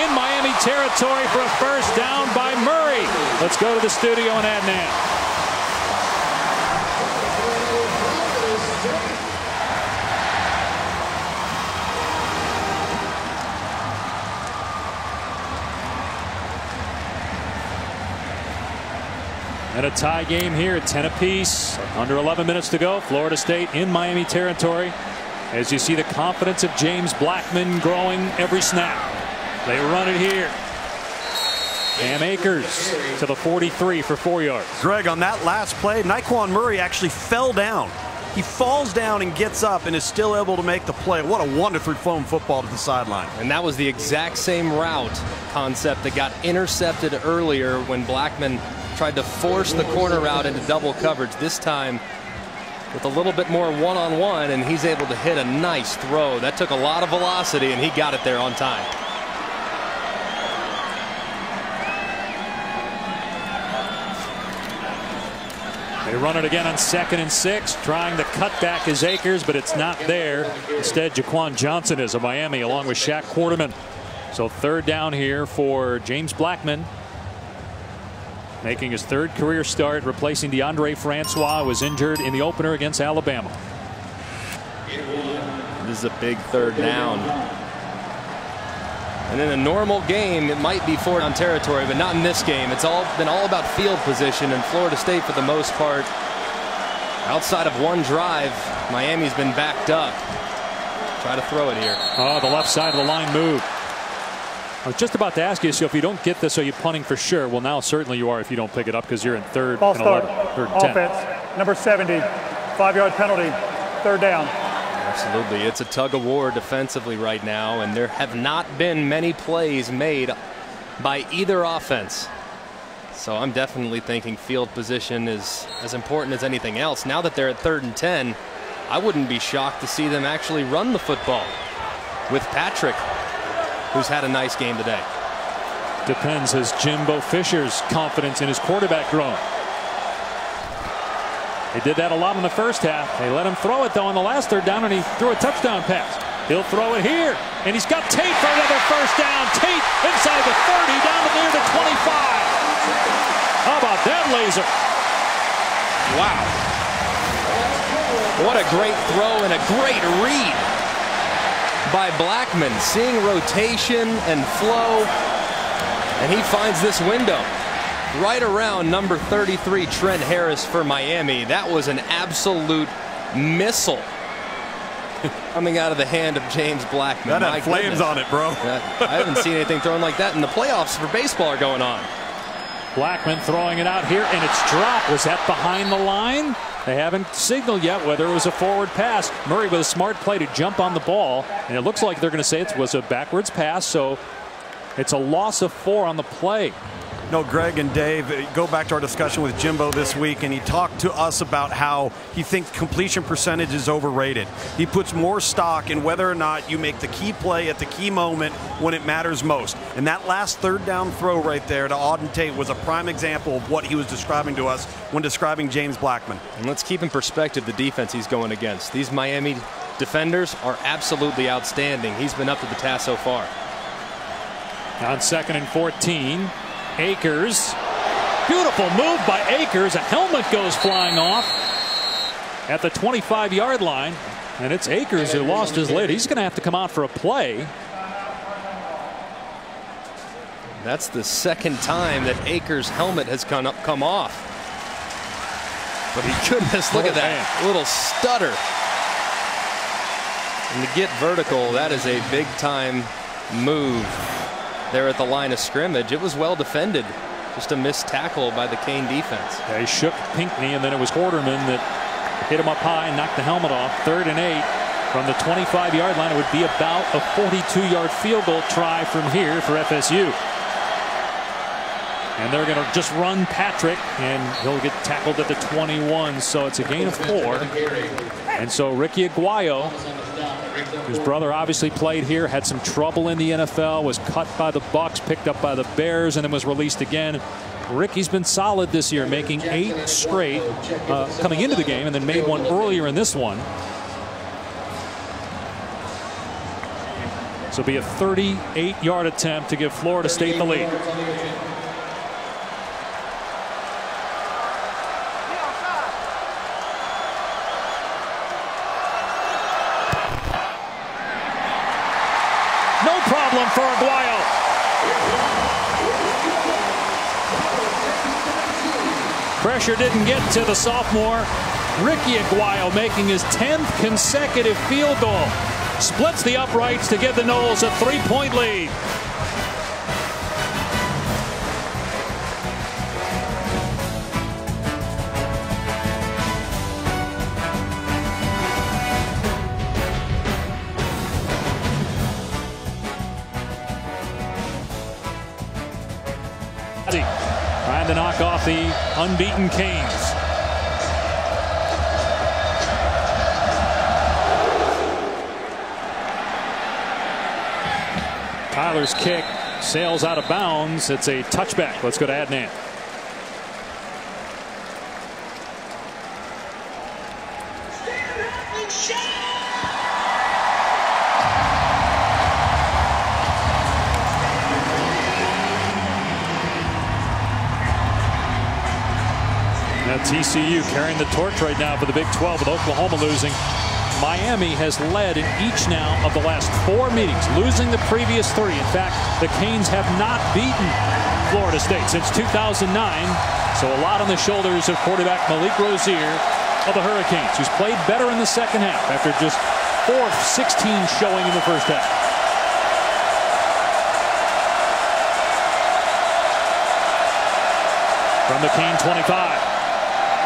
in Miami territory for a 1st down by Murray. Let's go to the studio and Adnan. And a tie game here at 10 apiece. Under 11 minutes to go. Florida State in Miami territory. As you see the confidence of James Blackman growing every snap. They run it here. Cam Akers to the 43 for 4 yards. Greg, on that last play, Nyquan Murray actually fell down. He falls down and gets up and is still able to make the play. What a wonderfully thrown football to the sideline. And that was the exact same route concept that got intercepted earlier when Blackman tried to force the corner route into double coverage. This time with a little bit more one-on-one, and he's able to hit a nice throw. That took a lot of velocity, and he got it there on time. They run it again on 2nd and 6. Trying to cut back is Akers, but it's not there. Instead, Jaquan Johnson is of Miami along with Shaq Quarterman. So 3rd down here for James Blackman. Making his 3rd career start, replacing DeAndre Francois, who was injured in the opener against Alabama. This is a big 3rd down. And in a normal game, it might be 4th down territory, but not in this game. It's been all about field position, and Florida State, for the most part, outside of one drive, Miami's been backed up. Try to throw it here. Oh, the left side of the line move. I was just about to ask you, so if you don't get this, are you punting for sure? Well, now certainly you are if you don't pick it up, because you're in 3rd and 11, 3rd and 10. Offense, number 70, 5-yard penalty, 3rd down. Absolutely. It's a tug of war defensively right now, and there have not been many plays made by either offense. So I'm definitely thinking field position is as important as anything else. Now that they're at 3rd and 10, I wouldn't be shocked to see them actually run the football with Patrick, who's had a nice game today. Depends. Has Jimbo Fisher's confidence in his quarterback grown? They did that a lot in the first half. They let him throw it, though, on the last 3rd down, and he threw a touchdown pass. He'll throw it here, and he's got Tate for another 1st down. Tate inside the 30, down to near the 25. How about that laser? Wow. What a great throw and a great read by Blackman. Seeing rotation and flow, and he finds this window right around number 33, Trent Harris for Miami. That was an absolute missile coming out of the hand of James Blackman. That had flames on it, bro. I haven't seen anything thrown like that, and the playoffs for baseball are going on. Blackman throwing it out here, and it's dropped. Was that behind the line? They haven't signaled yet whether it was a forward pass. Murray with a smart play to jump on the ball, and it looks like they're going to say it was a backwards pass, so it's a loss of 4 on the play. No, Greg and Dave, go back to our discussion with Jimbo this week, and he talked to us about how he thinks completion percentage is overrated. He puts more stock in whether or not you make the key play at the key moment when it matters most. And that last 3rd down throw right there to Auden Tate was a prime example of what he was describing to us when describing James Blackman. And let's keep in perspective the defense he's going against. These Miami defenders are absolutely outstanding. He's been up to the task so far. On 2nd and 14. Akers. Beautiful move by Akers. A helmet goes flying off at the 25-yard line. And it's Akers who lost his lid. He's going to have to come out for a play. That's the 2nd time that Akers' helmet has come off. But goodness, look at that little stutter. And to get vertical, that is a big-time move. There at the line of scrimmage. It was well defended. Just a missed tackle by the Kane defense. Yeah, he shook Pinckney, and then it was Quarterman that hit him up high and knocked the helmet off. 3rd and 8 from the 25-yard line. It would be about a 42-yard field goal try from here for FSU. And they're going to just run Patrick, and he'll get tackled at the 21. So it's a gain of 4. And so Ricky Aguayo, whose brother obviously played here, had some trouble in the NFL, was cut by the Bucks, picked up by the Bears, and then was released again. Ricky's been solid this year, making 8 straight coming into the game, and then made one earlier in this one. So it'll be a 38-yard attempt to give Florida State the lead. No problem for Aguayo. pressure didn't get to the sophomore. Ricky Aguayo making his 10th consecutive field goal. Splits the uprights to give the Noles a 3-point lead. Trying to knock off the unbeaten Canes. Tyler's kick sails out of bounds. It's a touchback. Let's go to Adnan. Now TCU carrying the torch right now for the Big 12 with Oklahoma losing. Miami has led in each now of the last 4 meetings, losing the previous 3. In fact, the Canes have not beaten Florida State since 2009. So a lot on the shoulders of quarterback Malik Rozier of the Hurricanes, who's played better in the second half after just 4-16 showing in the first half. From the Cane 25.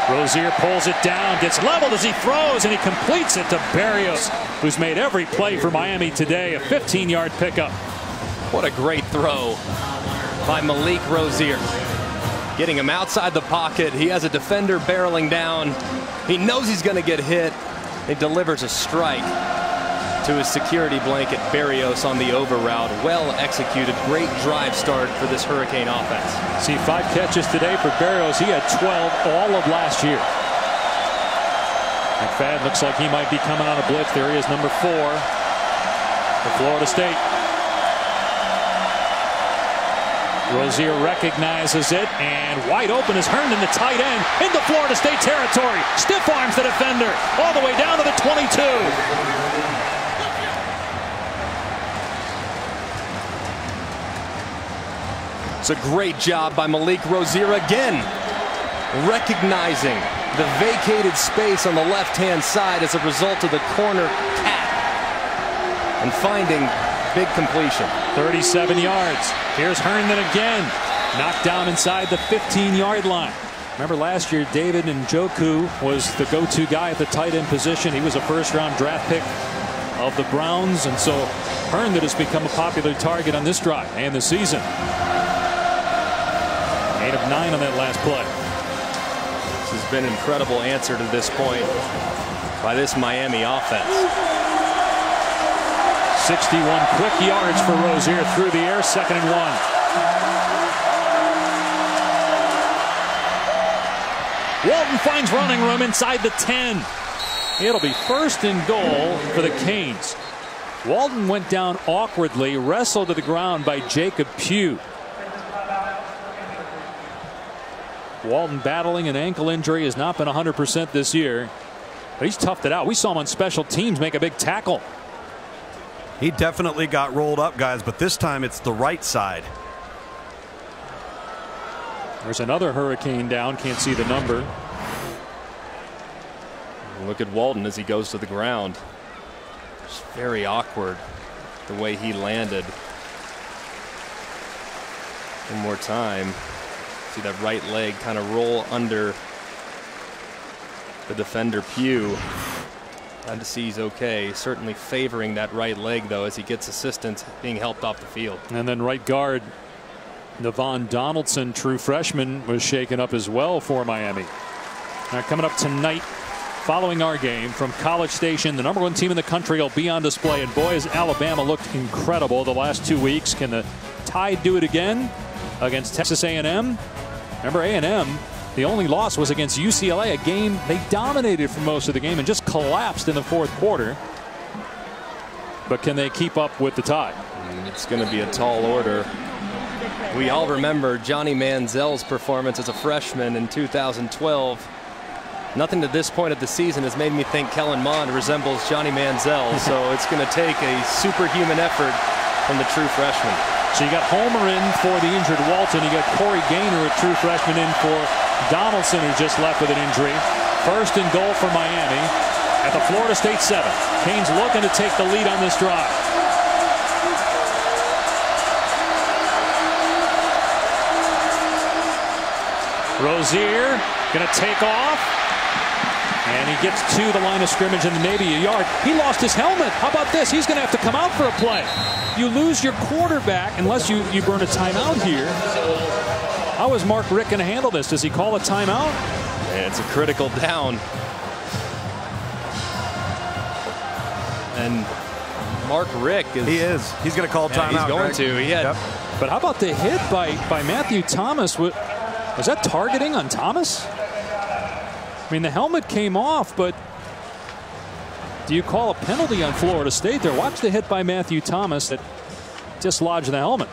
Rozier pulls it down, gets leveled as he throws, and he completes it to Berrios, who's made every play for Miami today. A 15-yard pickup. What a great throw by Malik Rozier. Getting him outside the pocket. He has a defender barreling down. He knows he's going to get hit. He delivers a strike to his security blanket, Berrios, on the over route. Well executed. Great drive start for this Hurricane offense. See 5 catches today for Berrios. He had 12 all of last year. McFadden looks like he might be coming on a blitz. There he is, number 4 for Florida State. Rozier recognizes it, and wide open is Herndon, the tight end, into Florida State territory. Stiff arms the defender all the way down to the 22. It's a great job by Malik Rozier again, recognizing the vacated space on the left-hand side as a result of the corner cap and finding big completion. 37 yards. Here's Herndon again, knocked down inside the 15-yard line. Remember last year, David Njoku was the go-to guy at the tight end position. He was a first-round draft pick of the Browns, and so Herndon has become a popular target on this drive and the season. 8 of 9 on that last play. This has been an incredible answer to this point by this Miami offense. 61 quick yards for Rozier through the air, 2nd and 1. Walton finds running room inside the 10. It'll be 1st and goal for the Canes. Walton went down awkwardly, wrestled to the ground by Jacob Pugh. Walton battling an ankle injury, has not been 100% this year, but he's toughed it out. We saw him on special teams make a big tackle. He definitely got rolled up, guys, but this time it's the right side. There's another Hurricane down, can't see the number. Look at Walton as he goes to the ground. It's very awkward the way he landed. One more time. See that right leg kind of roll under the defender Pugh. Glad to see he's okay. Certainly favoring that right leg, though, as he gets assistance being helped off the field. And then right guard Navon Donaldson, true freshman, was shaken up as well for Miami. Now coming up tonight following our game from College Station, the #1 team in the country will be on display. And boy, has Alabama looked incredible the last 2 weeks. Can the Tide do it again against Texas A&M? Remember, A&M, the only loss was against UCLA, a game they dominated for most of the game and just collapsed in the 4th quarter. But can they keep up with the Tide? It's going to be a tall order. We all remember Johnny Manziel's performance as a freshman in 2012. Nothing to this point of the season has made me think Kellen Mond resembles Johnny Manziel. So it's going to take a superhuman effort from the true freshman. So you got Homer in for the injured Walton. You got Corey Gaynor, a true freshman, in for Donaldson, who just left with an injury. First and goal for Miami at the Florida State 7. Canes looking to take the lead on this drive. Rozier going to take off. And he gets to the line of scrimmage and maybe a yard. He lost his helmet. How about this? He's going to have to come out for a play. You lose your quarterback unless you burn a timeout here. How is Mark Richt going to handle this? Does he call a timeout? Yeah, it's a critical down. And Mark Richt is. He is. He's going to call timeout. He's going to. He had. Yep. But how about the hit by Matthew Thomas? Was that targeting on Thomas? I mean, the helmet came off, but do you call a penalty on Florida State there? Watch the hit by Matthew Thomas that dislodged the helmet.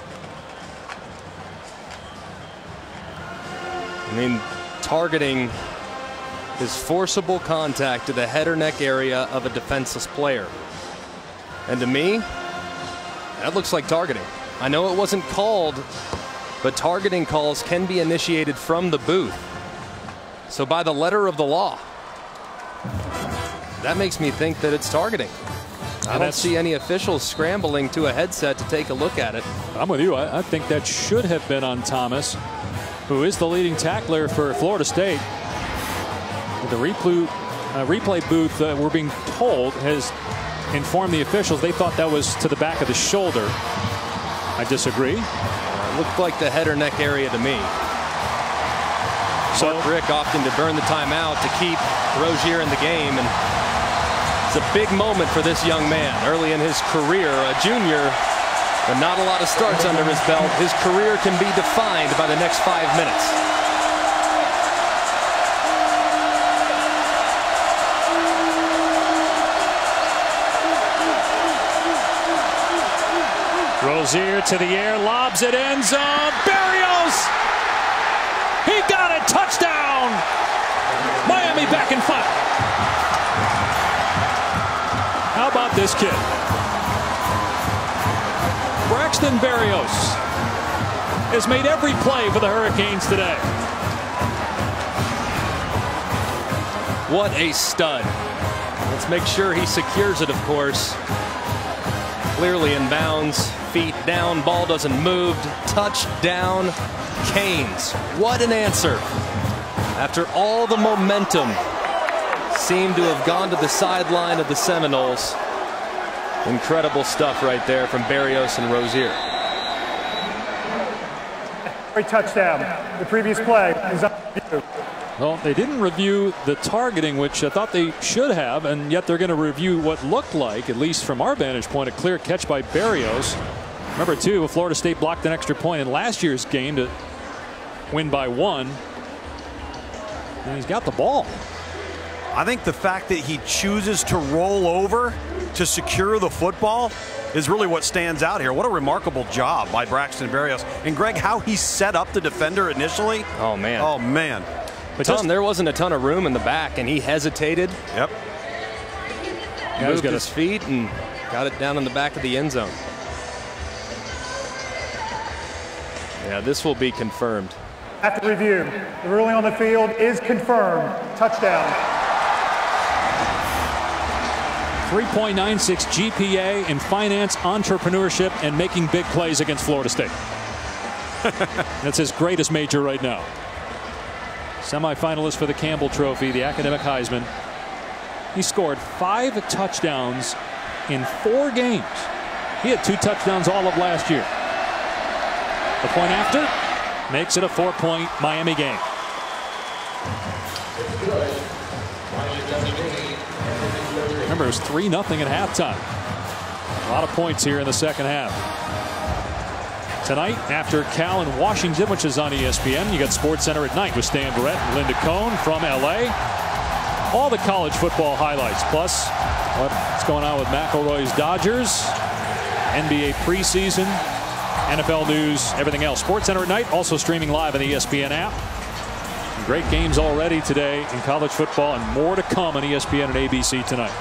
I mean, targeting is forcible contact to the head or neck area of a defenseless player. And to me, that looks like targeting. I know it wasn't called, but targeting calls can be initiated from the booth. So by the letter of the law, that makes me think that it's targeting. I don't see any officials scrambling to a headset to take a look at it. I'm with you. I think that should have been on Thomas, who is the leading tackler for Florida State. The replay booth, we're being told, has informed the officials they thought that was to the back of the shoulder. I disagree. It looked like the head or neck area to me. So Mark Richt opting to burn the timeout to keep Rozier in the game, and it's a big moment for this young man early in his career. A junior, but not a lot of starts under his belt. His career can be defined by the next 5 minutes. Rozier to the air, lobs it, end zone. Berrios! He got it! Touchdown! Miami back in front. How about this kid? Braxton Berrios has made every play for the Hurricanes today. What a stud. Let's make sure he secures it, of course. Clearly in bounds, feet down, ball doesn't move. Touchdown, Canes. What an answer. After all the momentum seemed to have gone to the sideline of the Seminoles. Incredible stuff right there from Berrios and Rozier. Great touchdown. The previous play is on you. Well, they didn't review the targeting, which I thought they should have, and yet they're going to review what looked like, at least from our vantage point, a clear catch by Berrios. Remember, too, Florida State blocked an extra point in last year's game to win by 1. And he's got the ball. I think the fact that he chooses to roll over to secure the football is really what stands out here. What a remarkable job by Braxton Berrios. And Greg, how he set up the defender initially. Oh, man. Oh, man. But there wasn't a ton of room in the back, and he hesitated. Yep. Moved his feet and got it down in the back of the end zone. Yeah, this will be confirmed. After review, the ruling on the field is confirmed. Touchdown. 3.96 GPA in finance, entrepreneurship, and making big plays against Florida State. That's his greatest major right now. Semifinalist for the Campbell Trophy, the academic Heisman. He scored 5 touchdowns in 4 games. He had 2 touchdowns all of last year. The point after makes it a 4-point Miami game. Remember, it was 3-0 at halftime. A lot of points here in the second half. Tonight, after Cal and Washington, which is on ESPN, you got SportsCenter at night with Stan Barrett and Linda Cohn from LA. All the college football highlights, plus what's going on with McElroy's Dodgers, NBA preseason, NFL news, everything else. SportsCenter at night, also streaming live on the ESPN app. Great games already today in college football, and more to come on ESPN and ABC tonight.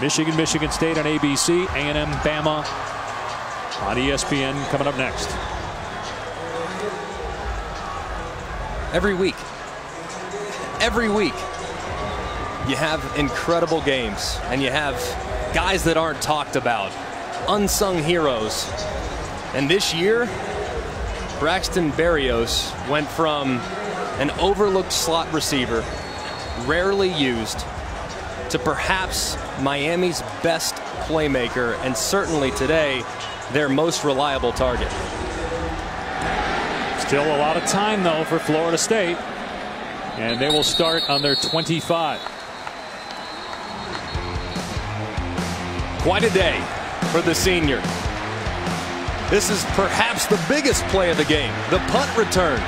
Michigan, Michigan State on ABC, A&M, Bama on ESPN coming up next. Every week, every week you have incredible games, and you have guys that aren't talked about, unsung heroes. And this year, Braxton Berrios went from an overlooked slot receiver, rarely used, to perhaps Miami's best playmaker, and certainly today their most reliable target. Still a lot of time though for Florida State, and they will start on their 25. Quite a day for the senior. This is perhaps the biggest play of the game, the punt return.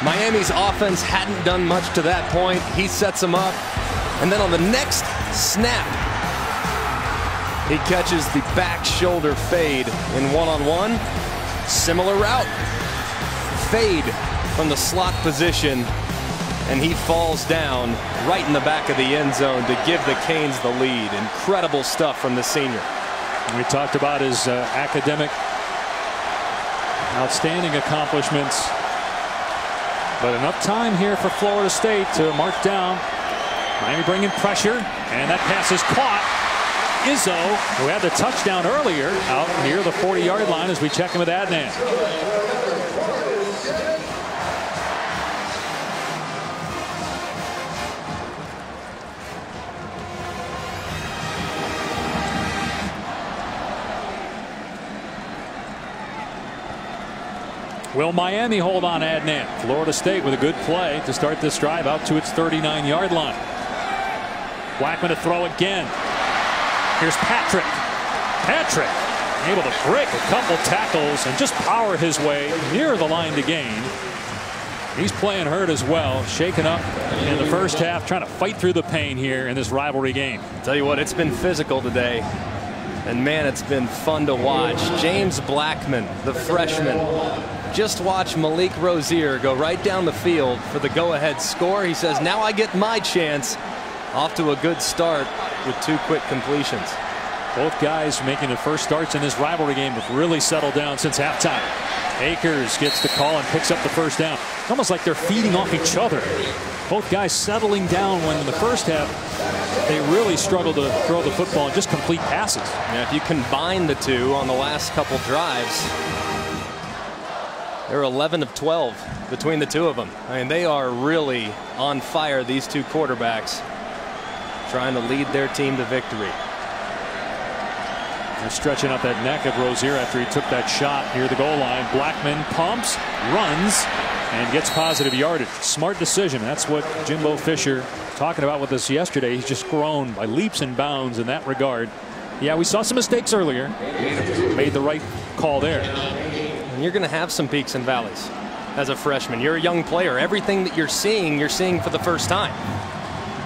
Miami's offense hadn't done much to that point. He sets him up, and then on the next snap, he catches the back shoulder fade in one-on-one. Similar route. Fade from the slot position, and he falls down right in the back of the end zone to give the Canes the lead. Incredible stuff from the senior. We talked about his academic outstanding accomplishments, but enough time here for Florida State to mark down. Miami bringing pressure, and that pass is caught. Izzo, who had the touchdown earlier, out near the 40-yard line as we check in with Adnan. Will Miami hold on, Adnan? Florida State with a good play to start this drive out to its 39-yard line. Blackman to throw again. Here's Patrick. Patrick able to break a couple tackles and just power his way near the line to gain. He's playing hurt as well, shaken up in the first half, trying to fight through the pain here in this rivalry game. Tell you what, it's been physical today. And man, it's been fun to watch. James Blackman, the freshman. Just watch Malik Rozier go right down the field for the go-ahead score. He says, now I get my chance. Off to a good start with 2 quick completions. Both guys making their first starts in this rivalry game have really settled down since halftime. Akers gets the call and picks up the first down. Almost like they're feeding off each other. Both guys settling down when in the first half they really struggled to throw the football and just complete passes. Yeah, if you combine the two on the last couple drives, they're 11 of 12 between the two of them. I mean, they are really on fire, these two quarterbacks, trying to lead their team to victory. They're stretching out that neck of Rozier after he took that shot near the goal line. Blackman pumps, runs, and gets positive yardage. Smart decision. That's what Jimbo Fisher talking about with us yesterday. He's just grown by leaps and bounds in that regard. Yeah, we saw some mistakes earlier. Made the right call there. And you're going to have some peaks and valleys as a freshman. You're a young player. Everything that you're seeing for the first time.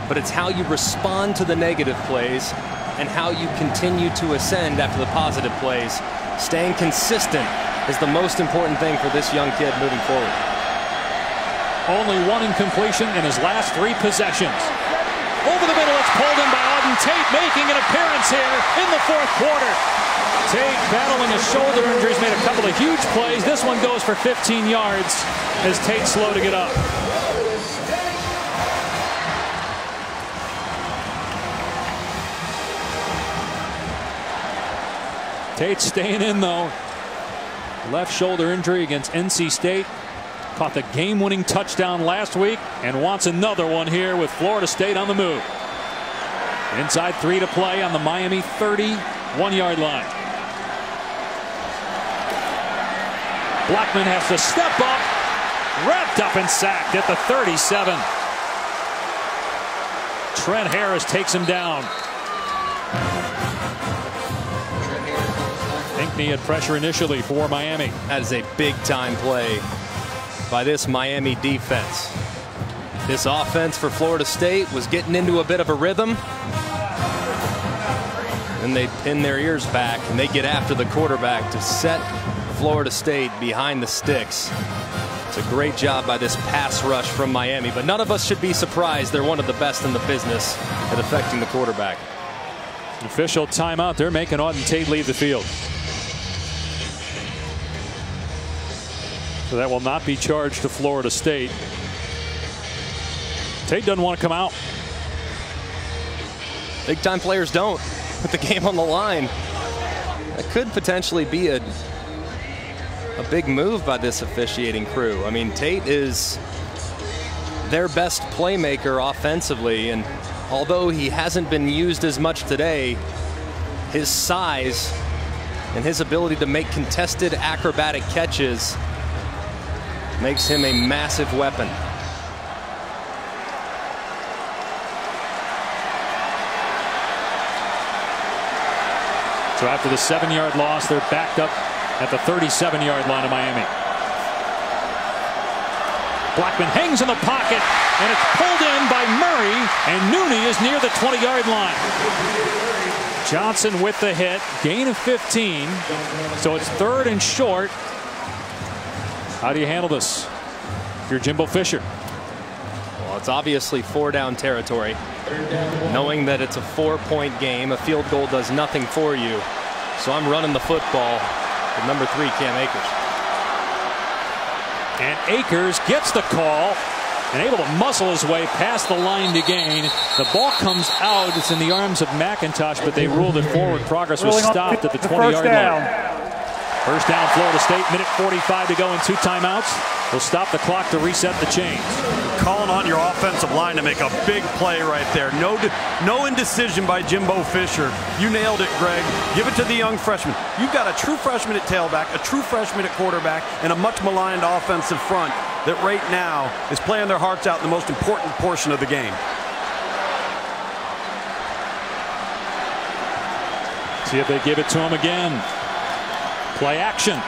But it's how you respond to the negative plays and how you continue to ascend after the positive plays. Staying consistent is the most important thing for this young kid moving forward. Only one incompletion in his last 3 possessions. Over the middle, it's pulled in by Auden Tate, making an appearance here in the 4th quarter. Tate battling a shoulder injury, has made a couple of huge plays. This one goes for 15 yards as Tate's slow to get up. Tate staying in though. Left shoulder injury against NC State. Caught the game-winning touchdown last week and wants another one here with Florida State on the move. Inside 3 to play on the Miami 31-yard line. Blackman has to step up, wrapped up and sacked at the 37. Trent Harris takes him down. Pinkney had pressure initially for Miami. That is a big-time play by this Miami defense. This offense for Florida State was getting into a bit of a rhythm. And they pin their ears back and they get after the quarterback to set Florida State behind the sticks. It's a great job by this pass rush from Miami, but none of us should be surprised. They're one of the best in the business at affecting the quarterback. Official timeout. They're making Auden Tate leave the field. So that will not be charged to Florida State. Tate doesn't want to come out. Big time players don't put the game on the line. That could potentially be a big move by this officiating crew. I mean, Tate is their best playmaker offensively, and although he hasn't been used as much today, his size and his ability to make contested acrobatic catches makes him a massive weapon. So after the 7-yard loss, they're backed up at the 37-yard line of Miami. Blackman hangs in the pocket, and it's pulled in by Murray, and Nooney is near the 20-yard line. Johnson with the hit, gain of 15, so it's 3rd and short. How do you handle this if you're Jimbo Fisher? Well, it's obviously 4-down territory. Knowing that it's a 4-point game, a field goal does nothing for you. So I'm running the football with number 3, Cam Akers. And Akers gets the call and able to muscle his way past the line to gain. The ball comes out. It's in the arms of McIntosh, but they ruled it forward. Progress was stopped at the 20-yard line. First down, Florida State. Minute 45 to go and 2 timeouts. We'll stop the clock to reset the chains. Calling on your offensive line to make a big play right there. No indecision by Jimbo Fisher. You nailed it, Greg. Give it to the young freshman. You've got a true freshman at tailback, a true freshman at quarterback, and a much maligned offensive front that right now is playing their hearts out in the most important portion of the game. See if they give it to him again. Play action.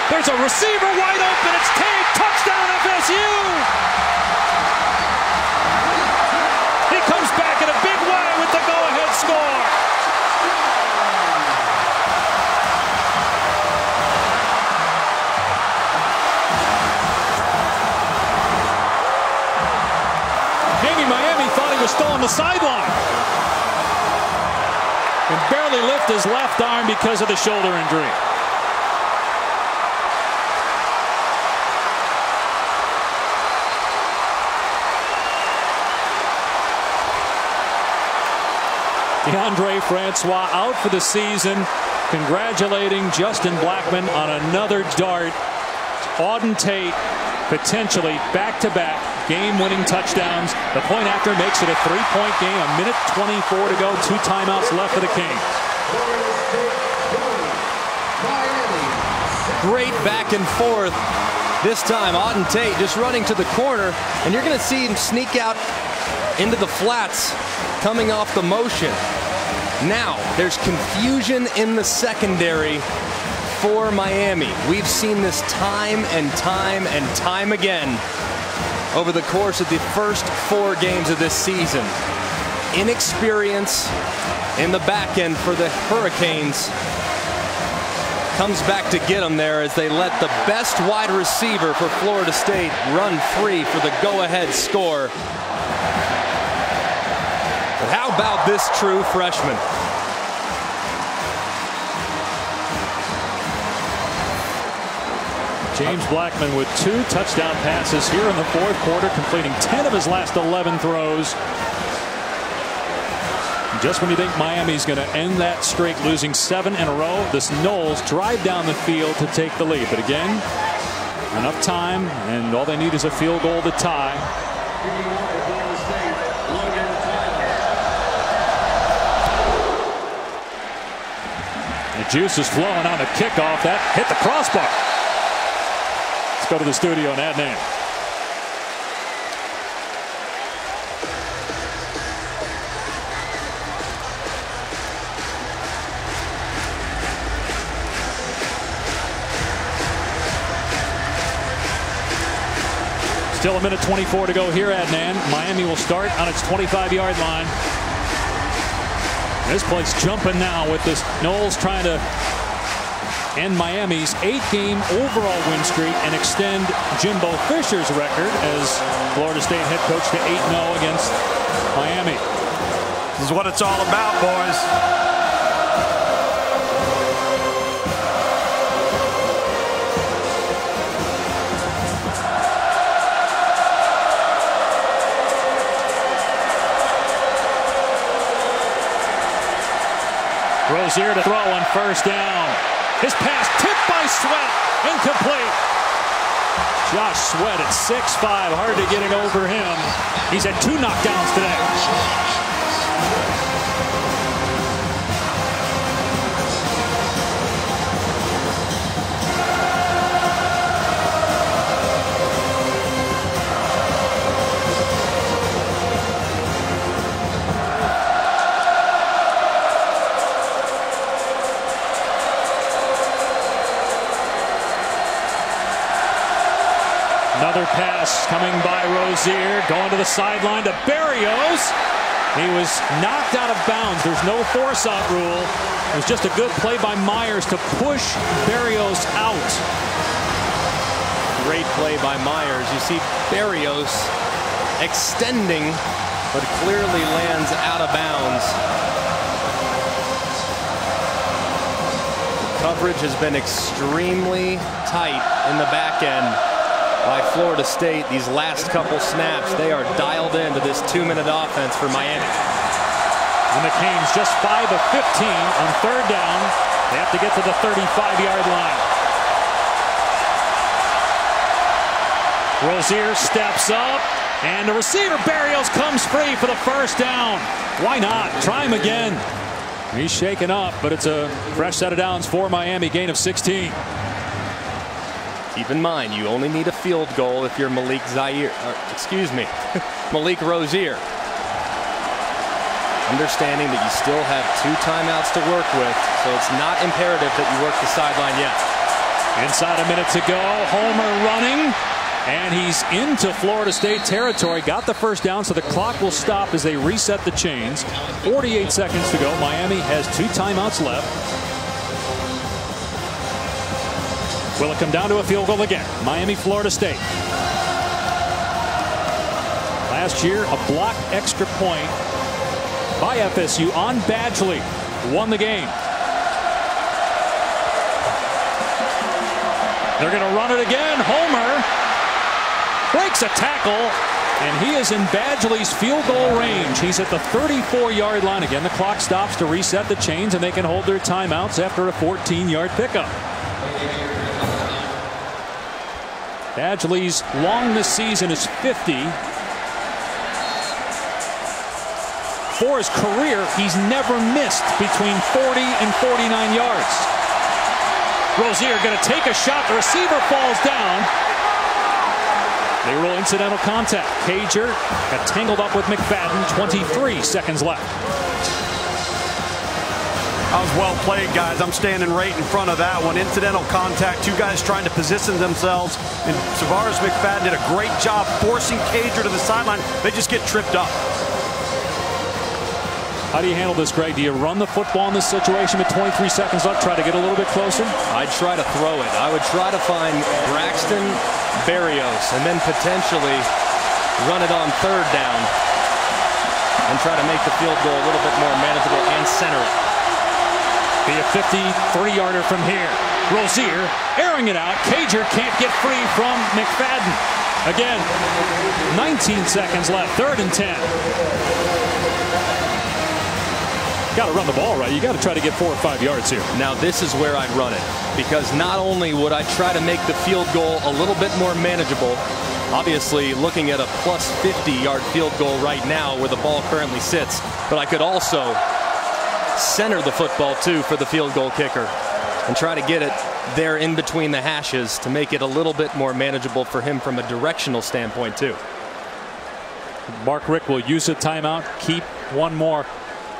There's a receiver wide open. It's Tate. Touchdown FSU. He comes back in a big way with the go-ahead score. Maybe Miami thought he was still on the sideline. And barely lift his left arm because of the shoulder injury. DeAndre Francois out for the season. Congratulating Justin Blackman on another dart. Auden Tate potentially back-to-back game-winning touchdowns. The point after makes it a 3-point game. A minute 24 to go. 2 timeouts left for the Kings. Great back and forth. This time, Auden Tate just running to the corner, and you're going to see him sneak out into the flats coming off the motion. Now, there's confusion in the secondary for Miami. We've seen this time and time and time again over the course of the first 4 games of this season. Inexperience in the back end for the Hurricanes comes back to get them there as they let the best wide receiver for Florida State run free for the go-ahead score. But how about this true freshman? James Blackman with 2 touchdown passes here in the 4th quarter, completing 10 of his last 11 throws. Just when you think Miami's going to end that streak, losing 7 in a row, this Noles drive down the field to take the lead. But again, enough time, and all they need is a field goal to tie. The juice is flowing on the kickoff. That hit the crossbar. Let's go to the studio and Adnan. Still a minute 24 to go here, Adnan. Miami will start on its 25-yard line. This place jumping now with this Noles trying to end Miami's 8-game overall win streak and extend Jimbo Fisher's record as Florida State head coach to 8-0 against Miami. This is what it's all about, boys. Rozier to throw on first down. His pass tipped by Sweat, incomplete. Josh Sweat at 6'5", hard to get it over him. He's had 2 knockdowns today. Another pass coming by Rozier, going to the sideline to Berrios. He was knocked out of bounds. There's no force-out rule. It was just a good play by Myers to push Berrios out. Great play by Myers. You see Berrios extending, but clearly lands out of bounds. Coverage has been extremely tight in the back end by Florida State. These last couple snaps, they are dialed into this 2-minute offense for Miami. And the Canes just 5 of 15 on third down. They have to get to the 35-yard line. Rozier steps up, and the receiver Berrios comes free for the first down. Why not? Try him again. He's shaken up, but it's a fresh set of downs for Miami, gain of 16. Keep in mind, you only need a field goal if you're Malik Rozier. Understanding that you still have 2 timeouts to work with, so it's not imperative that you work the sideline yet. Inside a minute to go, Homer running, and he's into Florida State territory. Got the first down, so the clock will stop as they reset the chains. 48 seconds to go. Miami has 2 timeouts left. Will it come down to a field goal again? Miami, Florida State. Last year, a blocked extra point by FSU on Badgley won the game. They're going to run it again. Homer breaks a tackle, and he is in Badgley's field goal range. He's at the 34-yard line. Again, the clock stops to reset the chains, and they can hold their timeouts after a 14-yard pickup. Badgley's long this season is 50. For his career, he's never missed between 40 and 49 yards. Rozier going to take a shot. The receiver falls down. They rule incidental contact. Cager got tangled up with McFadden. 23 seconds left. That was well played, guys. I'm standing right in front of that one. Incidental contact. 2 guys trying to position themselves. And Savaris McFadden did a great job forcing Cager to the sideline. They just get tripped up. How do you handle this, Greg? Do you run the football in this situation with 23 seconds left? Try to get a little bit closer? I'd try to throw it. I would try to find Braxton Berrios and then potentially run it on third down and try to make the field goal a little bit more manageable and center it. Be a 53-yarder from here. Rozier airing it out. Cager can't get free from McFadden. Again, 19 seconds left. 3rd and 10. Got to run the ball right. You got to try to get 4 or 5 yards here. Now this is where I'd run it, because not only would I try to make the field goal a little bit more manageable, obviously looking at a plus 50-yard field goal right now where the ball currently sits, but I could also center the football too for the field goal kicker and try to get it there in between the hashes to make it a little bit more manageable for him from a directional standpoint too. Mark Richt will use a timeout, keep one more.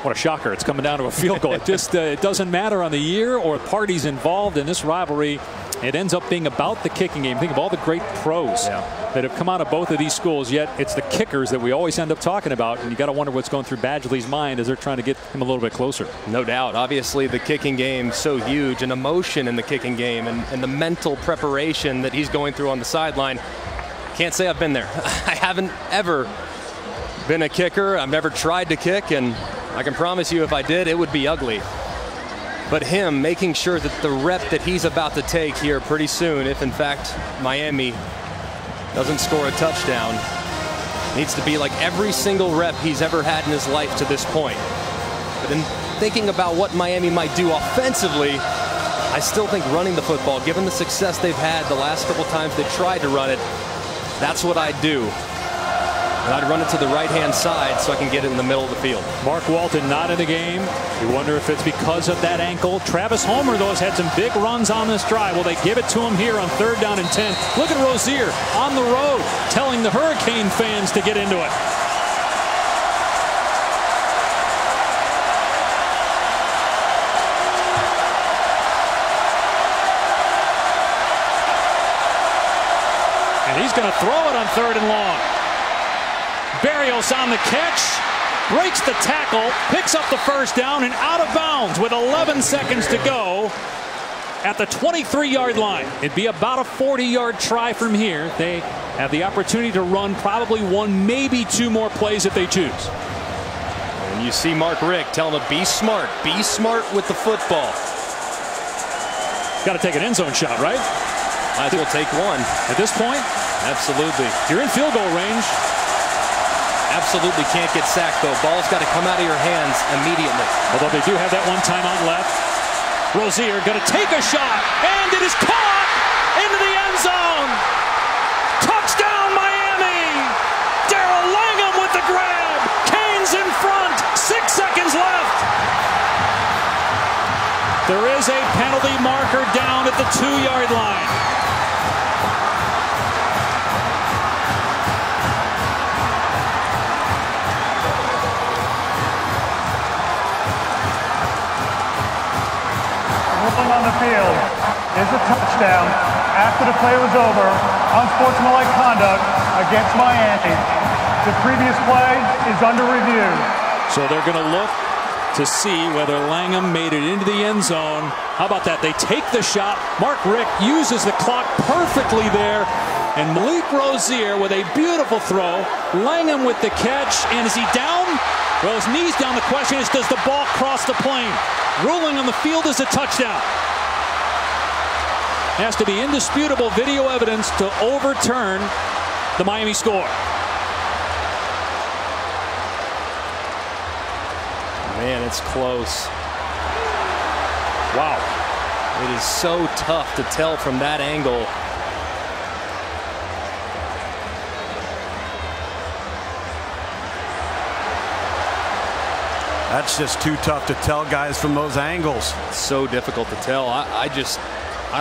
What a shocker. It's coming down to a field goal. It just it doesn't matter on the year or parties involved in this rivalry. It ends up being about the kicking game. Think of all the great pros that have come out of both of these schools, yet it's the kickers that we always end up talking about, and you got to wonder what's going through Badgley's mind as they're trying to get him a little bit closer. No doubt. Obviously the kicking game so huge, and emotion in the kicking game, and the mental preparation that he's going through on the sideline. Can't say I've been there. I haven't ever been a kicker. I've never tried to kick, and I can promise you if I did, it would be ugly. But him making sure that the rep that he's about to take here pretty soon, if in fact Miami doesn't score a touchdown, needs to be like every single rep he's ever had in his life to this point. But thinking about what Miami might do offensively, I still think running the football, given the success they've had the last couple times they tried to run it, that's what I'd do. And I'd run it to the right-hand side so I can get it in the middle of the field. Mark Walton not in the game. You wonder if it's because of that ankle. Travis Homer, though, has had some big runs on this drive. Will they give it to him here on 3rd down and 10? Look at Rozier on the road telling the Hurricane fans to get into it. And he's going to throw it on 3rd and long. Berrios on the catch, breaks the tackle, picks up the 1st down, and out of bounds with 11 seconds to go at the 23-yard line. It'd be about a 40-yard try from here. They have the opportunity to run probably 1, maybe 2 more plays if they choose. And you see Mark Richt telling him, be smart with the football. Got to take an end zone shot, right? Might as well take one. At this point? Absolutely. You're in field goal range. Absolutely can't get sacked, though. Ball's got to come out of your hands immediately. Although they do have that 1 timeout left. Rozier going to take a shot, and it is caught into the end zone. Touchdown, Miami! Darrell Langham with the grab. Canes in front. 6 seconds left. There is a penalty marker down at the 2-yard line. On the field is a touchdown after the play was over. Unsportsmanlike conduct against Miami. The previous play is under review. So they're going to look to see whether Langham made it into the end zone. How about that? They take the shot. Mark Richt uses the clock perfectly there. And Malik Rozier with a beautiful throw. Langham with the catch. And is he down? Well, his knee's down. The question is, does the ball cross the plane? Ruling on the field is a touchdown. Has to be indisputable video evidence to overturn the Miami score. Man, it's close. Wow. It is so tough to tell from that angle. That's just too tough to tell, guys, from those angles. It's so difficult to tell. I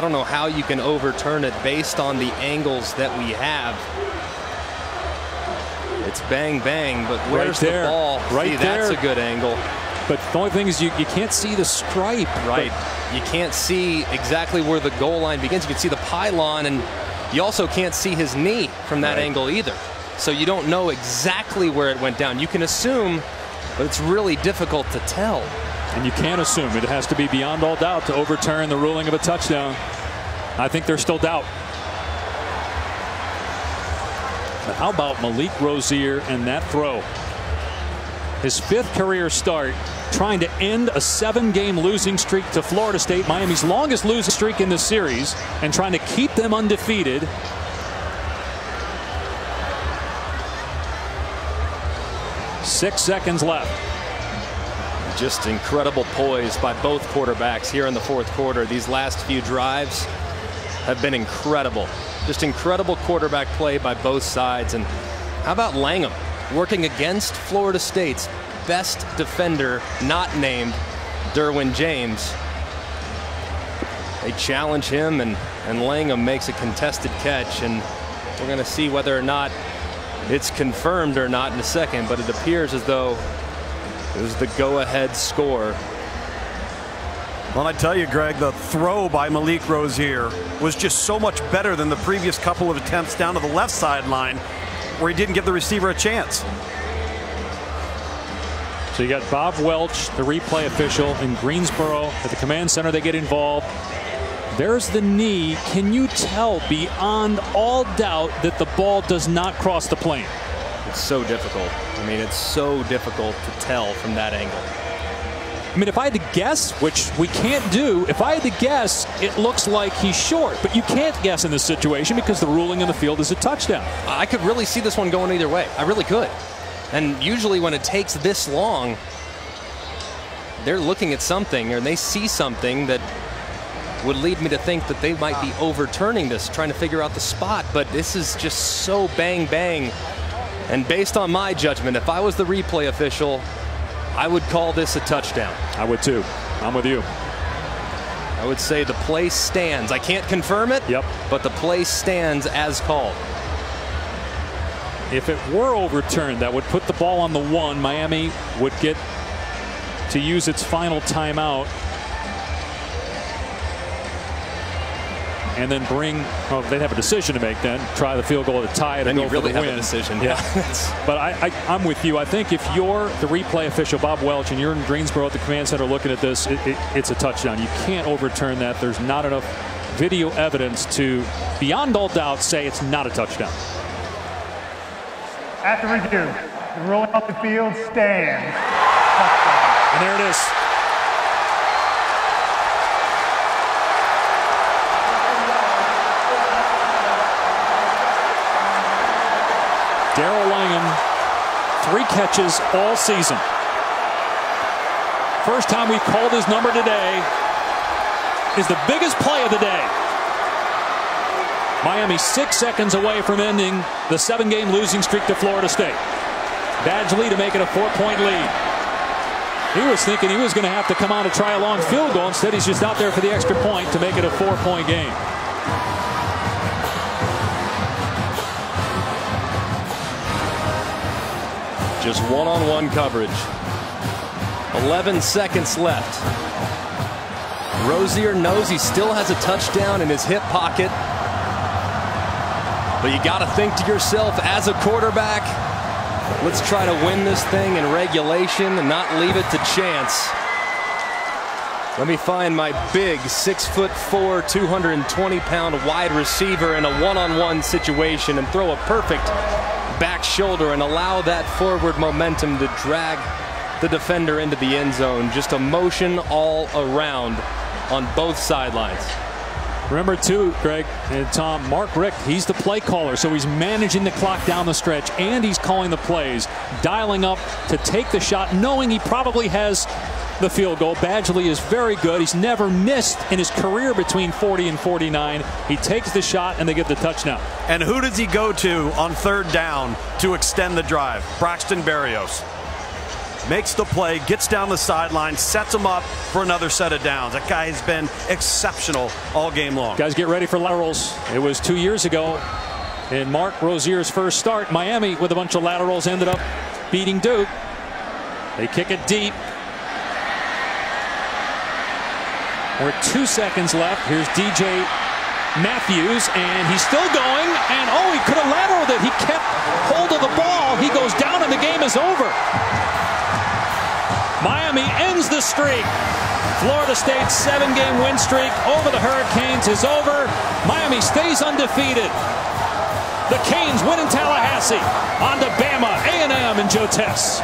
don't know how you can overturn it based on the angles that we have. It's bang, bang, but where's the ball? Right there. That's a good angle. But the only thing is you can't see the stripe. Right. You can't see exactly where the goal line begins. You can see the pylon, and you also can't see his knee from that angle either. So you don't know exactly where it went down. You can assume, but it's really difficult to tell. And you can't assume. It has to be beyond all doubt to overturn the ruling of a touchdown. I think there's still doubt. But how about Malik Rozier and that throw? His 5th career start, trying to end a 7-game losing streak to Florida State, Miami's longest losing streak in the series, and trying to keep them undefeated. Six seconds left. Just incredible poise by both quarterbacks here in the 4th quarter. These last few drives have been incredible. Just incredible quarterback play by both sides. And how about Langham working against Florida State's best defender, not named Derwin James? They challenge him, and Langham makes a contested catch, and we're going to see whether or not it's confirmed or not in a second, but it appears as though it was the go-ahead score. Well, I tell you, Greg, the throw by Malik Rozier was just so much better than the previous couple of attempts down to the left sideline where he didn't give the receiver a chance. So you got Bob Welch, the replay official in Greensboro at the command center. They get involved. There's the knee. Can you tell beyond all doubt that the ball does not cross the plane? It's so difficult. I mean, it's so difficult to tell from that angle. I mean, if I had to guess, which we can't do, if I had to guess, it looks like he's short. But you can't guess in this situation because the ruling on the field is a touchdown. I could really see this one going either way. I really could. And usually when it takes this long, they're looking at something, or they see something that would lead me to think that they might be overturning this, trying to figure out the spot. But this is just so bang bang. And based on my judgment, if I was the replay official, I would call this a touchdown. I would too. I'm with you. I would say the play stands. I can't confirm it, but the play stands as called. If it were overturned, that would put the ball on the 1. Miami would get to use its final timeout. And then they'd have a decision to make then. Try the field goal to tie it and go for the win. Have a decision. Yeah. But I'm with you. I think if you're the replay official, Bob Welch, and you're in Greensboro at the command center looking at this, it's a touchdown. You can't overturn that. There's not enough video evidence to, beyond all doubt, say it's not a touchdown. After review, the ruling off the field stands. Touchdown. And there it is. Darrell Langham, 3 catches all season. First time we've called his number today is the biggest play of the day. Miami 6 seconds away from ending the 7-game losing streak to Florida State. Badgley to make it a 4-point lead. He was thinking he was going to have to come out and try a long field goal. Instead, he's just out there for the extra point to make it a 4-point game. Just one-on-one coverage. 11 seconds left. Rozier knows he still has a touchdown in his hip pocket. But you got to think to yourself, as a quarterback, let's try to win this thing in regulation and not leave it to chance. Let me find my big 6'4", 220-pound wide receiver in a one-on-one situation and throw a perfect back shoulder and allow that forward momentum to drag the defender into the end zone. Just a motion all around on both sidelines. Remember too, Greg and Tom, Mark Richt, he's the play caller, so he's managing the clock down the stretch and he's calling the plays, dialing up to take the shot, knowing he probably has the field goal. Badgley is very good. He's never missed in his career between 40 and 49. He takes the shot and they get the touchdown. And who does he go to on 3rd down to extend the drive? Braxton Berrios. Makes the play, gets down the sideline, sets him up for another set of downs. That guy has been exceptional all game long. Guys, get ready for laterals. It was 2 years ago in Mark Rozier's first start. Miami, with a bunch of laterals, ended up beating Duke. They kick it deep. We're 2 seconds left. Here's DJ Matthews, and he's still going. And oh, he could have lateraled it. He kept hold of the ball. He goes down, and the game is over. Miami ends the streak. Florida State's 7-game win streak over the Hurricanes is over. Miami stays undefeated. The Canes win in Tallahassee. On to Bama, A&M, and Joe Tess.